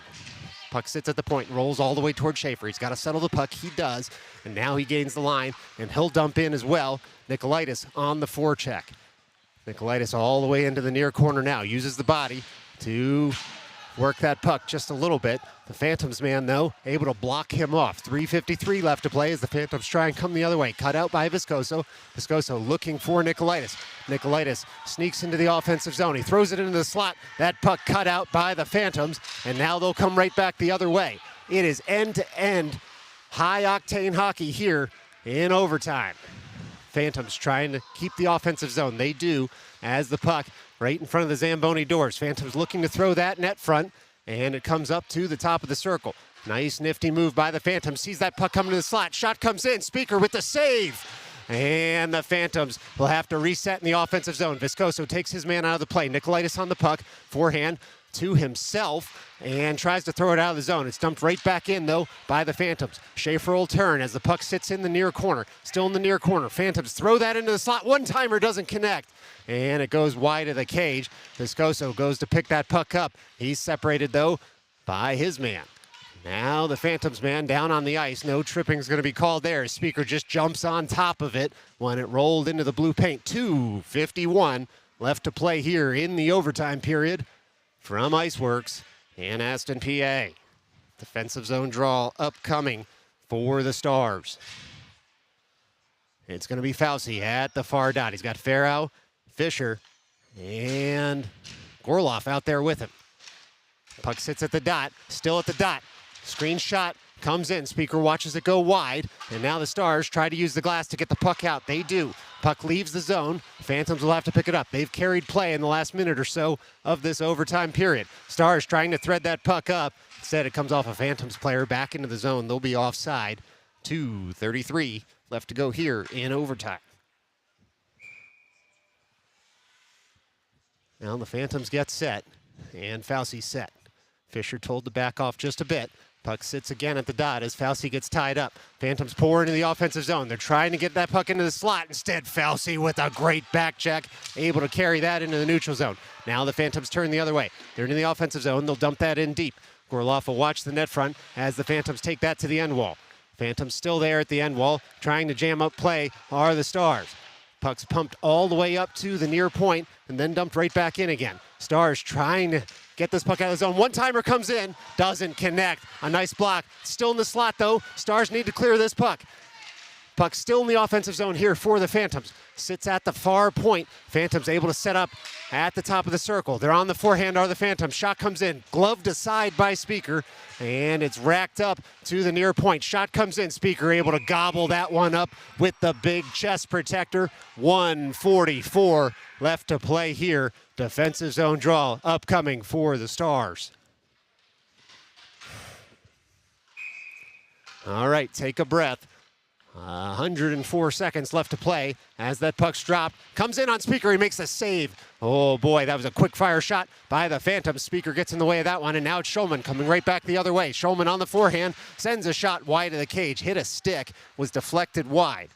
Puck sits at the point, rolls all the way toward Schaefer. He's got to settle the puck. He does. And now he gains the line, and he'll dump in as well. Nikolaitis on the forecheck. Nikolaitis all the way into the near corner now. Uses the body to work that puck just a little bit. The Phantoms man, though, able to block him off. 3:53 left to play as the Phantoms try and come the other way. Cut out by Viscoso. Viscoso looking for Nikolaitis. Nikolaitis sneaks into the offensive zone. He throws it into the slot. That puck cut out by the Phantoms, and now they'll come right back the other way. It is end-to-end high-octane hockey here in overtime. Phantoms trying to keep the offensive zone. They do, as the puck right in front of the Zamboni doors. Phantoms looking to throw that net front, and it comes up to the top of the circle. Nice nifty move by the Phantoms. Sees that puck coming to the slot. Shot comes in. Speaker with the save. And the Phantoms will have to reset in the offensive zone. Viscoso takes his man out of the play. Nicolaitis on the puck. Forehand to himself and tries to throw it out of the zone. It's dumped right back in, though, by the Phantoms. Schaefer will turn as the puck sits in the near corner. Still in the near corner. Phantoms throw that into the slot. One-timer doesn't connect. And it goes wide of the cage. Viscoso goes to pick that puck up. He's separated, though, by his man. Now the Phantoms man down on the ice. No tripping is going to be called there. Speaker just jumps on top of it when it rolled into the blue paint. 2:51 left to play here in the overtime period from IceWorks in Aston, PA. Defensive zone draw upcoming for the Stars. It's going to be Fauci at the far dot. He's got Farrow, Fisher, and Gorloff out there with him. Puck sits at the dot, still at the dot. Screen shot comes in. Speaker watches it go wide, and now the Stars try to use the glass to get the puck out. They do. Puck leaves the zone. Phantoms will have to pick it up. They've carried play in the last minute or so of this overtime period. Stars trying to thread that puck up. Instead, it comes off a Phantoms player back into the zone. They'll be offside. 2:33 left to go here in overtime. Now the Phantoms get set, and Fauci set. Fisher told to back off just a bit. Puck sits again at the dot as Fauci gets tied up. Phantoms pour into the offensive zone. They're trying to get that puck into the slot. Instead, Fauci with a great back check, able to carry that into the neutral zone. Now the Phantoms turn the other way. They're in the offensive zone. They'll dump that in deep. Gorloff will watch the net front as the Phantoms take that to the end wall. Phantoms still there at the end wall. Trying to jam up play are the Stars. Puck's pumped all the way up to the near point and then dumped right back in again. Stars trying to get this puck out of the zone. One-timer comes in, doesn't connect. A nice block. Still in the slot, though. Stars need to clear this puck. Puck still in the offensive zone here for the Phantoms. Sits at the far point. Phantoms able to set up at the top of the circle. They're on the forehand, are the Phantoms. Shot comes in. Gloved aside by Speaker, and it's racked up to the near point. Shot comes in. Speaker able to gobble that one up with the big chest protector. 1:44 left to play here. Defensive zone draw upcoming for the Stars. All right, take a breath. 104 seconds left to play as that puck's dropped. Comes in on Speaker. He makes a save. Oh, boy, that was a quick-fire shot by the Phantoms. Speaker gets in the way of that one, and now it's Schulman coming right back the other way. Schulman on the forehand sends a shot wide of the cage. Hit a stick, was deflected wide.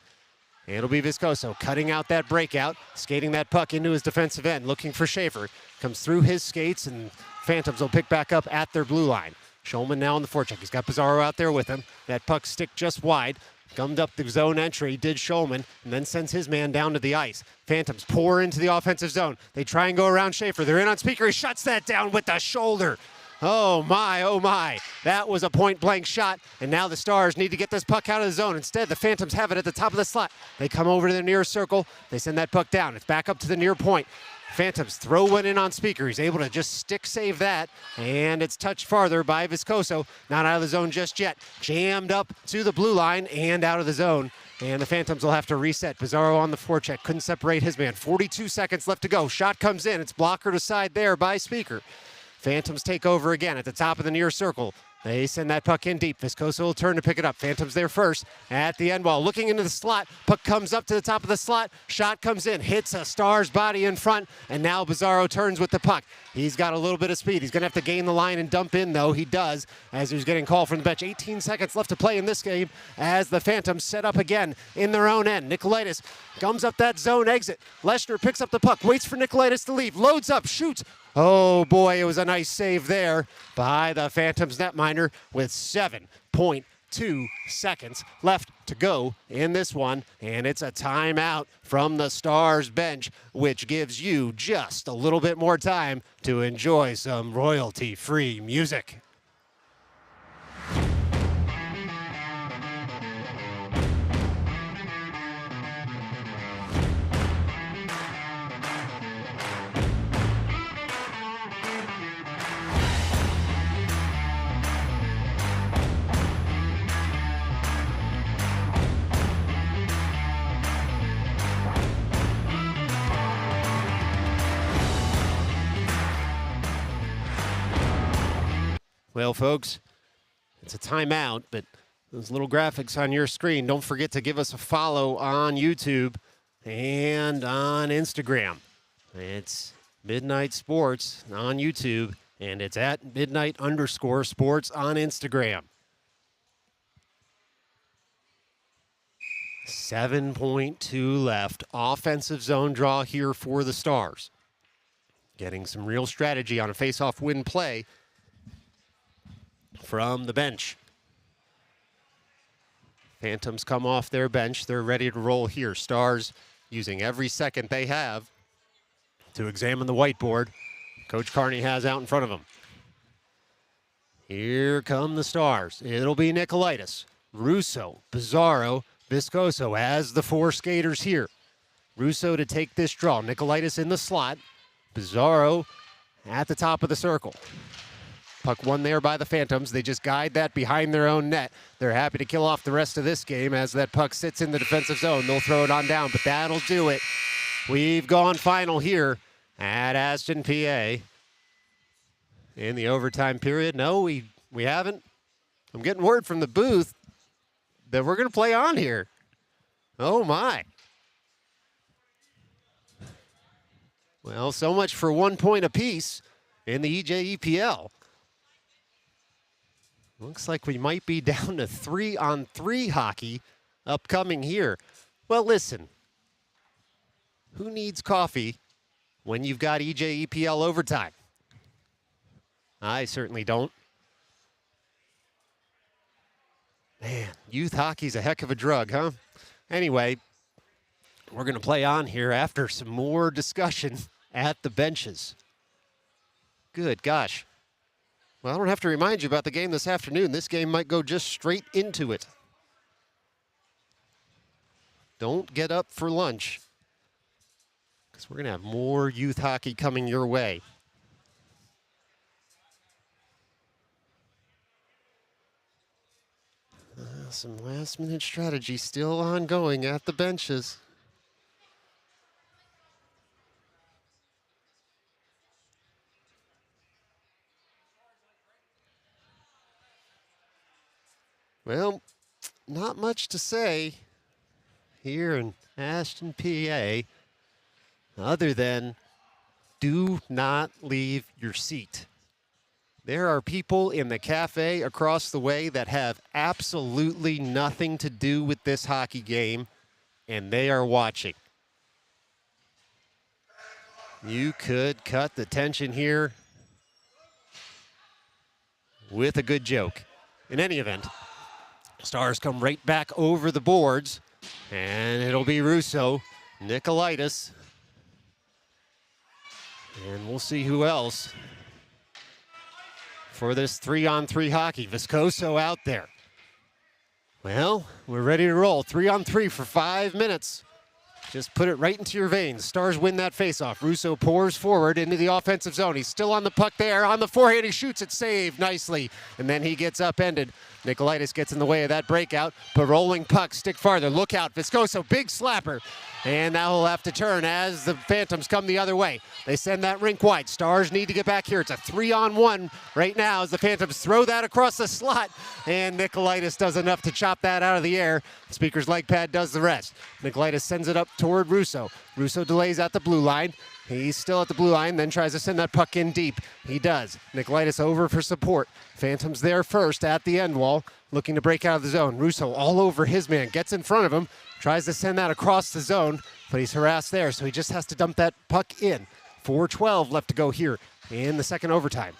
It'll be Viscoso cutting out that breakout, skating that puck into his defensive end, looking for Schaefer. Comes through his skates, and Phantoms will pick back up at their blue line. Schulman now on the forecheck. He's got Pizarro out there with him. That puck stick just wide. Gummed up the zone entry, did Schulman, and then sends his man down to the ice. Phantoms pour into the offensive zone. They try and go around Schaefer. They're in on Speaker. He shuts that down with the shoulder. Oh my, oh my. That was a point-blank shot, and now the Stars need to get this puck out of the zone. Instead, the Phantoms have it at the top of the slot. They come over to the near circle. They send that puck down. It's back up to the near point. Phantoms throw one in on Speaker. He's able to just stick save that, and it's touched farther by Viscoso. Not out of the zone just yet. Jammed up to the blue line and out of the zone, and the Phantoms will have to reset. Pizarro on the forecheck. Couldn't separate his man. 42 seconds left to go. Shot comes in. It's blockered aside there by Speaker. Phantoms take over again at the top of the near circle. They send that puck in deep. Viscoso will turn to pick it up. Phantoms there first at the end wall. Looking into the slot. Puck comes up to the top of the slot. Shot comes in. Hits a Star's body in front. And now Pizarro turns with the puck. He's got a little bit of speed. He's going to have to gain the line and dump in, though. He does, as he's getting called from the bench. 18 seconds left to play in this game as the Phantoms set up again in their own end. Nicolaitis gums up that zone exit. Leshner picks up the puck. Waits for Nicolaitis to leave. Loads up. Shoots. Oh, boy, it was a nice save there by the Phantoms netminder with 7.2 seconds left to go in this one. And it's a timeout from the Stars bench, which gives you just a little bit more time to enjoy some royalty-free music. Well, folks, it's a timeout, but those little graphics on your screen, don't forget to give us a follow on YouTube and on Instagram. It's Midnight Sports on YouTube, and it's at midnight_sports on Instagram. 7.2 left. Offensive zone draw here for the Stars. Getting some real strategy on a face-off win play from the bench. Phantoms come off their bench. They're ready to roll here. Stars using every second they have to examine the whiteboard Coach Carney has out in front of them. Here come the Stars. It'll be Nicolaitis, Russo, Bizarro, Viscoso as the four skaters here. Russo to take this draw. Nicolaitis in the slot. Bizarro at the top of the circle. Puck won there by the Phantoms. They just guide that behind their own net. They're happy to kill off the rest of this game as that puck sits in the defensive zone. They'll throw it on down, but that'll do it. We've gone final here at Aston, PA. In the overtime period. No, we haven't. I'm getting word from the booth that we're going to play on here. Oh, my. Well, so much for 1 point apiece in the EJEPL. Looks like we might be down to 3-on-3 hockey upcoming here. Well, listen. Who needs coffee when you've got EJEPL overtime? I certainly don't. Man, youth hockey's a heck of a drug, huh? Anyway, we're going to play on here after some more discussion at the benches. Good gosh. Well, I don't have to remind you about the game this afternoon. This game might go just straight into it. Don't get up for lunch, because we're going to have more youth hockey coming your way. Some last-minute strategy still ongoing at the benches. Well, not much to say here in Aston, PA, other than do not leave your seat. There are people in the cafe across the way that have absolutely nothing to do with this hockey game, and they are watching. You could cut the tension here with a good joke. In any event, Stars come right back over the boards, and it'll be Russo, Nicolaitis, and we'll see who else for this 3-on-3 hockey. Viscoso out there. Well, we're ready to roll. 3-on-3 for 5 minutes. Just put it right into your veins. Stars win that faceoff. Russo pours forward into the offensive zone. He's still on the puck there. On the forehand, he shoots it, saved nicely. And then he gets upended. Nicolaitis gets in the way of that breakout. But rolling puck, stick farther. Look out, Viscoso, big slapper. And now he'll have to turn as the Phantoms come the other way. They send that rink wide. Stars need to get back here. It's a 3-on-1 right now as the Phantoms throw that across the slot. And Nicolaitis does enough to chop that out of the air. Speaker's leg pad does the rest. Nicolaitis sends it up toward Russo. Russo delays at the blue line. He's still at the blue line, then tries to send that puck in deep. He does. Nicolaitis over for support. Phantoms there first at the end wall, looking to break out of the zone. Russo all over his man, gets in front of him, tries to send that across the zone, but he's harassed there, so he just has to dump that puck in. 4:12 left to go here in the second overtime.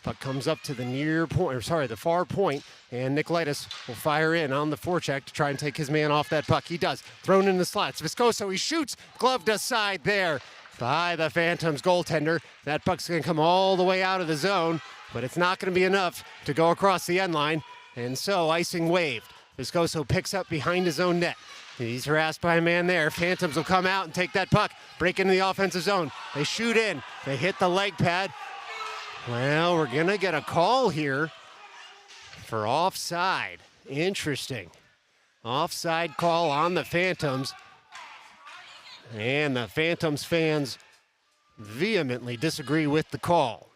Puck comes up to the the far point, and Nicolaitis will fire in on the forecheck to try and take his man off that puck. He does. Thrown in the slots. Viscoso, he shoots. Gloved aside there by the Phantoms goaltender. That puck's going to come all the way out of the zone, but it's not going to be enough to go across the end line, and so icing waved. Viscoso picks up behind his own net. He's harassed by a man there. Phantoms will come out and take that puck, break into the offensive zone. They shoot in. They hit the leg pad. Well, we're going to get a call here for offside. Interesting. Offside call on the Phantoms. And the Phantoms fans vehemently disagree with the call.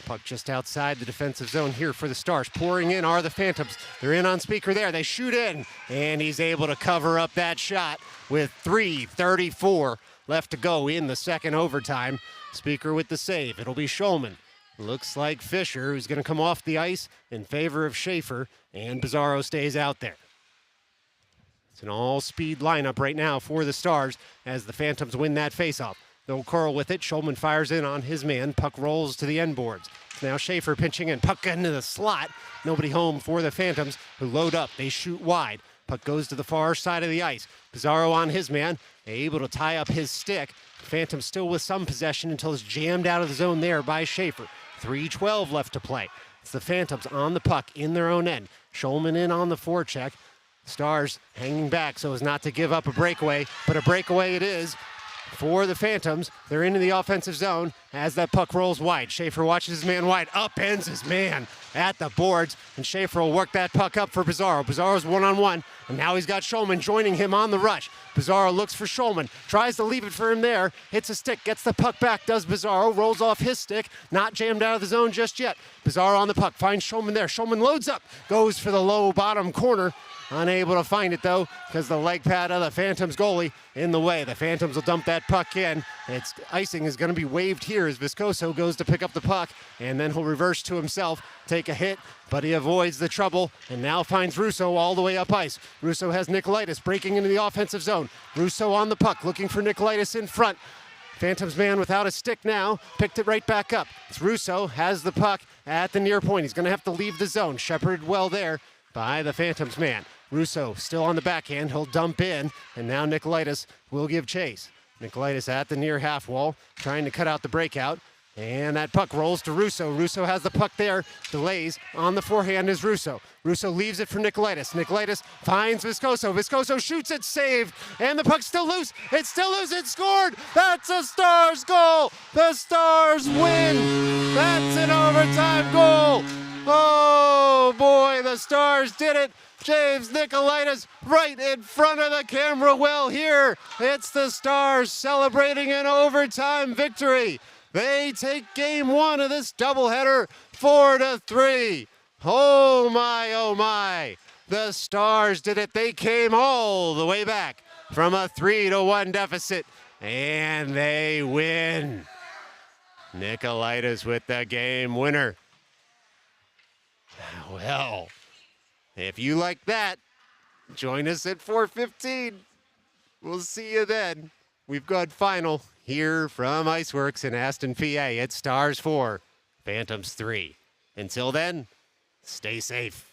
Puck just outside the defensive zone here for the Stars. Pouring in are the Phantoms. They're in on Speaker there. They shoot in, and he's able to cover up that shot with 3:34 left to go in the second overtime. Speaker with the save. It'll be Schulman. Looks like Fisher, who's going to come off the ice in favor of Schaefer, and Pizarro stays out there. It's an all-speed lineup right now for the Stars as the Phantoms win that faceoff. They'll curl with it. Schulman fires in on his man. Puck rolls to the end boards. It's now Schaefer pinching in. Puck into the slot. Nobody home for the Phantoms, who load up. They shoot wide. Puck goes to the far side of the ice. Pizarro on his man, able to tie up his stick. Phantoms still with some possession until it's jammed out of the zone there by Schaefer. 3:12 left to play. It's the Phantoms on the puck in their own end. Schulman in on the forecheck. Stars hanging back so as not to give up a breakaway, but a breakaway it is for the Phantoms. They're into the offensive zone as that puck rolls wide. Schaefer watches his man wide, upends his man at the boards, and Schaefer will work that puck up for Pizarro. Pizarro's one-on-one, and now he's got Schulman joining him on the rush. Pizarro looks for Schulman, tries to leave it for him there, hits a stick, gets the puck back, does Pizarro, rolls off his stick, not jammed out of the zone just yet. Pizarro on the puck, finds Schulman there. Schulman loads up, goes for the low bottom corner. Unable to find it, though, because the leg pad of the Phantoms goalie in the way. The Phantoms will dump that puck in. It's icing is going to be waved here as Viscoso goes to pick up the puck, and then he'll reverse to himself, take a hit, but he avoids the trouble, and now finds Russo all the way up ice. Russo has Nicolaitis breaking into the offensive zone. Russo on the puck, looking for Nicolaitis in front. Phantoms man without a stick now, picked it right back up. It's Russo, has the puck at the near point. He's going to have to leave the zone. Shepherded well there by the Phantoms man. Russo still on the backhand. He'll dump in, and now Nicolaitis will give chase. Nicolaitis at the near half wall, trying to cut out the breakout. And that puck rolls to Russo. Russo has the puck there. Delays on the forehand is Russo. Russo leaves it for Nicolaitis. Nicolaitis finds Viscoso. Viscoso shoots it, saved. And the puck's still loose. It's still loose. It's scored. That's a Stars goal. The Stars win. That's an overtime goal. Oh, boy, the Stars did it. James Nicolaitis right in front of the camera well here. It's the Stars celebrating an overtime victory. They take game one of this doubleheader 4-3. Oh my. The Stars did it. They came all the way back from a 3-1 deficit, and they win. Nicolaitis with the game winner. Well, if you like that, join us at 4:15. We'll see you then. We've got final here from IceWorks in Aston, PA. It's Stars 4, Phantoms 3. Until then, stay safe.